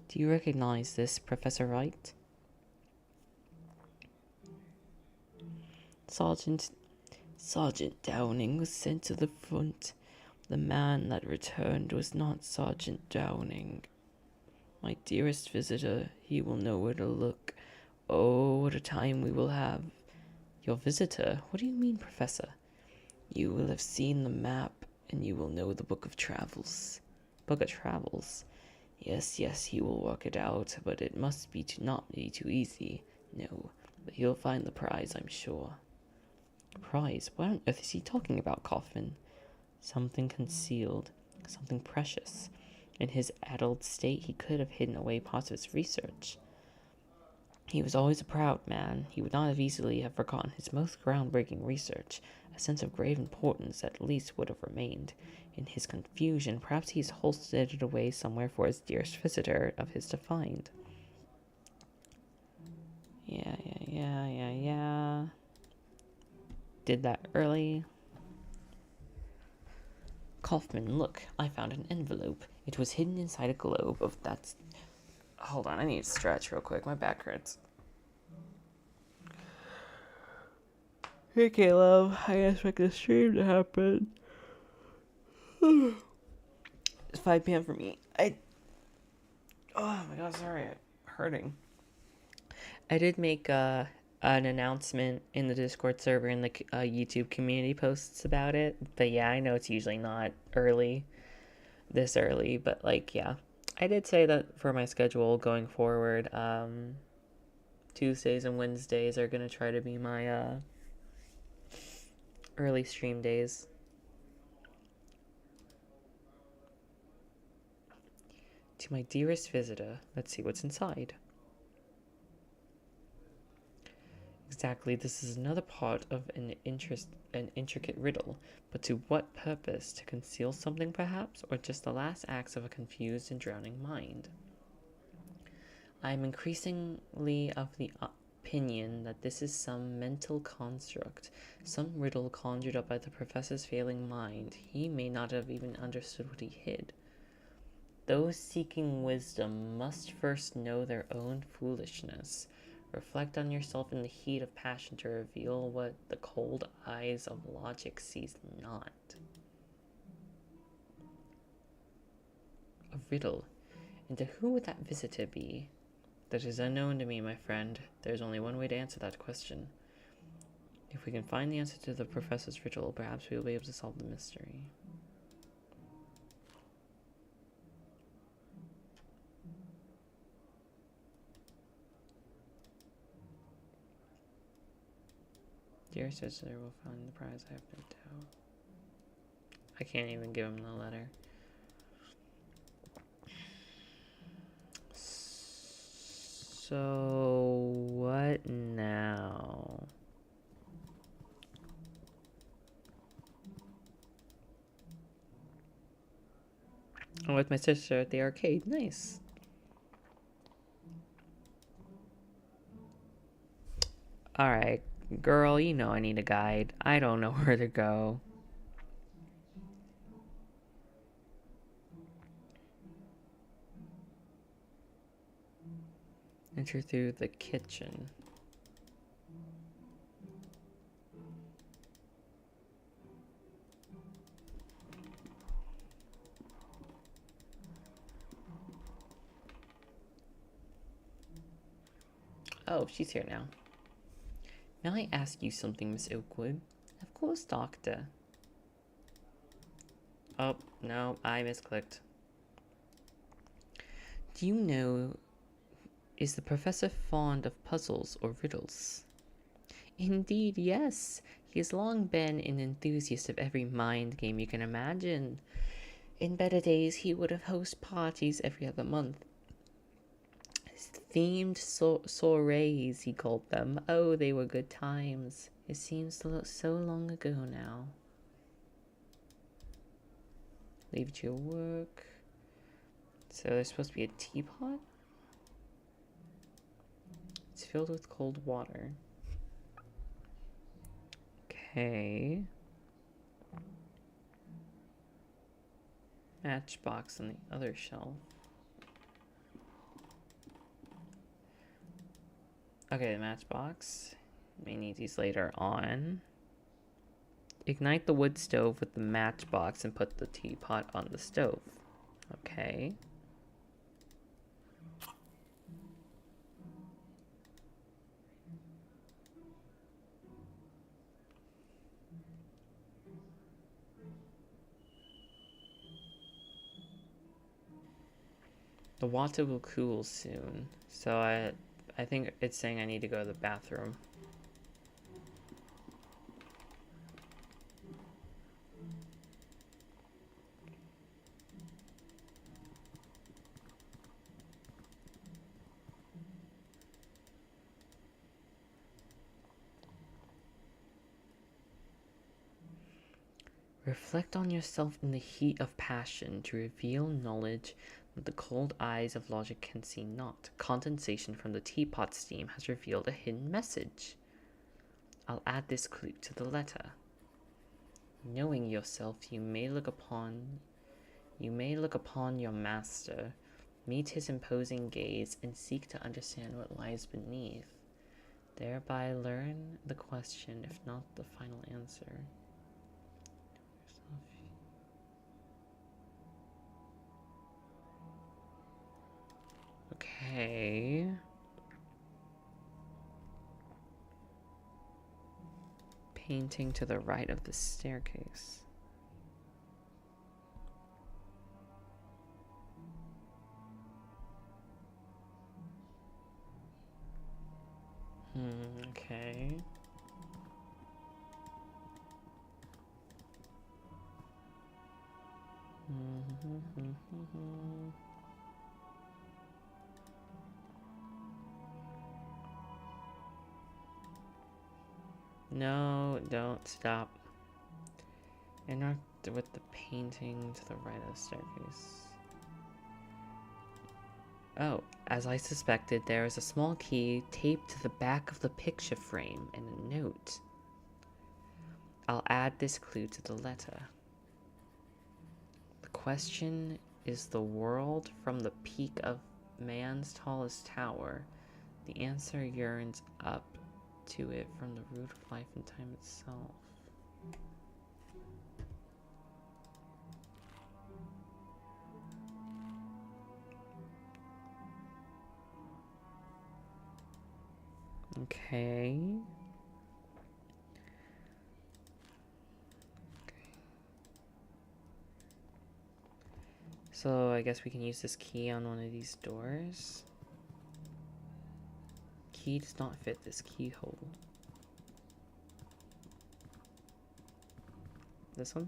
Do you recognize this, Professor Wright? Sergeant Downing was sent to the front. The man that returned was not Sergeant Downing. My dearest visitor, he will know where to look. Oh, what a time we will have. Your visitor? What do you mean, Professor? You will have seen the map, and you will know the Book of Travels. Book of Travels? Yes, he will work it out, but it must be not be too easy. No, but he'll find the prize, I'm sure. Prize? What on earth is he talking about, Kaufman? Something concealed, something precious. In his addled state, he could have hidden away parts of his research. He was always a proud man. He would not have easily have forgotten his most groundbreaking research. A sense of grave importance at least would have remained. In his confusion, perhaps he's holstered it away somewhere for his dearest visitor of his to find. Yeah. Did that early. Kaufman, look, I found an envelope. It was hidden inside a globe of that... Hold on, I need to stretch real quick. My back hurts. Hey, Caleb. I expect the stream to happen. It's 5 p.m. for me. Oh my god, sorry. I'm hurting. I did make an announcement in the Discord server and the YouTube community posts about it. But yeah, I know it's usually not this early. But like, yeah. I did say that for my schedule going forward, Tuesdays and Wednesdays are going to try to be my early stream days. To my dearest visitor, let's see what's inside. Exactly, this is another part of an intricate riddle, but to what purpose? To conceal something, perhaps, or just the last acts of a confused and drowning mind? I am increasingly of the opinion that this is some mental construct, some riddle conjured up by the professor's failing mind. He may not have even understood what he hid. Those seeking wisdom must first know their own foolishness. Reflect on yourself in the heat of passion to reveal what the cold eyes of logic sees not. A riddle. And to who would that visitor be? That is unknown to me, my friend. There's only one way to answer that question. If we can find the answer to the professor's riddle, perhaps we will be able to solve the mystery. Dearest visitor will find the prize I have been told. I can't even give him the letter. So, what now? I'm with my sister at the arcade. Nice. Alright, girl, you know I need a guide. I don't know where to go. Enter through the kitchen. Oh, she's here now. May I ask you something, Miss Oakwood? Of course, Doctor. Oh, no, I misclicked. Do you know, is the professor fond of puzzles or riddles? Indeed, yes. He has long been an enthusiast of every mind game you can imagine. In better days, he would have hosted parties every other month. Themed soirees, he called them. Oh, they were good times. It seems so long ago now. Leave it to your work. So there's supposed to be a teapot? It's filled with cold water. Okay. Matchbox on the other shelf. Okay, the matchbox. May need these later on. Ignite the wood stove with the matchbox and put the teapot on the stove. Okay. The water will cool soon. So I think it's saying I need to go to the bathroom. Reflect on yourself in the heat of passion to reveal knowledge that the cold eyes of logic can see not. Condensation from the teapot steam has revealed a hidden message. I'll add this clue to the letter. Knowing yourself, you may look upon your master, meet his imposing gaze, and seek to understand what lies beneath. Thereby learn the question, if not the final answer. Okay. Painting to the right of the staircase. Okay. No, don't stop. Interact with the painting to the right of the staircase. Oh, as I suspected, there is a small key taped to the back of the picture frame and a note. I'll add this clue to the letter. The question is the world from the peak of man's tallest tower. The answer yearns up to it from the root of life and time itself. Okay. So I guess we can use this key on one of these doors. Key does not fit this keyhole. This one?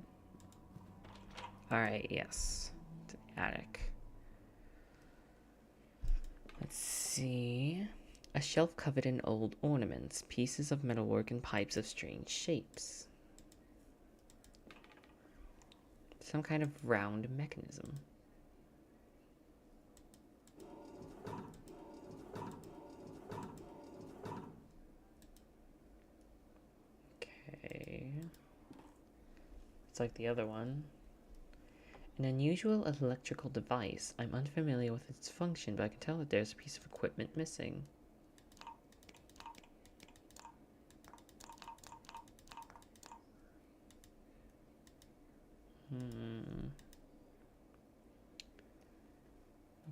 Alright, yes. To the attic. Let's see. A shelf covered in old ornaments, pieces of metalwork, and pipes of strange shapes. Some kind of round mechanism. It's like the other one. An unusual electrical device. I'm unfamiliar with its function, but I can tell that there's a piece of equipment missing.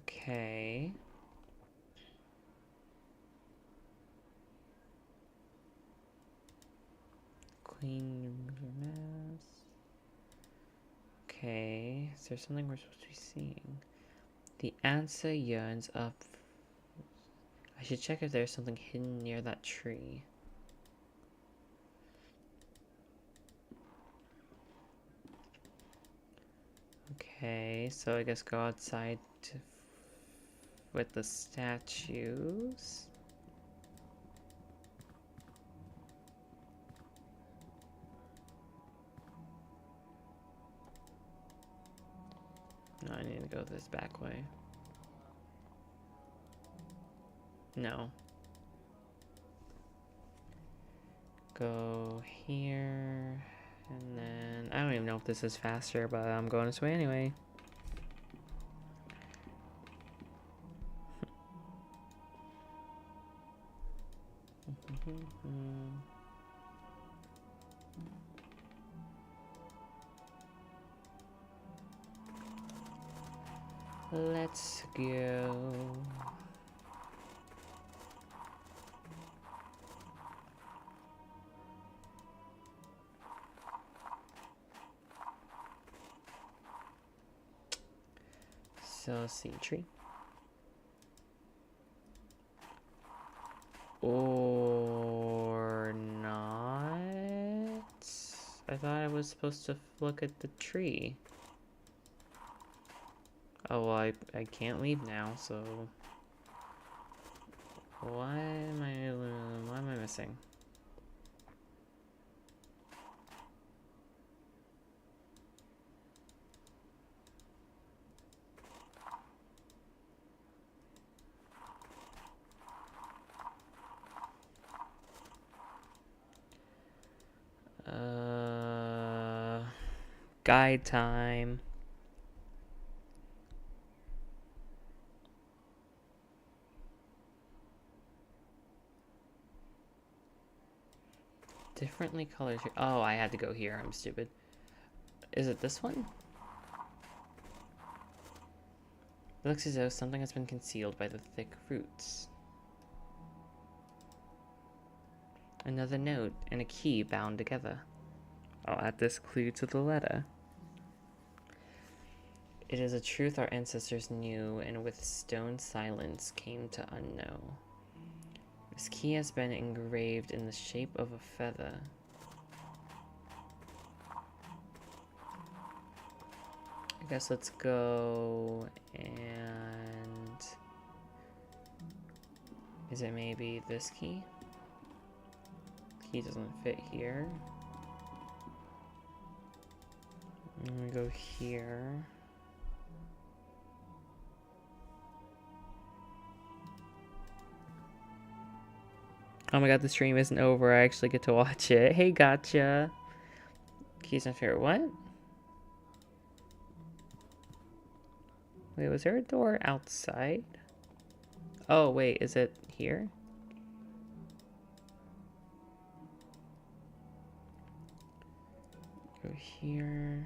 Okay. Clean your mess. Okay. Is there something we're supposed to be seeing? The answer yearns up. I should check if there's something hidden near that tree. Okay, so I guess go outside with the statues. No, I need to go this back way. No. Go here, and then I don't even know if this is faster, but I'm going this way anyway. Let's go. So, seed tree. Or not? I thought I was supposed to look at the tree. Oh, well, I can't leave now, so... What am I missing? Guide time. Differently colored. Oh, I had to go here. I'm stupid. Is it this one? It looks as though something has been concealed by the thick roots. Another note and a key bound together. I'll add this clue to the letter. It is a truth our ancestors knew, and with stone silence came to unknow. This key has been engraved in the shape of a feather. I guess let's go and... Is it maybe this key? Key doesn't fit here. I'm gonna go here. Oh my god, the stream isn't over. I actually get to watch it. Hey, gotcha. Keys not fair. What? Wait, was there a door outside? Oh, wait, is it here? Go here.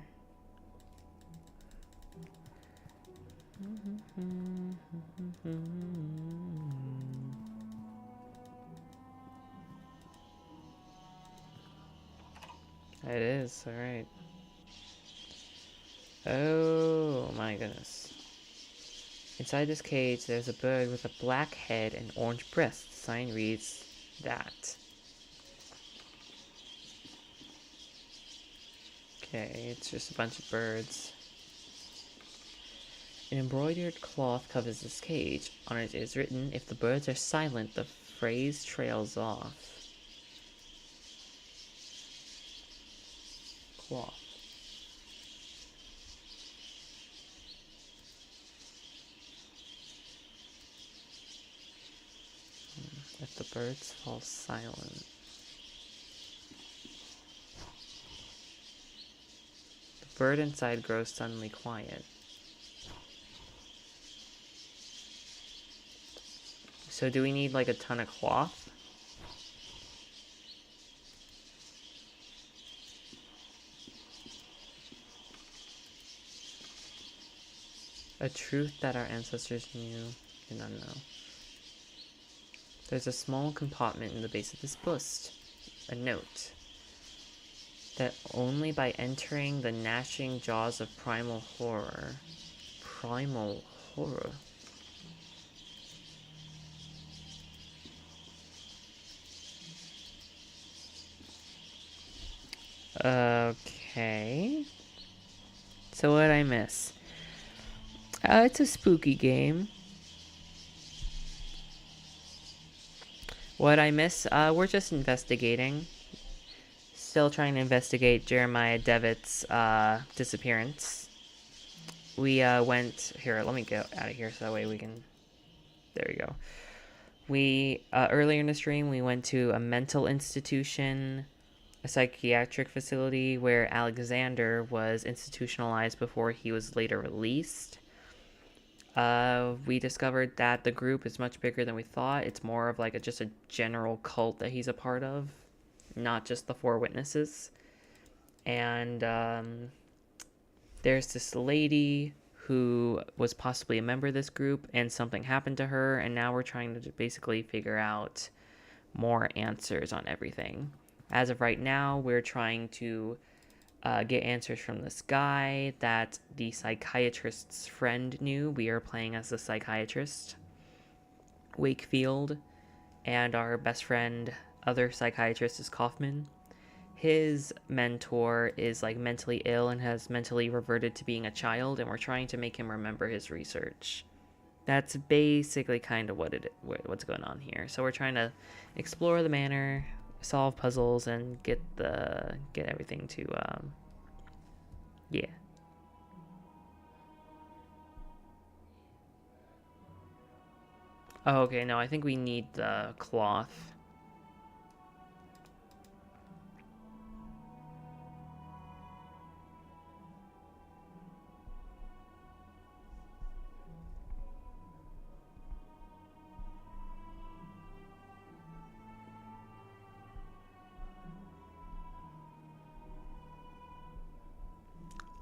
It is, alright. Oh my goodness. Inside this cage, there's a bird with a black head and orange breast. The sign reads that. Okay, it's just a bunch of birds. An embroidered cloth covers this cage. On it is written, if the birds are silent, the phrase trails off. Cloth. If the birds fall silent. Bird inside grows suddenly quiet. So do we need like a ton of cloth? A truth that our ancestors knew and unknown. There's a small compartment in the base of this bust. A note. That only by entering the gnashing jaws of primal horror. Primal horror? Okay. So what'd I miss? It's a spooky game. What'd I miss? We're just investigating. Still trying to investigate Jeremiah Devitt's disappearance. We went... Here, let me get out of here so that way we can... There we go. We, earlier in the stream, we went to a mental institution, a psychiatric facility where Alexander was institutionalized before he was later released. We discovered that the group is much bigger than we thought. It's more of like just a general cult that he's a part of, not just the 4 witnesses. And there's this lady who was possibly a member of this group, and something happened to her, and now we're trying to basically figure out more answers on everything. As of right now, we're trying to get answers from this guy that the psychiatrist's friend knew. We are playing as the psychiatrist, Wakefield, and our best friend, other psychiatrist, is Kaufman. His mentor is like mentally ill and has mentally reverted to being a child, and we're trying to make him remember his research. That's basically kind of what's going on here. So we're trying to explore the manor, solve puzzles, and get everything to yeah. Oh, okay, no, I think we need the cloth.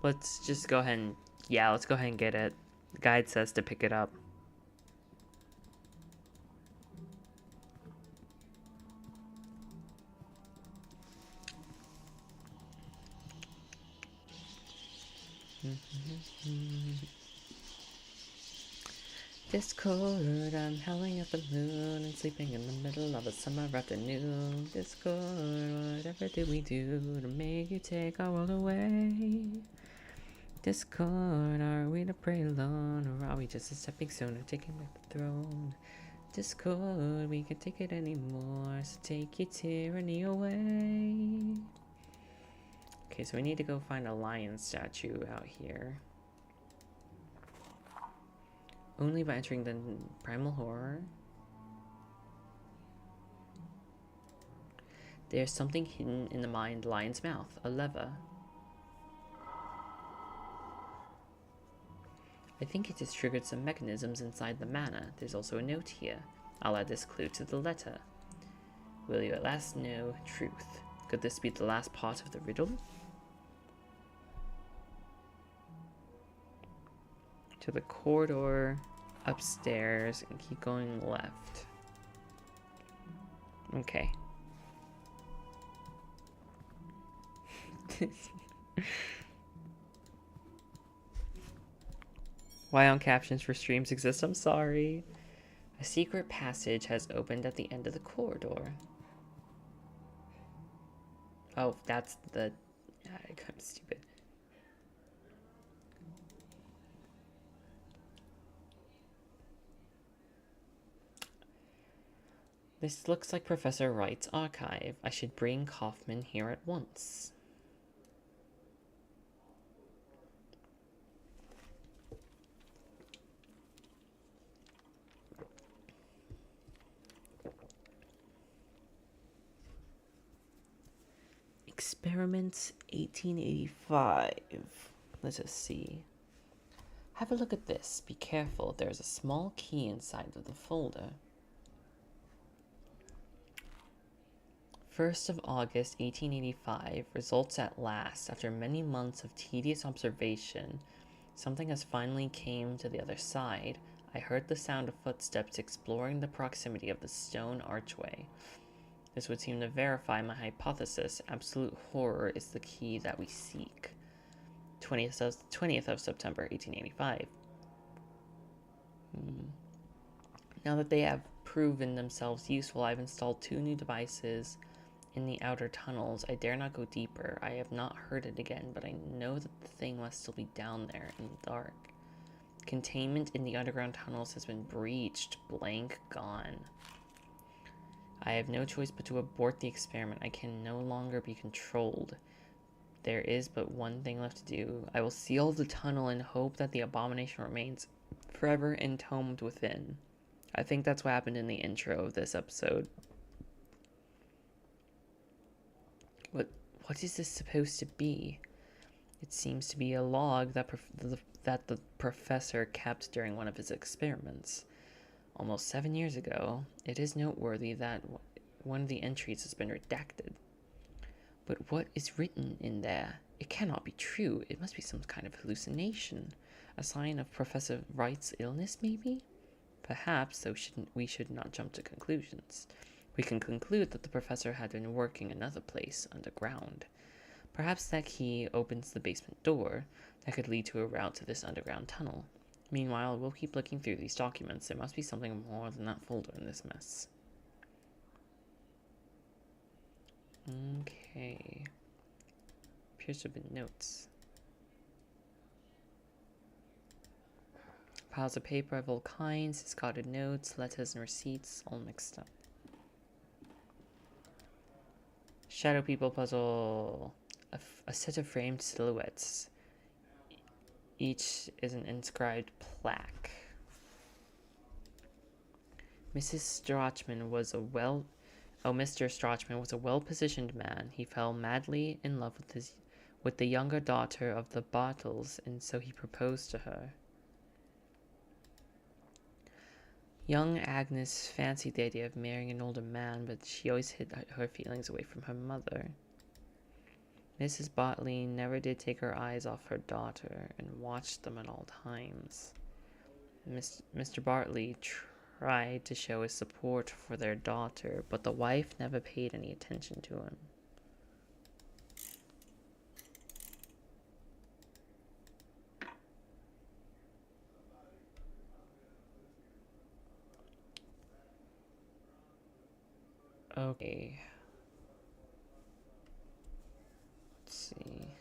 Let's just go ahead and... Yeah, let's go ahead and get it. The guide says to pick it up. Discord, I'm howling at the moon and sleeping in the middle of a summer afternoon. Discord, whatever did we do to make you take our world away? Discord, are we to pray alone, or are we just a stepping stone to taking back the throne? Discord, we can't take it anymore, so take your tyranny away. Okay, so we need to go find a lion statue out here. Only by entering the primal horror. There's something hidden in the mind lion's mouth, a lever. I think it has triggered some mechanisms inside the manor. There's also a note here. I'll add this clue to the letter. Will you at last know truth? Could this be the last part of the riddle? To the corridor upstairs and keep going left. Okay. Why don't captions for streams exist? I'm sorry. A secret passage has opened at the end of the corridor. Oh, that's the... I'm stupid. This looks like Professor Wright's archive. I should bring Kaufman here at once. Experiments 1885. Let us see. Have a look at this. Be careful. There's a small key inside of the folder. 1st of August 1885. Results at last. After many months of tedious observation, something has finally came to the other side. I heard the sound of footsteps exploring the proximity of the stone archway. This would seem to verify my hypothesis. Absolute horror is the key that we seek. 20th of September, 1885. Now that they have proven themselves useful, I've installed 2 new devices in the outer tunnels. I dare not go deeper. I have not heard it again, but I know that the thing must still be down there in the dark. Containment in the underground tunnels has been breached. Blank gone. I have no choice but to abort the experiment. I can no longer be controlled. There is but one thing left to do. I will seal the tunnel and hope that the abomination remains forever entombed within. I think that's what happened in the intro of this episode. What is this supposed to be? It seems to be a log that the professor kept during one of his experiments. Almost 7 years ago. It is noteworthy that one of the entries has been redacted. But what is written in there? It cannot be true. It must be some kind of hallucination. A sign of Professor Wright's illness, maybe? Perhaps, though we should not jump to conclusions. We can conclude that the professor had been working another place underground. Perhaps that key opens the basement door that could lead to a route to this underground tunnel. Meanwhile, we'll keep looking through these documents. There must be something more than that folder in this mess. Okay. Appears to have been notes. Piles of paper of all kinds, discarded notes, letters, and receipts, all mixed up. Shadow People puzzle. A set of framed silhouettes. Each is an inscribed plaque. Mr. Strachman was a well-positioned man. He fell madly in love with the younger daughter of the Bartles, and so he proposed to her. Young Agnes fancied the idea of marrying an older man, but she always hid her feelings away from her mother. Mrs. Bartley never did take her eyes off her daughter and watched them at all times. Mr. Bartley tried to show his support for their daughter, but the wife never paid any attention to him. Okay. Let's see.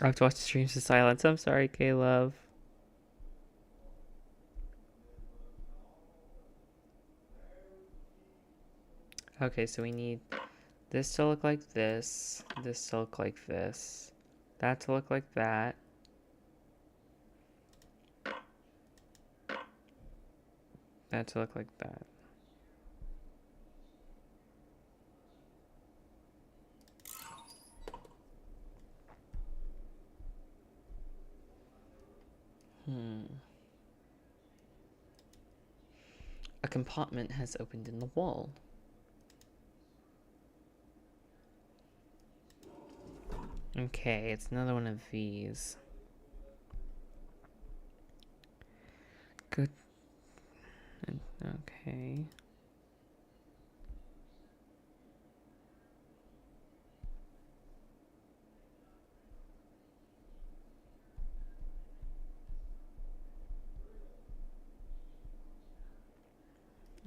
I have to watch the streams in silence. I'm sorry, K-Love. Okay, so we need this to look like this to look like this, that to look like that, that to look like that. A compartment has opened in the wall. Okay, it's another one of these. Good. Okay.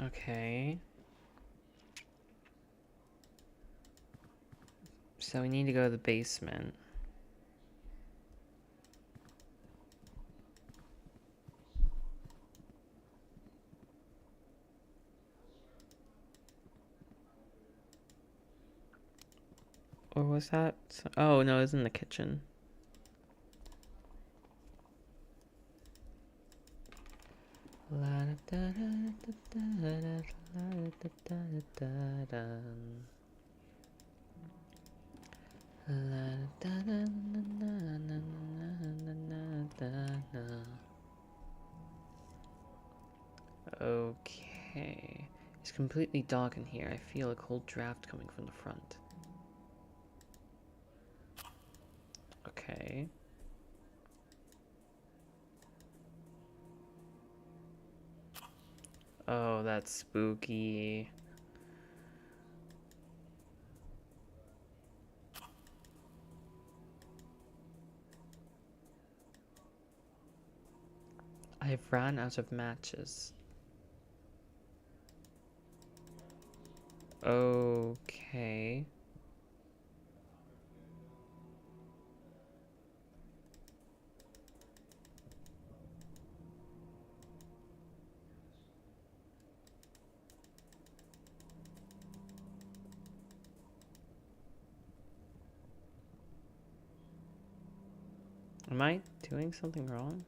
Okay. So we need to go to the basement. Or was that? Oh, no, it was in the kitchen. Okay. It's completely dark in here. I feel a cold draft coming from the front. Okay. Oh, that's spooky. I've ran out of matches. Okay. Am I doing something wrong?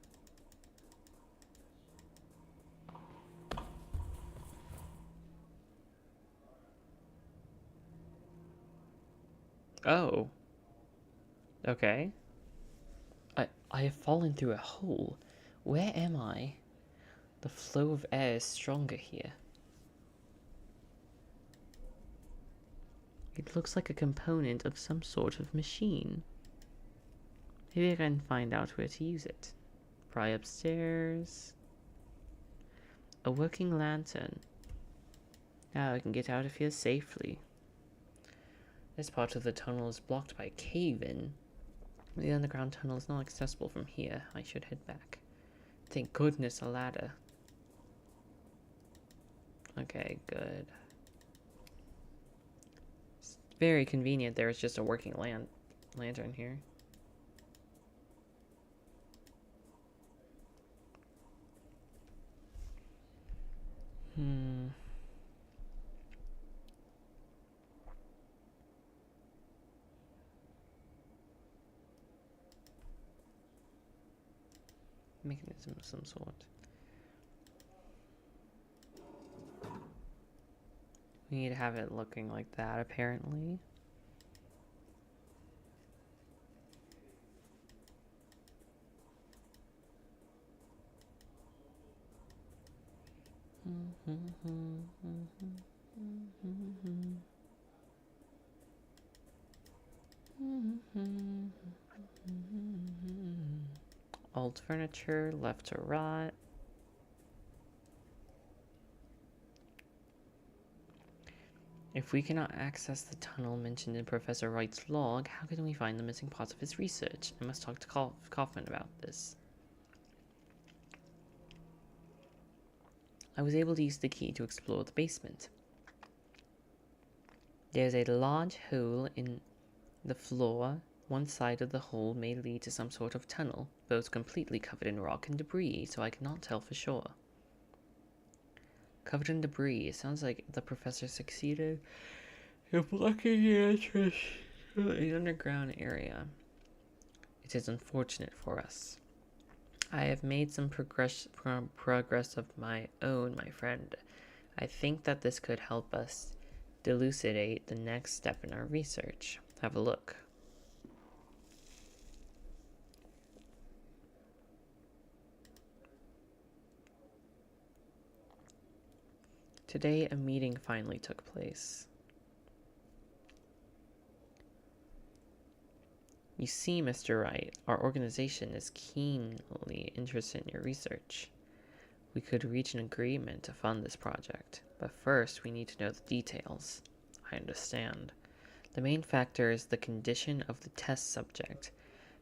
Oh. Okay. I have fallen through a hole. Where am I? The flow of air is stronger here. It looks like a component of some sort of machine. Maybe I can find out where to use it. Pry upstairs. A working lantern. Now I can get out of here safely. This part of the tunnel is blocked by a cave-in. The underground tunnel is not accessible from here. I should head back. Thank goodness, a ladder. Okay, good. It's very convenient there is just a working lantern here. Mechanism of some sort. We need to have it looking like that, apparently. Old furniture, left to rot. If we cannot access the tunnel mentioned in Professor Wright's log, how can we find the missing parts of his research? I must talk to Kaufman about this. I was able to use the key to explore the basement. There's a large hole in the floor. One side of the hole may lead to some sort of tunnel, but it's completely covered in rock and debris, so I cannot tell for sure. Covered in debris. It sounds like the professor succeeded in blocking the entrance to the underground area. It is unfortunate for us. I have made some progress of my own, my friend. I think that this could help us elucidate the next step in our research. Have a look. Today, a meeting finally took place. You see, Mr. Wright, our organization is keenly interested in your research. We could reach an agreement to fund this project, but first we need to know the details. I understand. The main factor is the condition of the test subject.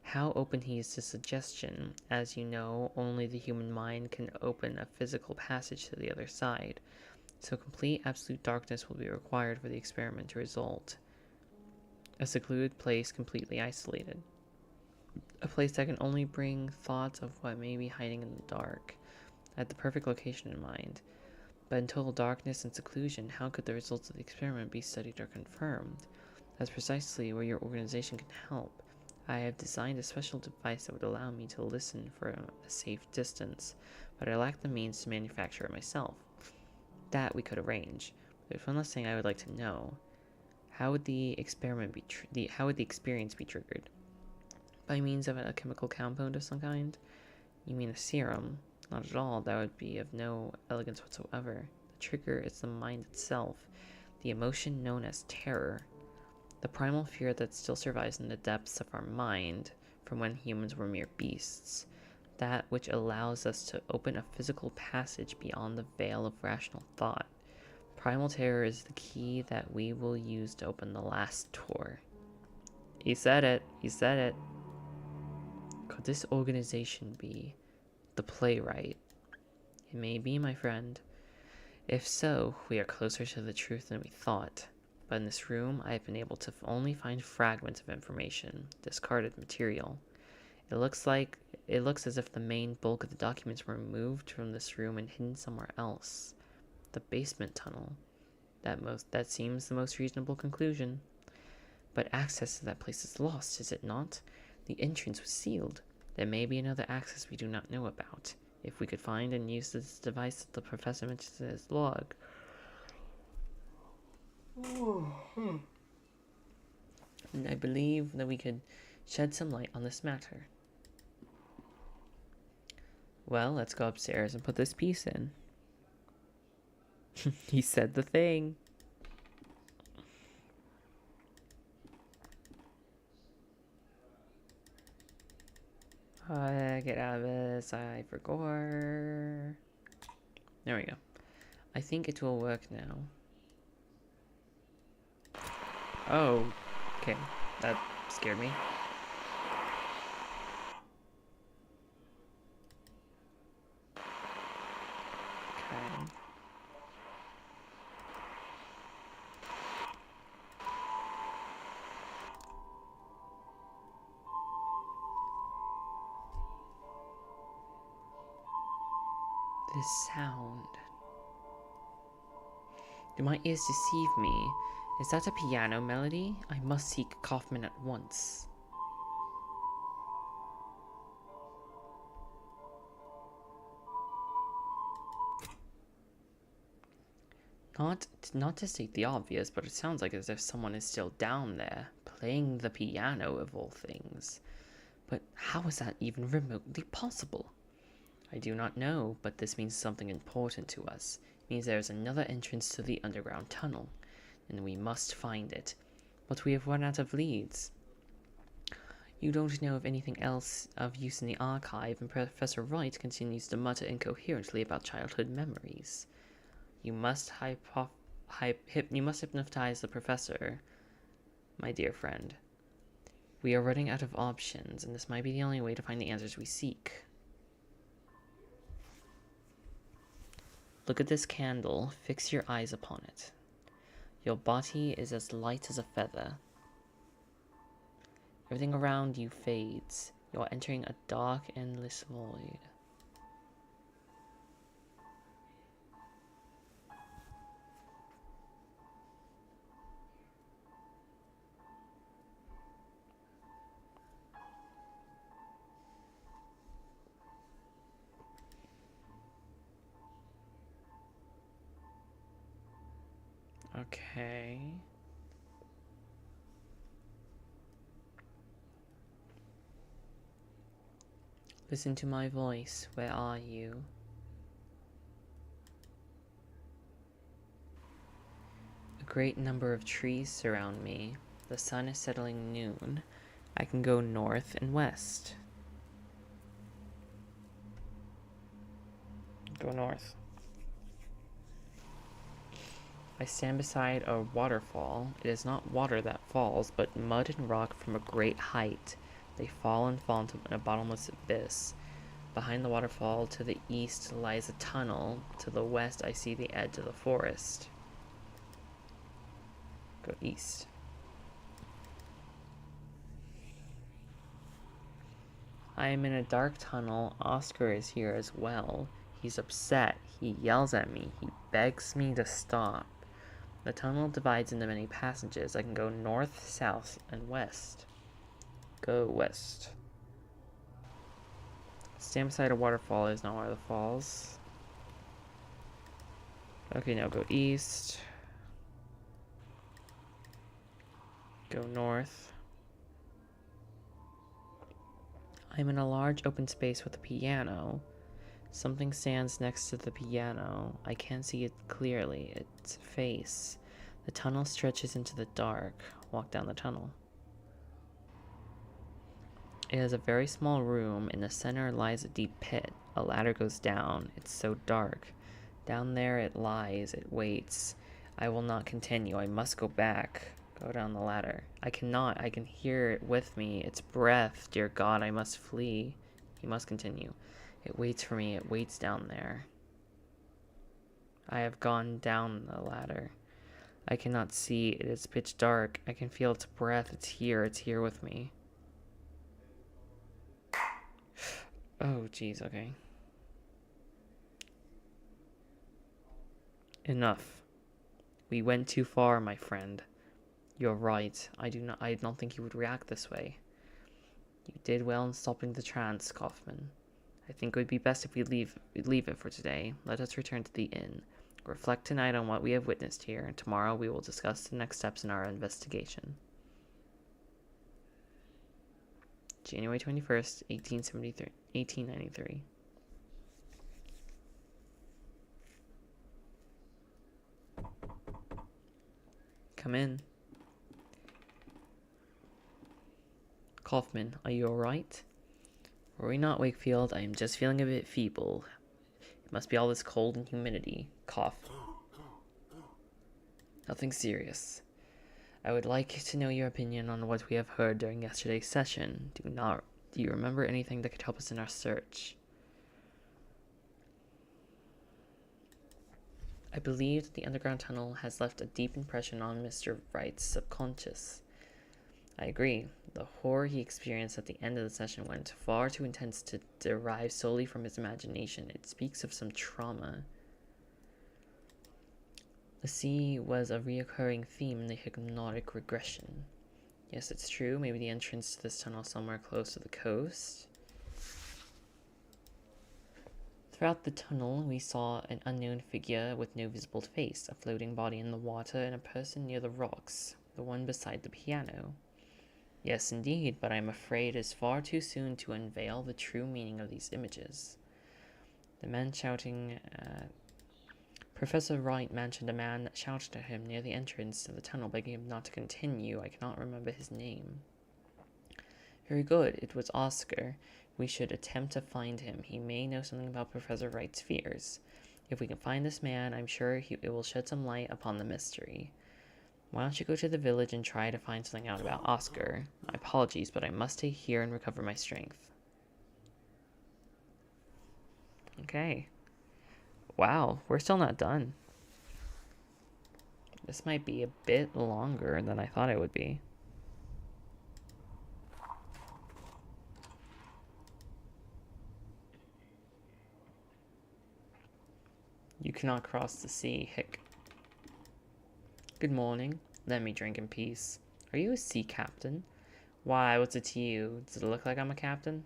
How open he is to suggestion. As you know, only the human mind can open a physical passage to the other side. So complete absolute darkness will be required for the experiment to result. A secluded place completely isolated. A place that can only bring thoughts of what may be hiding in the dark. I had the perfect location in mind. But in total darkness and seclusion, how could the results of the experiment be studied or confirmed? That's precisely where your organization can help. I have designed a special device that would allow me to listen from a safe distance, but I lack the means to manufacture it myself. That we could arrange. There's one last thing I would like to know. How would the experiment be how would the experience be triggered? By means of a chemical compound of some kind? You mean a serum? Not at all. That would be of no elegance whatsoever. The trigger is the mind itself, the emotion known as terror. The primal fear that still survives in the depths of our mind from when humans were mere beasts. That which allows us to open a physical passage beyond the veil of rational thought. Primal terror is the key that we will use to open the last door. He said it. He said it. Could this organization be the Playwright? It may be, my friend. If so, we are closer to the truth than we thought. But in this room, I have been able to only find fragments of information, discarded material. It looks as if the main bulk of the documents were removed from this room and hidden somewhere else. The basement tunnel. That seems the most reasonable conclusion. But access to that place is lost, is it not? The entrance was sealed. There may be another access we do not know about. If we could find and use this device that the professor mentions in his log. And I believe that we could shed some light on this matter. Well, let's go upstairs and put this piece in. He said the thing. Get out of this. I forgot. There we go. I think it will work now. Oh, okay. That scared me. Okay. This sound. Do my ears deceive me? Is that a piano melody? I must seek Kaufman at once. Not to state the obvious, but it sounds like as if someone is still down there, playing the piano of all things. But how is that even remotely possible? I do not know, but this means something important to us. It means there is another entrance to the underground tunnel, and we must find it. But we have run out of leads. You don't know of anything else of use in the archive, and Professor Wright continues to mutter incoherently about childhood memories. You must hypnotize the professor, my dear friend. We are running out of options, and this might be the only way to find the answers we seek. Look at this candle. Fix your eyes upon it. Your body is as light as a feather. Everything around you fades. You are entering a dark, endless void. Okay. Listen to my voice. Where are you? A great number of trees surround me. The sun is settling noon. I can go north and west. Go north. I stand beside a waterfall. It is not water that falls, but mud and rock from a great height. They fall and fall into a bottomless abyss. Behind the waterfall to the east lies a tunnel. To the west I see the edge of the forest. Go east. I am in a dark tunnel. Oscar is here as well. He's upset. He yells at me. He begs me to stop. The tunnel divides into many passages. I can go north, south, and west. Go west. Stand beside a waterfall is not one of the falls. Okay, now go east. Go north. I'm in a large open space with a piano. Something stands next to the piano. I can't see it clearly. Its face. The tunnel stretches into the dark. Walk down the tunnel. It is a very small room. In the center lies a deep pit. A ladder goes down. It's so dark. Down there it lies. It waits. I will not continue. I must go back. Go down the ladder. I cannot. I can hear it with me. Its breath. Dear God, I must flee. You must continue. It waits for me. It waits down there. I have gone down the ladder. I cannot see. It is pitch dark. I can feel its breath. It's here. It's here with me. Oh, jeez, okay. Enough. We went too far, my friend. You're right. I don't think you would react this way. You did well in stopping the trance, Kaufman. I think it would be best if we leave it for today. Let us return to the inn. Reflect tonight on what we have witnessed here, and tomorrow we will discuss the next steps in our investigation. January 21st, 1893. Come in. Kaufman, are you alright? Worry not, Wakefield. I am just feeling a bit feeble. It must be all this cold and humidity. Cough. Nothing serious. I would like to know your opinion on what we have heard during yesterday's session. Do you remember anything that could help us in our search? I believe that the underground tunnel has left a deep impression on Mr. Wright's subconscious. I agree. The horror he experienced at the end of the session went far too intense to derive solely from his imagination. It speaks of some trauma. The sea was a recurring theme in the hypnotic regression. Yes, it's true. Maybe the entrance to this tunnel is somewhere close to the coast. Throughout the tunnel, we saw an unknown figure with no visible face, a floating body in the water, and a person near the rocks, the one beside the piano. Yes, indeed, but I'm afraid it is far too soon to unveil the true meaning of these images. The man shouting, Professor Wright mentioned a man that shouted at him near the entrance to the tunnel, begging him not to continue. I cannot remember his name. Very good. It was Oscar. We should attempt to find him. He may know something about Professor Wright's fears. If we can find this man, I'm sure it will shed some light upon the mystery. Why don't you go to the village and try to find something out about Oscar? My apologies, but I must stay here and recover my strength. Okay. Wow, we're still not done. This might be a bit longer than I thought it would be. You cannot cross the sea, hic. Good morning. Let me drink in peace. Are you a sea captain? Why, what's it to you? Does it look like I'm a captain?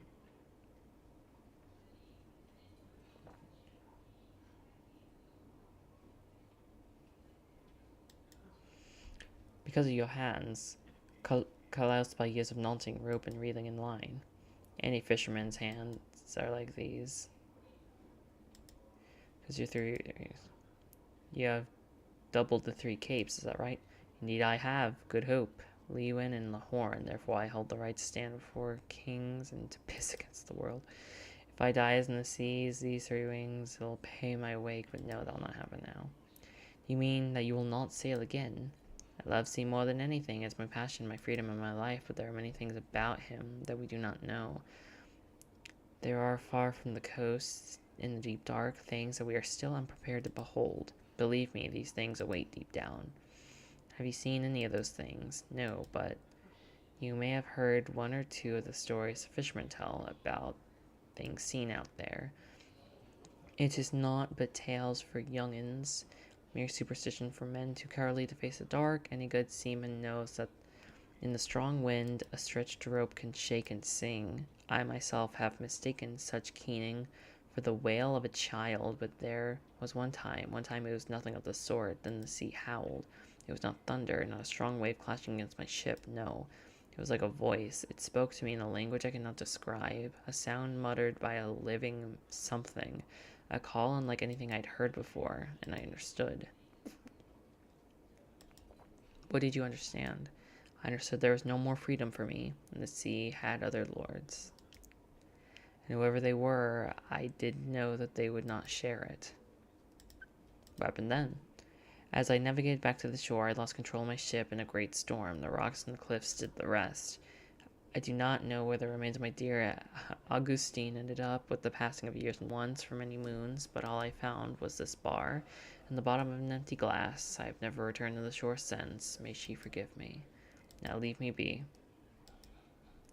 Because of your hands, calloused by years of knotting rope and reeling in line. Any fisherman's hands are like these. Because you have doubled the 3 capes, is that right? Indeed I have. Good hope. Lewin and Lahorn, therefore I hold the right to stand before kings and to piss against the world. If I die as in the seas, these 3 wings will pay my wake, but no, that'll not happen now. You mean that you will not sail again? I love sea more than anything. It's my passion, my freedom, and my life, but there are many things about him that we do not know. There are far from the coast, in the deep dark, things that we are still unprepared to behold. Believe me, these things await deep down. Have you seen any of those things? No, but You may have heard one or two of the stories fishermen tell about things seen out there. It is naught but tales for young'uns, mere superstition for men too cowardly to face the dark. Any good seaman knows that in the strong wind a stretched rope can shake and sing. I myself have mistaken such keening for the wail of a child, but there was one time it was nothing of the sort. Then the sea howled. It was not thunder, not a strong wave clashing against my ship, no. It was like a voice. It spoke to me in a language I cannot describe, a sound muttered by a living something, a call unlike anything I'd heard before, and I understood. What did you understand? I understood there was no more freedom for me, and the sea had other lords. And whoever they were, I did know that they would not share it. What happened then? As I navigated back to the shore, I lost control of my ship in a great storm. The rocks and the cliffs did the rest. I do not know where the remains of my dear Augustine ended up with the passing of years and once for many moons, but all I found was this bar and the bottom of an empty glass. I have never returned to the shore since. May she forgive me. Now leave me be.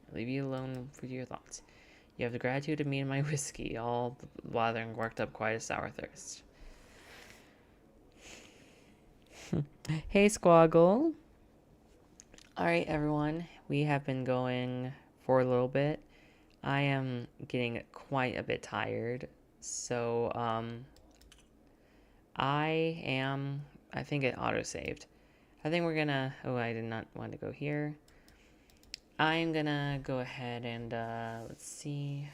I'll leave you alone with your thoughts. You have the gratitude of me and my whiskey, all the blathering worked up quite a sour thirst. Hey, Squoggle. Alright, everyone. We have been going for a little bit. I am getting quite a bit tired. So, I think it auto-saved. I think we're gonna... Oh, I did not want to go here. I'm gonna go ahead and, let's see.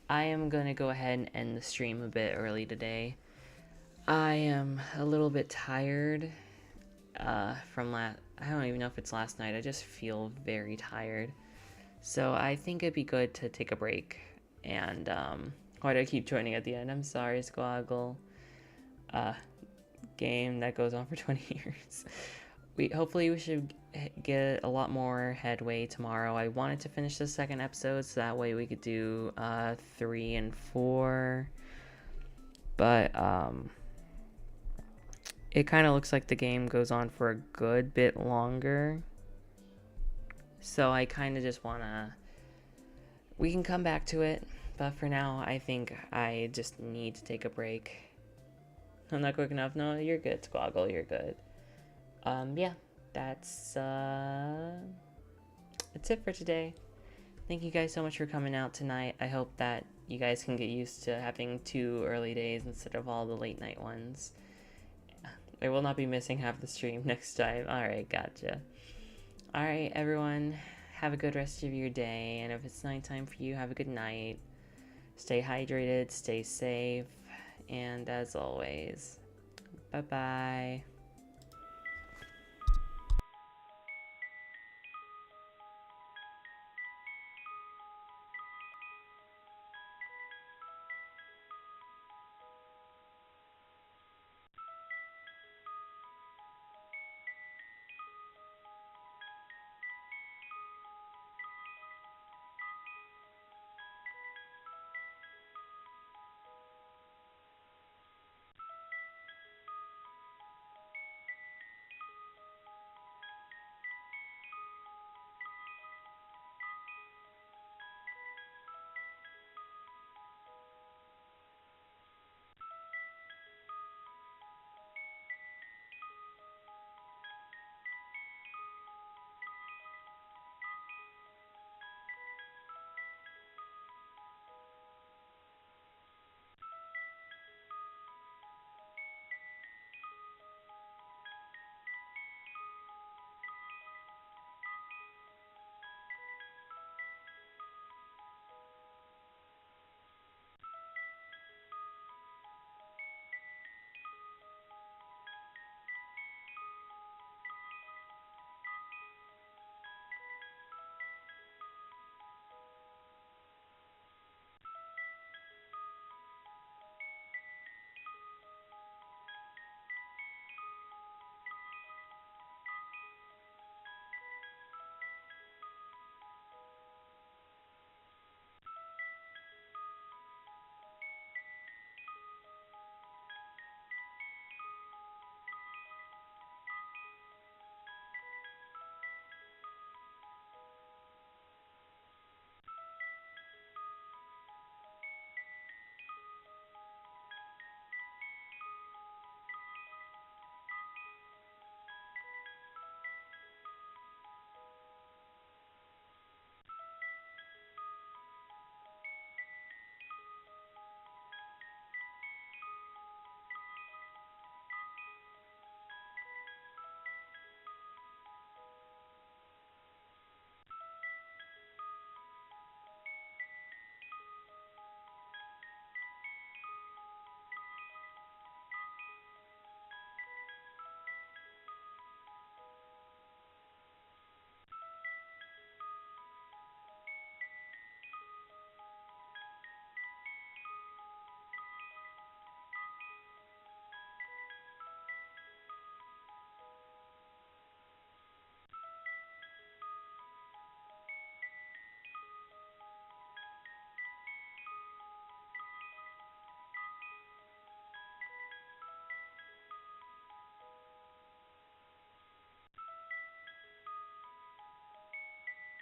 I am gonna go ahead and end the stream a bit early today. I am a little bit tired from I don't even know if it's last night. I just feel very tired. So I think it'd be good to take a break. And why do I keep joining at the end? I'm sorry, Squoggle. Game that goes on for 20 years. Hopefully we should get a lot more headway tomorrow. I wanted to finish the second episode so that way we could do 3 and 4. But it kind of looks like the game goes on for a good bit longer. So I kind of just want to... We can come back to it. But for now, I think I just need to take a break. I'm not quick enough. No, you're good, Squoggle. You're good. Yeah. That's it for today. Thank you guys so much for coming out tonight. I hope that you guys can get used to having 2 early days instead of all the late night ones. I will not be missing half the stream next time. Alright, gotcha. Alright, everyone. Have a good rest of your day. And if it's nighttime for you, have a good night. Stay hydrated, stay safe. And as always, bye-bye.